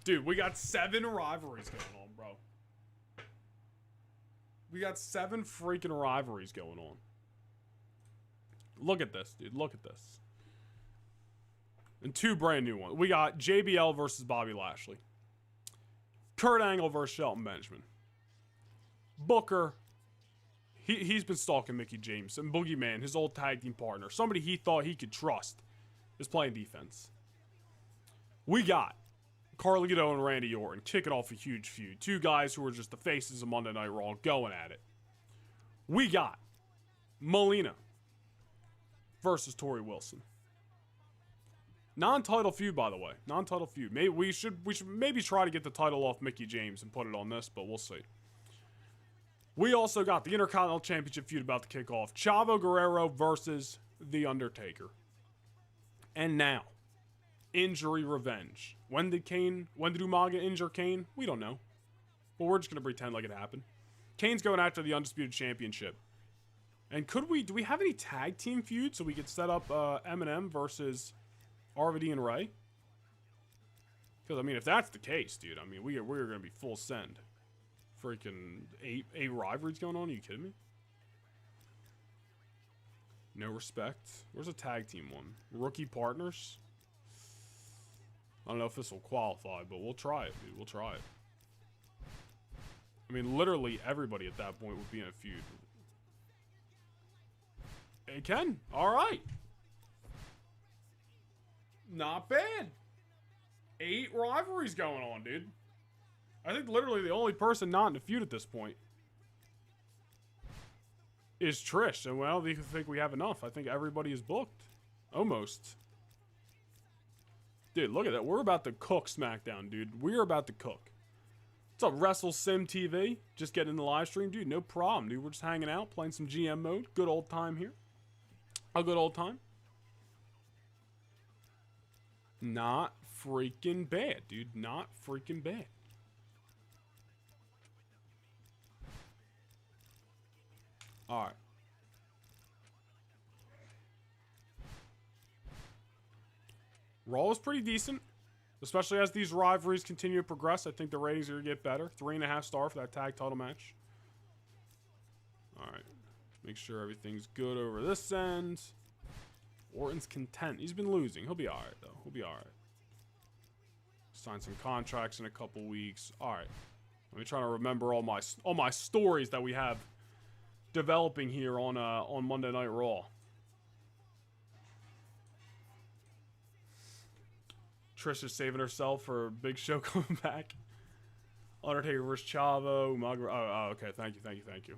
Dude, we got 7 rivalries going on, bro. We got 7 freaking rivalries going on. Look at this, dude. Look at this. And 2 brand new ones. We got JBL versus Bobby Lashley. Kurt Angle versus Shelton Benjamin. Booker. He's been stalking Mickie James. And Boogeyman, his old tag team partner. Somebody he thought he could trust is playing defense. We got Carlito and Randy Orton kicking off a huge feud. 2 guys who are just the faces of Monday Night Raw going at it. We got Melina versus Tori Wilson. Non-title feud, by the way. Non-title feud. Maybe we should maybe try to get the title off Mickie James and put it on this, but we'll see. We also got the Intercontinental Championship feud about to kick off. Chavo Guerrero versus The Undertaker. And now, injury revenge. When did Umaga injure Kane? We don't know. But we're just going to pretend like it happened. Kane's going after the Undisputed Championship. And do we have any tag team feuds so we could set up Eminem versus RVD and Ray? Because, I mean, if that's the case, dude, I mean, we're going to be full send. Freaking 8 rivalries going on? Are you kidding me? No respect. Where's a tag team one? Rookie partners? I don't know if this will qualify, but we'll try it, dude. We'll try it. I mean, literally everybody at that point would be in a feud. It can. All right. Not bad. 8 rivalries going on, dude. I think literally the only person not in a feud at this point is Trish. And well, I think we have enough. I think everybody is booked. Almost. Dude, look at that. We're about to cook SmackDown, dude. We're about to cook. What's up, Wrestle Sim TV? Just getting in the live stream. Dude, no problem, dude. We're just hanging out, playing some GM mode. Good old time here. A good old time. Not freaking bad, dude. Not freaking bad. Alright. Raw is pretty decent, especially as these rivalries continue to progress. I think the ratings are going to get better. 3.5 star for that tag title match. Alright. Make sure everything's good over this end. Orton's content. He's been losing. He'll be alright, though. He'll be alright. Sign some contracts in a couple weeks. Alright. Let me try to remember all my stories that we have developing here on Monday Night Raw. Trish is saving herself for Big Show coming back. Undertaker versus Chavo. Umaga. Oh, okay. Thank you.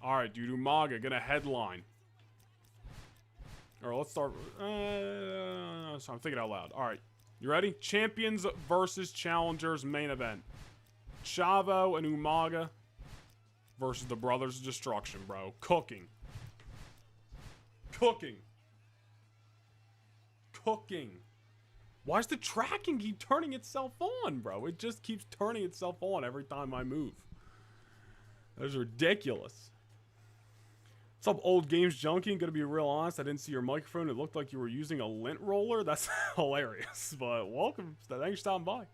All right, dude. Umaga gonna headline. All right, let's start. So I'm thinking out loud. All right, you ready? Champions versus challengers main event. Chavo and Umaga versus the Brothers of Destruction, bro. Cooking. Why does the tracking keep turning itself on, bro? It just keeps turning itself on every time I move. That is ridiculous. What's up, old games junkie? Gonna be real honest, I didn't see your microphone. It looked like you were using a lint roller. That's hilarious. But welcome. Thanks for stopping by.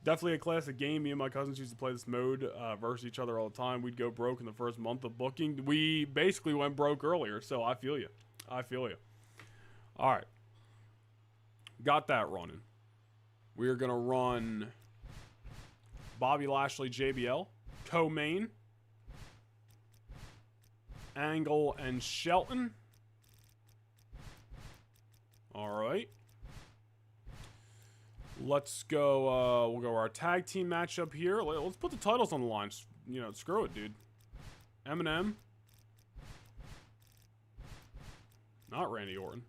Definitely a classic game. Me and my cousins used to play this mode versus each other all the time. We'd go broke in the first month of booking. We basically went broke earlier, so I feel you. All right. Got that running. We are going to run Bobby Lashley JBL, co-main, Angle and Shelton. All right. Let's go, we'll go our tag team matchup here. Let's put the titles on the line. You know, screw it, dude. Eminem. Not Randy Orton.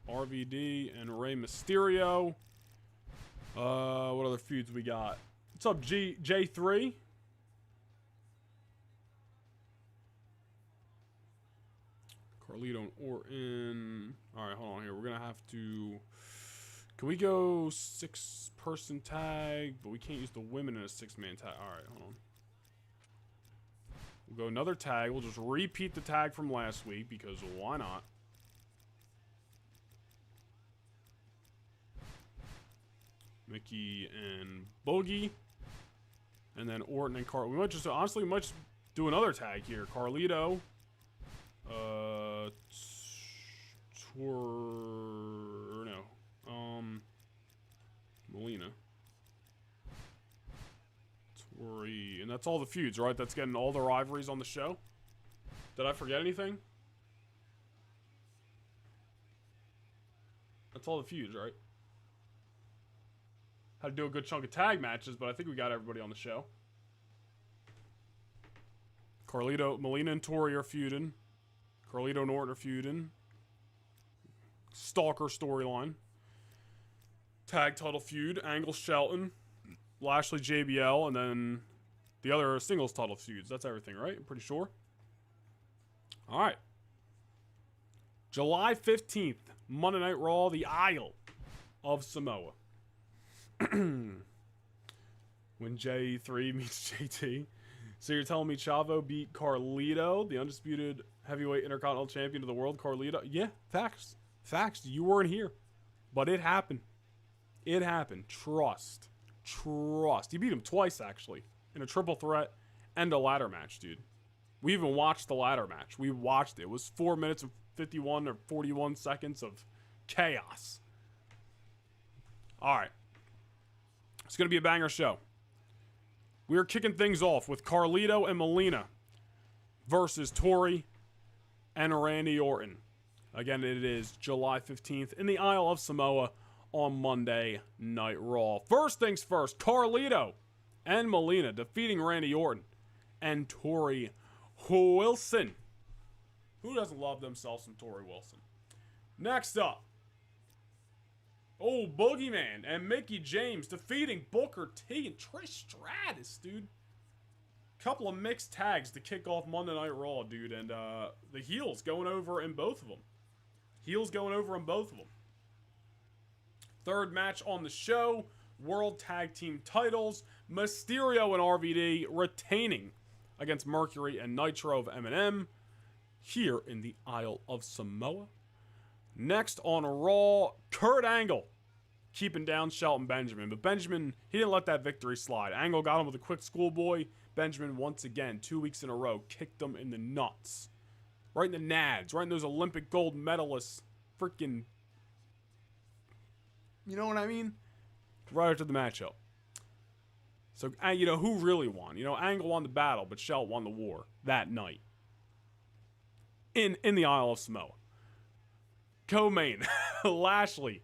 RVD and Rey Mysterio. What other feuds we got? What's up, J3? Carlito and Orton. Alright, hold on here. We're going to have to... Can we go 6-person tag? But we can't use the women in a 6-man tag. Alright, hold on. We'll go another tag. We'll just repeat the tag from last week because why not? Mickey and Boogie. And then Orton and Carl. We might just, honestly, we might just do another tag here. Carlito. Melina. Tori. And that's all the feuds, right? That's getting all the rivalries on the show. Did I forget anything? That's all the feuds, right? Had to do a good chunk of tag matches, but I think we got everybody on the show. Carlito, Melina and Tori are feuding. Carlito and Orton are feuding. Stalker storyline. Tag title feud. Angle Shelton. Lashley JBL. And then the other singles title feuds. That's everything, right? I'm pretty sure. Alright. July 15th. Monday Night Raw. The Isle of Samoa. When J3 meets JT. So you're telling me Chavo beat Carlito, the undisputed heavyweight intercontinental champion of the world, Carlito? Yeah, facts. Facts. You weren't here. But it happened. It happened. Trust. He beat him twice, actually. In a triple threat and a ladder match, dude. We even watched the ladder match. We watched it. It was 4 minutes and 51 or 41 seconds of chaos. Alright. It's going to be a banger show. We are kicking things off with Carlito and Melina versus Tori and Randy Orton. Again, it is July 15th in the Isle of Samoa on Monday Night Raw. First things first, Carlito and Melina defeating Randy Orton and Tori Wilson. Who doesn't love themselves some Tori Wilson? Next up, oh, Boogeyman and Mickie James defeating Booker T and Trish Stratus, dude. Couple of mixed tags to kick off Monday Night Raw, dude. And the heels going over in both of them. Third match on the show, World Tag Team titles. Mysterio and RVD retaining against Mercury and Nitro of Eminem here in the Isle of Samoa. Next on Raw, Kurt Angle keeping down Shelton Benjamin. But Benjamin, he didn't let that victory slide. Angle got him with a quick schoolboy. Benjamin, once again, 2 weeks in a row, kicked him in the nuts. Right in the nads. Right in those Olympic gold medalists. Freaking... You know what I mean? Right after the matchup. So, you know, who really won? You know, Angle won the battle, but Shelton won the war that night. In the Isle of Samoa. Co-main, Lashley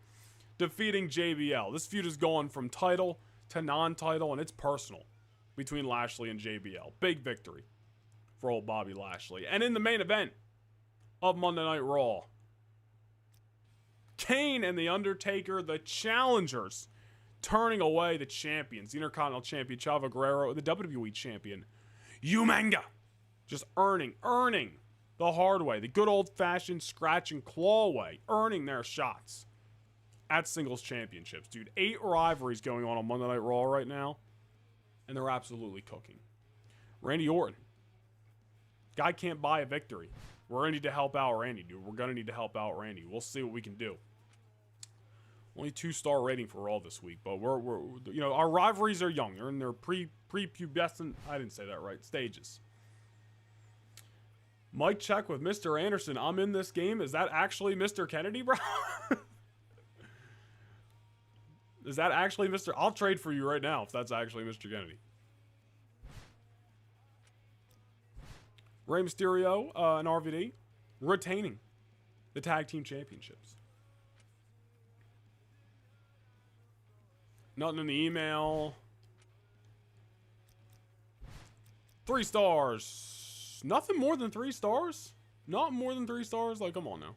defeating JBL. This feud has gone from title to non-title, and it's personal. between Lashley and JBL. Big victory for old Bobby Lashley. And in the main event of Monday Night Raw, Kane and The Undertaker, the challengers, turning away the champions. The Intercontinental Champion, Chavo Guerrero, the WWE Champion, Umaga. Just earning the hard way, the good old-fashioned scratch and claw way, earning their shots at singles championships. Dude, 8 rivalries going on Monday Night Raw right now, and they're absolutely cooking. Randy Orton. Guy can't buy a victory. We're going to need to help out Randy, dude. We're going to need to help out Randy. We'll see what we can do. Only 2-star rating for Raw this week, but we're you know, our rivalries are young. They're in their prepubescent, I didn't say that right, stages. Mic check with Mr. Anderson. I'm in this game. Is that actually Mr. Kennedy, bro? Is that actually Mr. I'll trade for you right now if that's actually Mr. Kennedy. Rey Mysterio and RVD retaining the tag team championships. Nothing in the email. 3 stars. Nothing more than 3 stars? Not more than 3 stars? Like, come on now.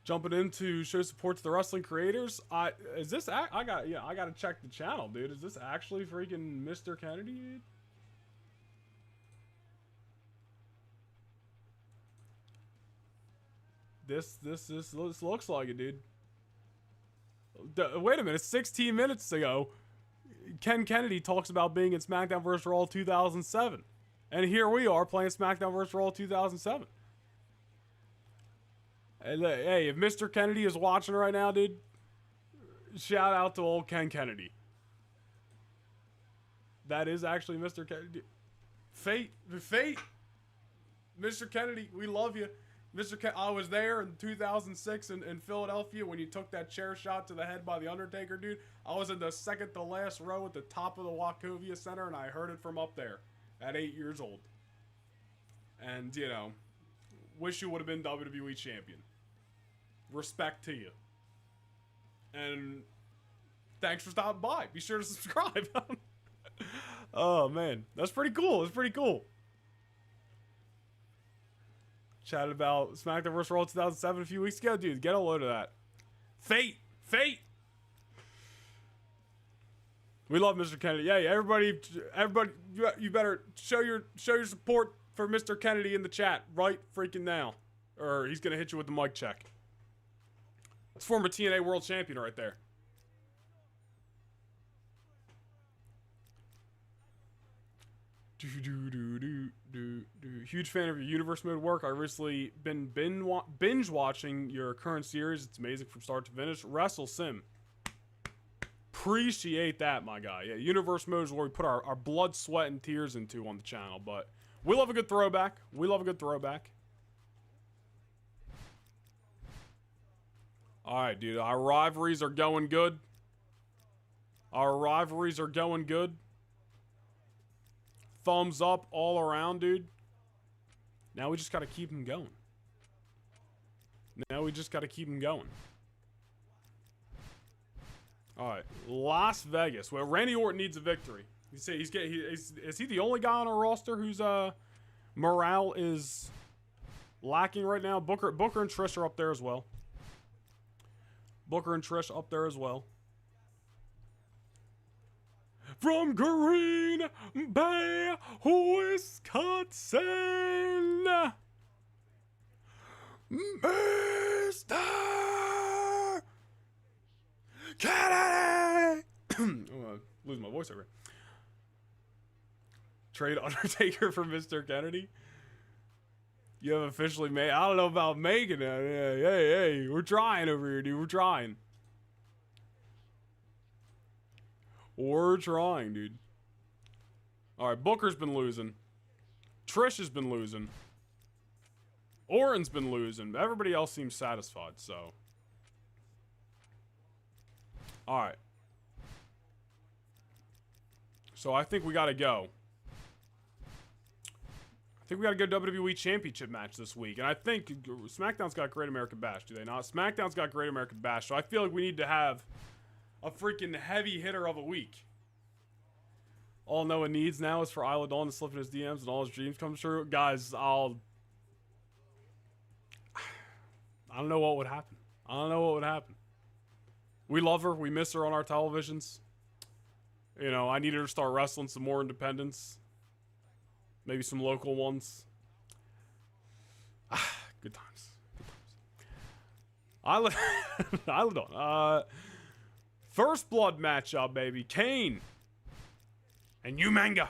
Jumping into show support to the wrestling creators. I gotta check the channel, dude. Is this actually freaking Mr. Kennedy, dude? This looks like it, dude. Wait a minute, 16 minutes ago, Ken Kennedy talks about being in SmackDown vs. Raw 2007. And here we are playing SmackDown vs. Raw 2007. Hey, if Mr. Kennedy is watching right now, dude, shout out to old Ken Kennedy. That is actually Mr. Kennedy. Fate. Mr. Kennedy, we love you. I was there in 2006 in Philadelphia when you took that chair shot to the head by The Undertaker, dude. I was in the second to last row at the top of the Wachovia Center, and I heard it from up there at 8 years old. And, you know, wish you would have been WWE Champion. Respect to you. And thanks for stopping by. Be sure to subscribe. Oh, man. That's pretty cool. That's pretty cool. Chatted about SmackDown vs. Raw 2007 a few weeks ago. Dude, get a load of that. Fate! We love Mr. Kennedy. Yeah, everybody, you better show your support for Mr. Kennedy in the chat right freaking now. Or he's going to hit you with the mic check. That's former TNA World Champion right there. Huge fan of your universe mode work. I've recently been binge watching your current series. It's amazing from start to finish. Wrestle Sim. Appreciate that, my guy. Yeah, universe mode is where we put our blood, sweat, and tears into on the channel. But we love a good throwback. Alright, dude. Our rivalries are going good. Thumbs up all around, dude. Now we just gotta keep them going. Alright, Las Vegas. Well, Randy Orton needs a victory. You say is he the only guy on our roster whose morale is lacking right now? Booker and Trish are up there as well. From Green Bay, Wisconsin, Mr. Kennedy! I'm gonna lose my voice over here. Trade Undertaker for Mr. Kennedy? You have officially made... I don't know about making it. Hey, we're trying over here, dude. We're trying, dude. Alright, Booker's been losing. Trish has been losing. Orton's been losing. Everybody else seems satisfied, so... Alright. So I think we gotta go. WWE Championship match this week. And I think SmackDown's got Great American Bash, do they not? SmackDown's got Great American Bash, so I feel like we need to have a freaking heavy hitter of a week. All Noah needs now is for Isla Dawn to slip in his DMs and all his dreams come true. Guys, I don't know what would happen. I don't know what would happen. We love her. We miss her on our televisions. You know, I need her to start wrestling some more independents. Maybe some local ones. Good times. Good times. Isla Dawn. First blood matchup, baby. Kane and Umanga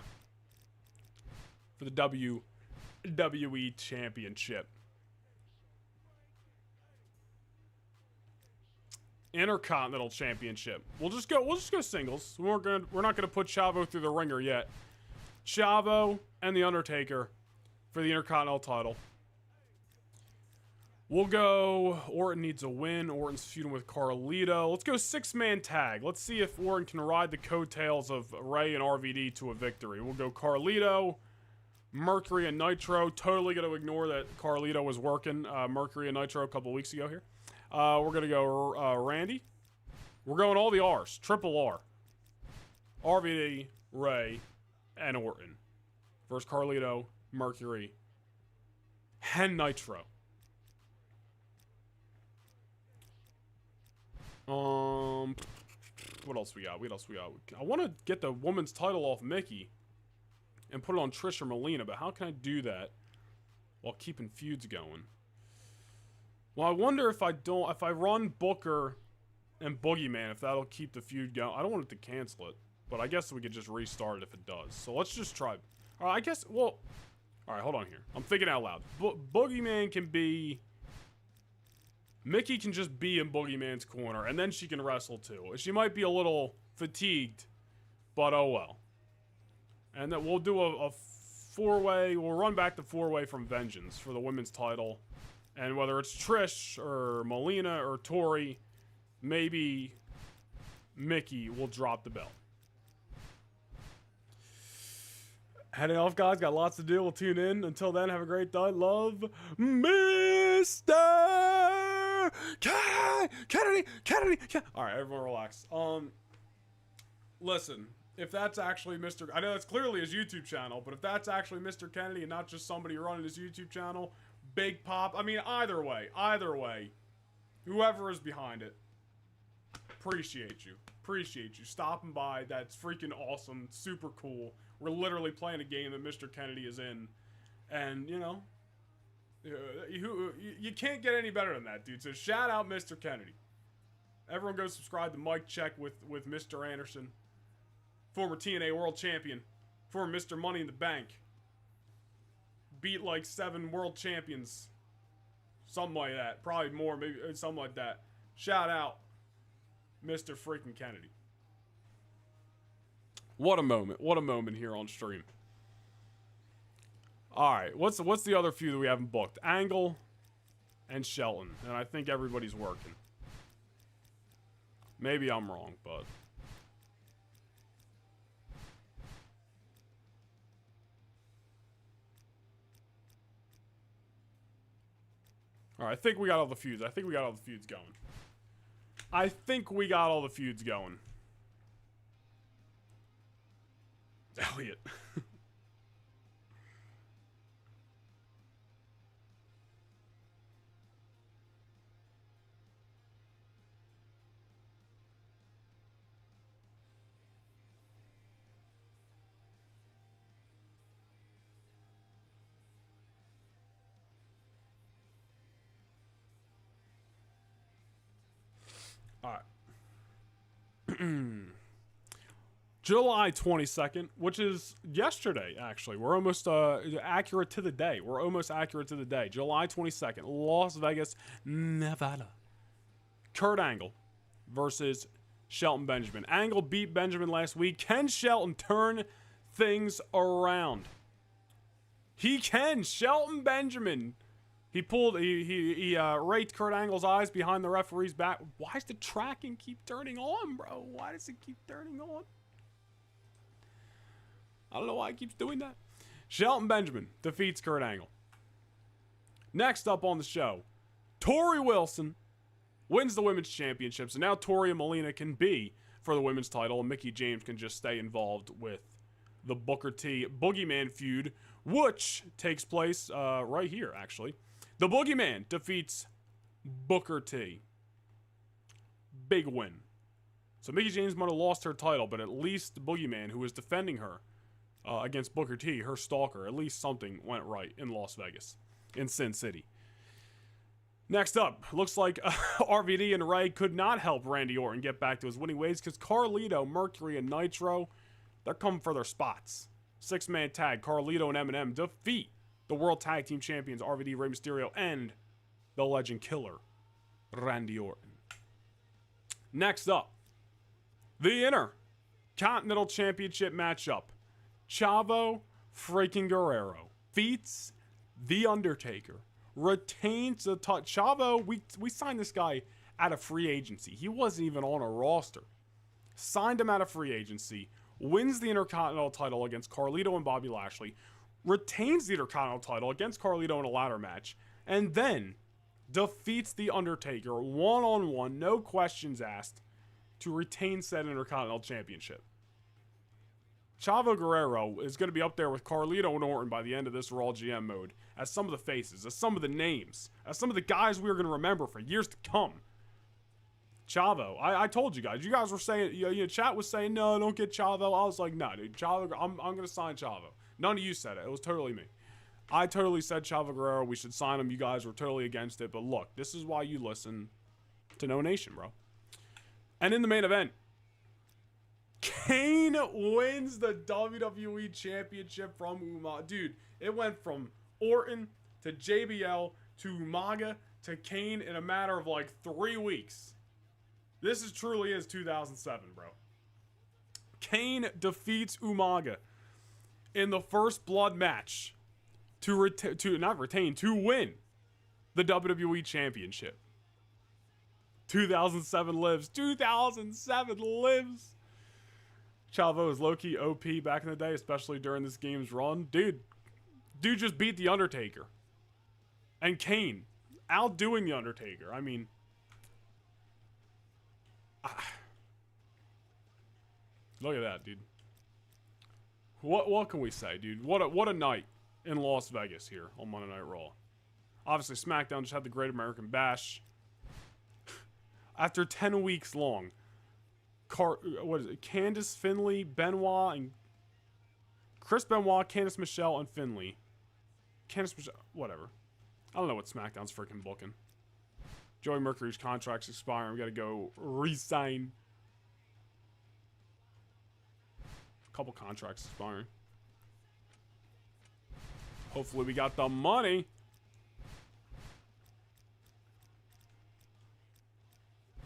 for the WWE Championship. Intercontinental Championship. We'll just go singles. We're not gonna put Chavo through the ringer yet. Chavo and The Undertaker for the Intercontinental title. We'll go, Orton needs a win. Orton's feuding with Carlito. Let's go 6-man tag. Let's see if Orton can ride the coattails of Ray and RVD to a victory. We'll go Carlito, Mercury, and Nitro. Totally going to ignore that Carlito was working Mercury and Nitro a couple weeks ago here. We're going to go Randy. We're going all the R's. Triple R. RVD, Ray, and Orton. Versus Carlito, Mercury, and Nitro. What else we got? I want to get the woman's title off Mickey and put it on Trish or Melina, but how can I do that while keeping feuds going? Well, I wonder if I run Booker and Boogeyman, if that'll keep the feud going. I don't want it to cancel it, but I guess we could just restart it if it does. So let's just try. All right, I guess, well, all right, hold on here. I'm thinking out loud. Boogeyman can be... Mickey can just be in Boogeyman's corner, and then she can wrestle too. She might be a little fatigued, but oh well. And then we'll do a four-way, we'll run back the four-way from Vengeance for the women's title. And whether it's Trish or Melina or Tori, maybe Mickey will drop the belt. Heading off, guys. Got lots to do. We'll tune in. Until then, have a great day. Love, Mr. Kennedy. All right, everyone relax. Listen, if that's actually Mr. I know that's clearly his YouTube channel, but if that's actually Mr. Kennedy and not just somebody running his YouTube channel, big pop. I mean, either way, whoever is behind it, appreciate you stopping by. That's freaking awesome, super cool. We're literally playing a game that Mr. Kennedy is in, and you know, you can't get any better than that, dude. So shout out Mr. Kennedy. Everyone go subscribe to Mike Check with Mr. Anderson, former TNA World Champion, former Mr. Money in the Bank. Beat like 7 world champions. Something like that. Probably more, maybe something like that. Shout out Mr. freaking Kennedy. What a moment here on stream. Alright, what's the other feud that we haven't booked? Angle and Shelton. And I think everybody's working. Maybe I'm wrong, but... Alright, I think we got all the feuds. going. Elliot. Alright. July 22nd, which is yesterday, actually. We're almost accurate to the day. July 22nd, Las Vegas, Nevada. Kurt Angle versus Shelton Benjamin. Angle beat Benjamin last week. Can Shelton turn things around? He can. Shelton Benjamin. He raked Kurt Angle's eyes behind the referee's back. Why does the tracking keep turning on, bro? Why does it keep turning on? I don't know why it keeps doing that. Shelton Benjamin defeats Kurt Angle. Next up on the show, Tori Wilson wins the Women's Championship. So now Tori and Melina can be for the women's title, and Mickie James can just stay involved with the Booker T Boogeyman feud, which takes place right here, actually. The Boogeyman defeats Booker T. Big win. So Mickie James might have lost her title, but at least the Boogeyman, who was defending her against Booker T, her stalker, at least something went right in Las Vegas, in Sin City. Next up, looks like RVD and Ray could not help Randy Orton get back to his winning ways because Carlito, Mercury, and Nitro, they're coming for their spots. Six-man tag, Carlito and Eminem defeat the World Tag Team Champions RVD, Rey Mysterio, and the Legend Killer, Randy Orton. Next up, the Intercontinental Championship matchup. Chavo freaking Guerrero defeats The Undertaker. Retains the touch. Chavo, we signed this guy out of free agency. He wasn't even on a roster. Signed him out of free agency. Wins the Intercontinental title against Carlito and Bobby Lashley. Retains the Intercontinental title against Carlito in a ladder match. And then defeats The Undertaker one-on-one, no questions asked, to retain said Intercontinental Championship. Chavo Guerrero is going to be up there with Carlito and Orton by the end of this Raw GM mode as some of the faces, as some of the names, as some of the guys we are going to remember for years to come. Chavo, I told you guys were saying, chat was saying, no, don't get Chavo. I was like, no, dude, Chavo, I'm going to sign Chavo. None of you said it. It was totally me. I totally said Chavo Guerrero, we should sign him. You guys were totally against it. But look, this is why you listen to No Nation, bro. And in the main event, Kane wins the WWE Championship from Umaga. Dude, it went from Orton to JBL to Umaga to Kane in a matter of like 3 weeks. This is truly is 2007, bro. Kane defeats Umaga in the first blood match to win the WWE Championship. 2007 lives. 2007 lives. Chavo is low-key OP back in the day, especially during this game's run. Dude just beat The Undertaker. And Kane outdoing The Undertaker. I mean, look at that, dude. What can we say, dude? What a night in Las Vegas here on Monday Night Raw. Obviously, SmackDown just had the Great American Bash. After 10 weeks long, Candice, Finley, Benoit, and Chris Benoit, Candice Michelle, and Finley. Candice Michelle, whatever. I don't know what SmackDown's freaking booking. Joey Mercury's contract's expiring. We gotta go re-sign. A couple contracts expiring. Hopefully we got the money.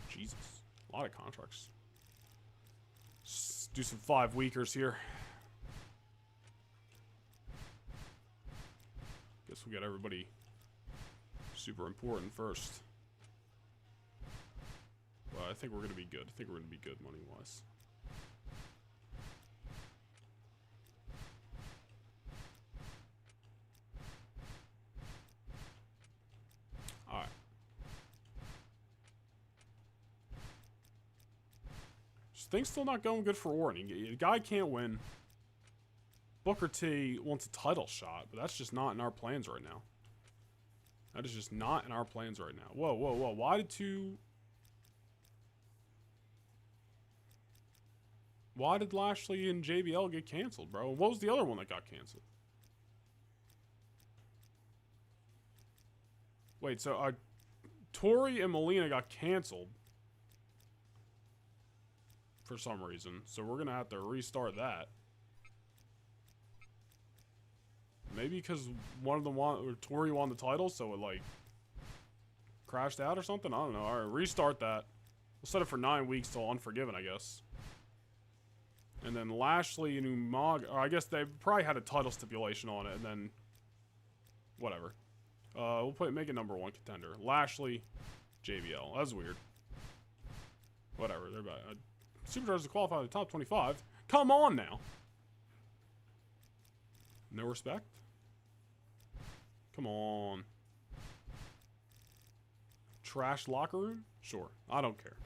Jesus. A lot of contracts. Let's do some 5-weekers here. Guess we got everybody super important first. But I think we're going to be good. I think we're going to be good money-wise. Alright. Things still not going good for Orton. The guy can't win. Booker T wants a title shot, but that's just not in our plans right now. That is just not in our plans right now. Whoa, whoa, whoa. Why did Lashley and JBL get canceled, bro? What was the other one that got canceled? Wait, so Tori and Melina got canceled for some reason, so we're gonna have to restart that. Maybe because one of them Tori won the title, so it like crashed out or something. I don't know. All right, restart that. We'll set it for 9 weeks till Unforgiven, I guess. And then Lashley and Umaga, or I guess they probably had a title stipulation on it, and then whatever. We'll make it #1 contender. Lashley, JBL. That's weird. Whatever. They're about Superstars to qualify for the top 25. Come on now. No respect? Come on. Trash locker room? Sure. I don't care.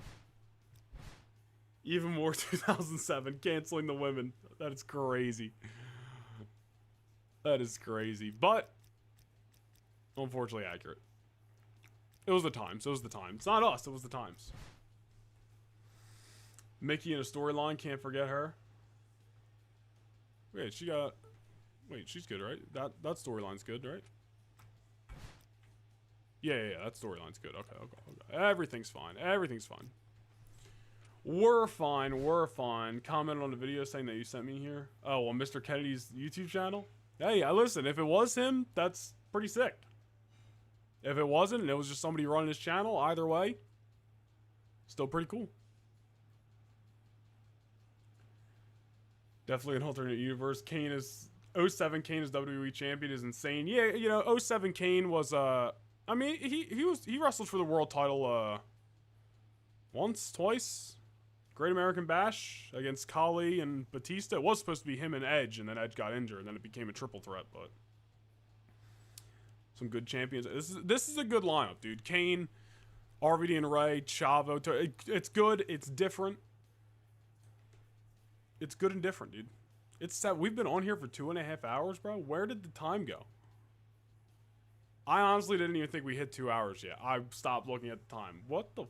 Even more 2007, canceling the women. That is crazy. That is crazy. But, unfortunately accurate. It was the times. It was the times. It's not us. It was the times. Mickey in a storyline. Can't forget her. Wait, she got... Wait, she's good, right? That storyline's good, right? Yeah, that storyline's good. Okay. Everything's fine. Everything's fine. We're fine. Comment on the video saying that you sent me here. Oh, on Mr. Kennedy's YouTube channel? Hey, listen, if it was him, that's pretty sick. If it wasn't, and it was just somebody running his channel, either way, still pretty cool. Definitely an alternate universe. Kane is... 07 Kane is WWE champion is insane. Yeah, you know, 07 Kane was, I mean, he wrestled for the world title, once, twice. Great American Bash against Khali and Batista. It was supposed to be him and Edge, and then Edge got injured, and then it became a triple threat, but... Some good champions. This is a good lineup, dude. Kane, RVD and Ray, Chavo. It's good. It's different. It's good and different, dude. It's sad. We've been on here for 2.5 hours, bro. Where did the time go? I honestly didn't even think we hit 2 hours yet. I stopped looking at the time. What the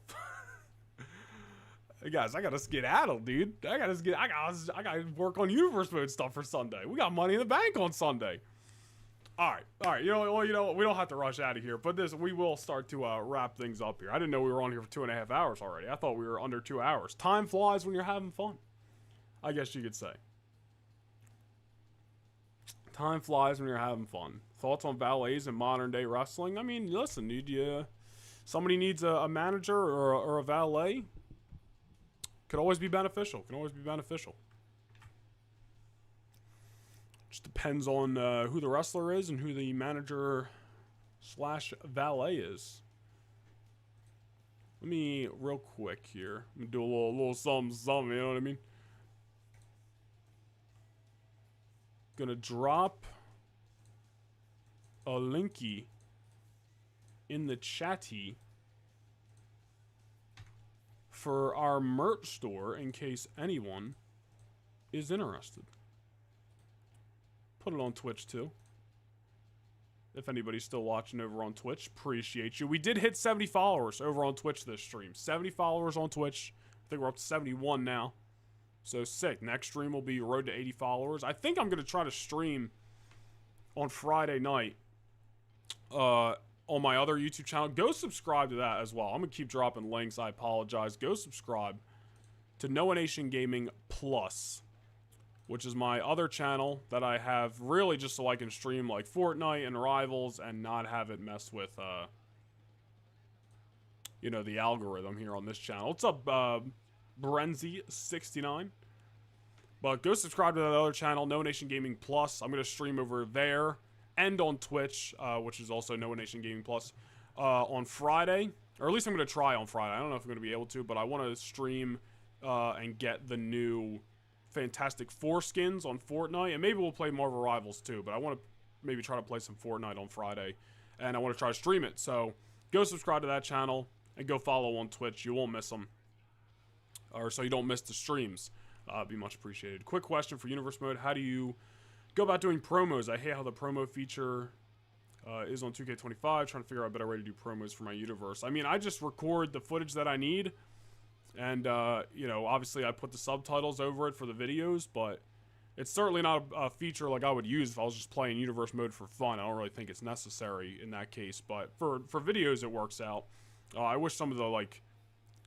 Hey guys, I gotta skedaddle, dude. I gotta work on universe mode stuff for Sunday. We got Money in the Bank on Sunday. All right. You know what? We don't have to rush out of here, but we will start to wrap things up here. I didn't know we were on here for 2.5 hours already. I thought we were under 2 hours. Time flies when you're having fun, I guess you could say. Time flies when you're having fun. Thoughts on valets in modern day wrestling? I mean, listen, dude. Somebody needs a manager or a valet. Could always be beneficial. Just depends on who the wrestler is and who the manager / valet is. Let me, real quick here, I'm gonna do a little something, you know what I mean? Gonna drop a linky in the chatty for our merch store in case anyone is interested. Put it on Twitch too. If anybody's still watching over on Twitch, appreciate you. We did hit 70 followers over on Twitch this stream. 70 followers on Twitch. I think we're up to 71 now. So sick. Next stream will be road to 80 followers. I think I'm going to try to stream on Friday night on my other YouTube channel. Go subscribe to that as well. I'm going to keep dropping links. I apologize. Go subscribe to Noah Nation Gaming Plus, which is my other channel that I have really just so I can stream like Fortnite and Rivals and not have it mess with, you know, the algorithm here on this channel. What's up, Brenzy69? But go subscribe to that other channel, Noah Nation Gaming Plus. I'm going to stream over there and on Twitch, which is also Noah Nation Gaming Plus, on Friday. Or at least I'm going to try on Friday. I don't know if I'm going to be able to, but I want to stream and get the new Fantastic Four skins on Fortnite, and maybe we'll play Marvel Rivals too, but I want to maybe try to play some Fortnite on Friday, and I want to try to stream it. So go subscribe to that channel and go follow on Twitch. You won't miss them, or so you don't miss the streams. Be much appreciated. Quick question for Universe Mode: how do you go about doing promos? I hate how the promo feature is on 2K25. Trying to figure out a better way to do promos for my universe. I mean, I just record the footage that I need. And, you know, obviously I put the subtitles over it for the videos, but it's certainly not a feature like I would use if I was just playing universe mode for fun. I don't really think it's necessary in that case, but for videos it works out. I wish some of the, like,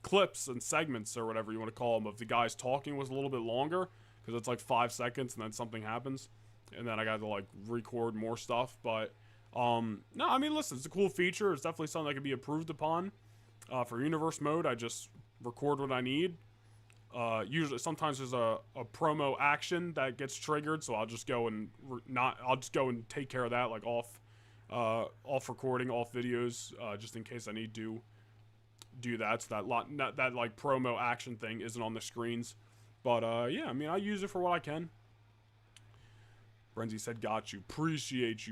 clips and segments or whatever you want to call them of the guys talking was a little bit longer, because it's like 5 seconds and then something happens, and then I got to, like, record more stuff, but, no, I mean, listen, it's a cool feature. It's definitely something that can be improved upon. For universe mode, I just record what I need. Usually, sometimes there's a promo action that gets triggered, so I'll just go and take care of that, like off recording, off videos, just in case I need to do that. So that like promo action thing isn't on the screens. But yeah, I mean, I use it for what I can. Brenzy said, "Got you. Appreciate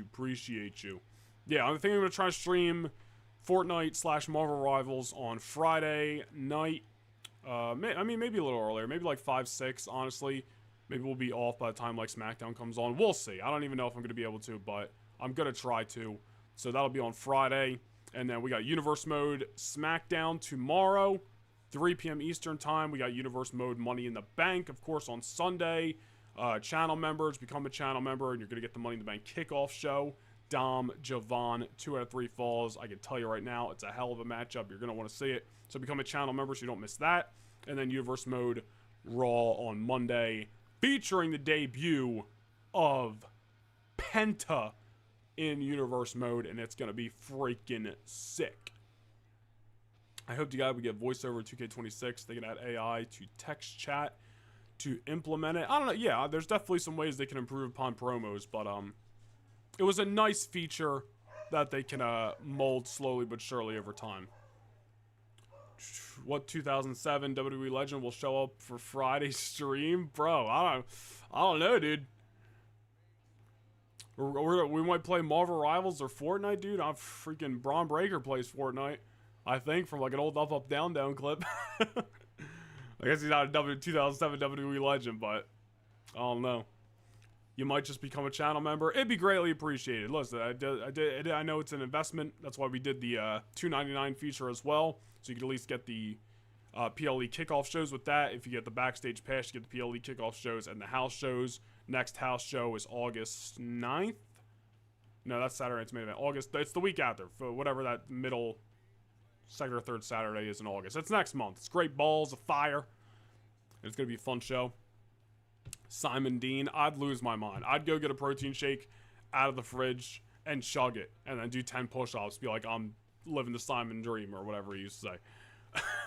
you." Yeah, I think I'm gonna try to stream Fortnite / Marvel Rivals on Friday night. I mean, maybe a little earlier. Maybe like 5, 6, honestly. Maybe we'll be off by the time like SmackDown comes on. We'll see. I don't even know if I'm going to be able to, but I'm going to try to. So that'll be on Friday. And then we got Universe Mode SmackDown tomorrow, 3 p.m. Eastern Time. We got Universe Mode Money in the Bank, of course, on Sunday. Channel members, become a channel member, and you're going to get the Money in the Bank kickoff show. Dom, Javon, 2 out of 3 falls. I can tell you right now, it's a hell of a matchup. You're going to want to see it. So become a channel member so you don't miss that. And then Universe Mode Raw on Monday, featuring the debut of Penta in Universe Mode, and it's going to be freaking sick. I hope you guys would get voiceover 2K26. They can add AI to text chat to implement it. I don't know. Yeah, there's definitely some ways they can improve upon promos, but it was a nice feature that they can mold slowly but surely over time. What 2007 WWE legend will show up for Friday's stream? Bro, I don't know, dude. We might play Marvel Rivals or Fortnite, dude. I'm freaking Braun Breaker plays Fortnite, I think, from like an old Up Up Down Down clip. I guess he's not a 2007 WWE legend, but I don't know. You might just become a channel member. It'd be greatly appreciated. Listen, I know it's an investment. That's why we did the $2.99 feature as well. So you can at least get the PLE kickoff shows with that. If you get the backstage pass, you get the PLE kickoff shows and the house shows. Next house show is August 9th. No, that's Saturday. It's main event. August. It's the week after. For whatever that middle, second or third Saturday is in August. It's next month. It's great balls of fire. It's going to be a fun show. Simon Dean, I'd lose my mind. I'd go get a protein shake out of the fridge and chug it, and then do 10 push-ups. Be like, I'm living the Simon dream, or whatever he used to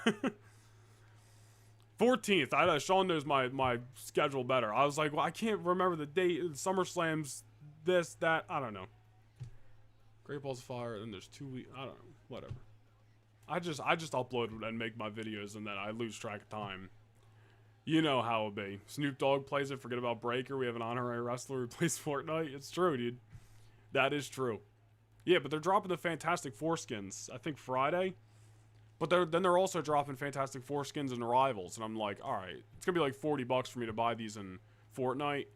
say. 14th. Sean knows my schedule better. I was like, well, I can't remember the date. SummerSlam's this, that. I don't know. Great Balls of Fire, and there's 2 weeks. I don't know. Whatever. I just upload and make my videos, and then I lose track of time. You know how it'll be. Snoop Dogg plays it. Forget about Breaker. We have an honorary wrestler who plays Fortnite. It's true, dude. That is true. Yeah, but they're dropping the Fantastic Four skins, I think, Friday. But then they're also dropping Fantastic Four skins and Rivals. And I'm like, all right, it's going to be like $40 for me to buy these in Fortnite.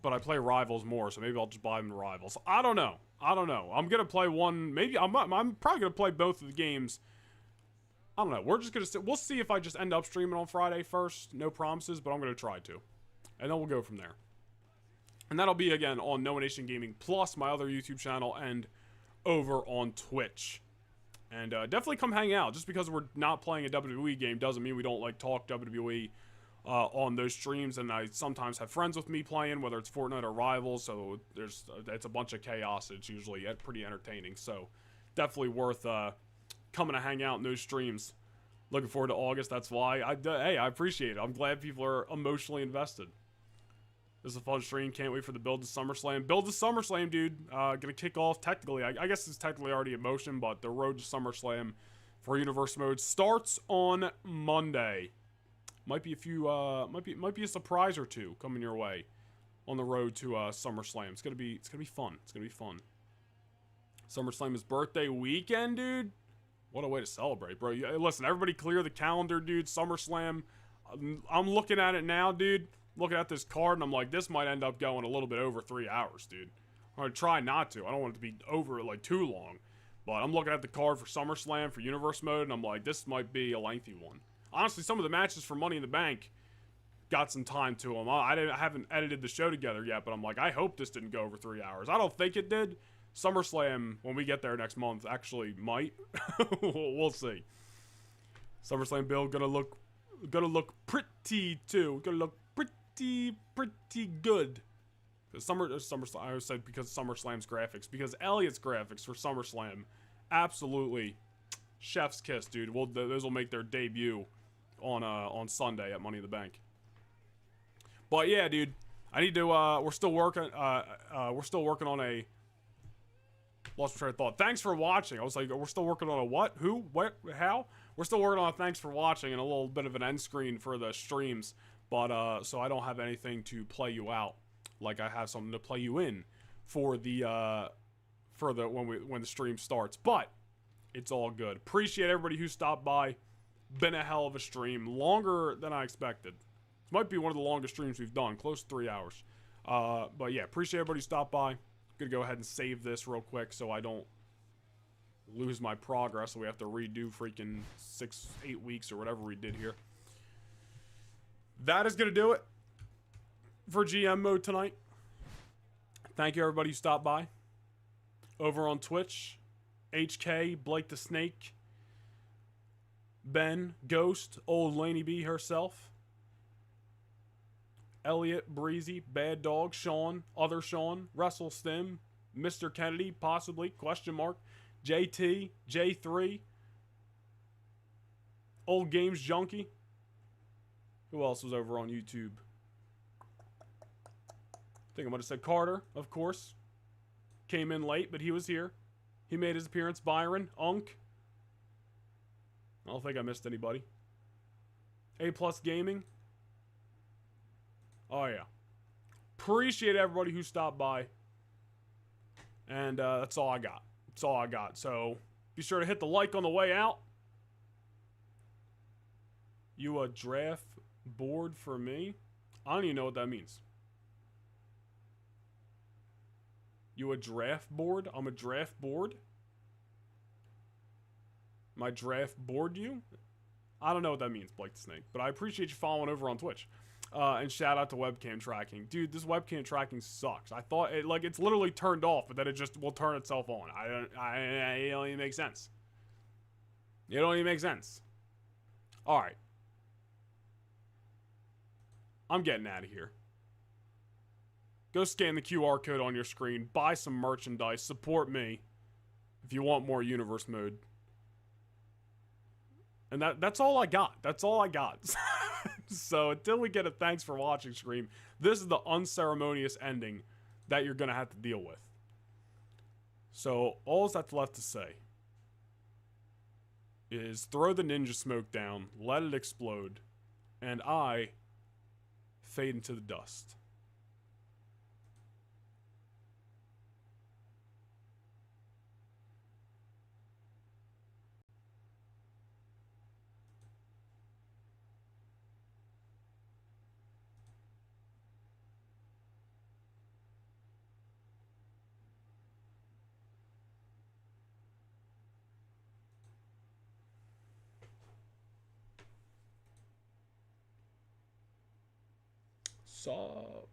But I play Rivals more, so maybe I'll just buy them in Rivals. I don't know. I'm going to play one. Maybe I'm probably going to play both of the games. I don't know. We're just going to we'll see if I just end up streaming on Friday first. No promises, but I'm going to try to. And then we'll go from there. And that'll be, again, on No Nation Gaming Plus, my other YouTube channel, and over on Twitch. And definitely come hang out. Just because we're not playing a WWE game doesn't mean we don't, like, talk WWE on those streams. And I sometimes have friends with me playing, whether it's Fortnite or Rivals. So it's a bunch of chaos. It's usually pretty entertaining. So definitely worth coming to hang out in those streams. Looking forward to August. That's why. Hey, I appreciate it. I'm glad people are emotionally invested. This is a fun stream. Can't wait for the Build to SummerSlam. Build to SummerSlam, dude. Gonna kick off technically. I guess it's technically already in motion, but the road to SummerSlam for Universe Mode starts on Monday. Might be a few. Might be a surprise or two coming your way on the road to SummerSlam. It's gonna be fun. It's gonna be fun. SummerSlam is birthday weekend, dude. What a way to celebrate, bro. Listen, everybody clear the calendar, dude. SummerSlam. I'm looking at it now, dude. Looking at this card, and I'm like, this might end up going a little bit over 3 hours, dude. I'm going to try not to. I don't want it to be over, like, too long. But I'm looking at the card for SummerSlam, for Universe Mode, and I'm like, this might be a lengthy one. Honestly, some of the matches for Money in the Bank got some time to them. I haven't edited the show together yet, but I'm like, I hope this didn't go over 3 hours. I don't think it did. SummerSlam, when we get there next month, actually might. We'll see. SummerSlam build gonna look pretty too. Gonna look pretty good. SummerSlam. I always said because SummerSlam's graphics, because Elliot's graphics for SummerSlam, absolutely chef's kiss, dude. Those will make their debut on Sunday at Money in the Bank. But yeah, dude, I need to. We're still working on a. Lost my train of thought. Thanks for watching. I was like, we're still working on a what? Who? What? How? We're still working on a thanks for watching and a little bit of an end screen for the streams. But, so I don't have anything to play you out. Like I have something to play you in for the, when the stream starts. But, it's all good. Appreciate everybody who stopped by. Been a hell of a stream. Longer than I expected. This might be one of the longest streams we've done. Close to 3 hours. But yeah, appreciate everybody who stopped by. Gonna go ahead and save this real quick so I don't lose my progress. So we have to redo freaking 6-8 weeks or whatever we did here. That is gonna do it for GM mode tonight. Thank you everybody who stopped by. Over on Twitch, HK, Blake the Snake, Ben, Ghost, Old Laney B herself, Elliot, Breezy, Bad Dog, Sean, Other Sean, Russell Stim, Mr. Kennedy, possibly, question mark, JT, J3, Old Games Junkie. Who else was over on YouTube? I think I might have said Carter, of course. Came in late, but he was here. He made his appearance. Byron, Unk. I don't think I missed anybody. A+ Gaming. Oh, yeah. Appreciate everybody who stopped by. And that's all I got. That's all I got. So be sure to hit the like on the way out. You a draft board for me? I don't even know what that means. You a draft board? I'm a draft board? My draft board you? I don't know what that means, Blake the Snake. But I appreciate you following over on Twitch. And shout out to webcam tracking. Dude, this webcam tracking sucks. I thought, it's literally turned off, but then it just will turn itself on. It don't even make sense. It don't even make sense. Alright. I'm getting out of here. Go scan the QR code on your screen. Buy some merchandise. Support me. If you want more universe mode. And that's all I got. That's all I got. So until we get a thanks for watching scream, this is the unceremonious ending that you're going to have to deal with. So all that's left to say is throw the ninja smoke down, let it explode, and I fade into the dust. Sup?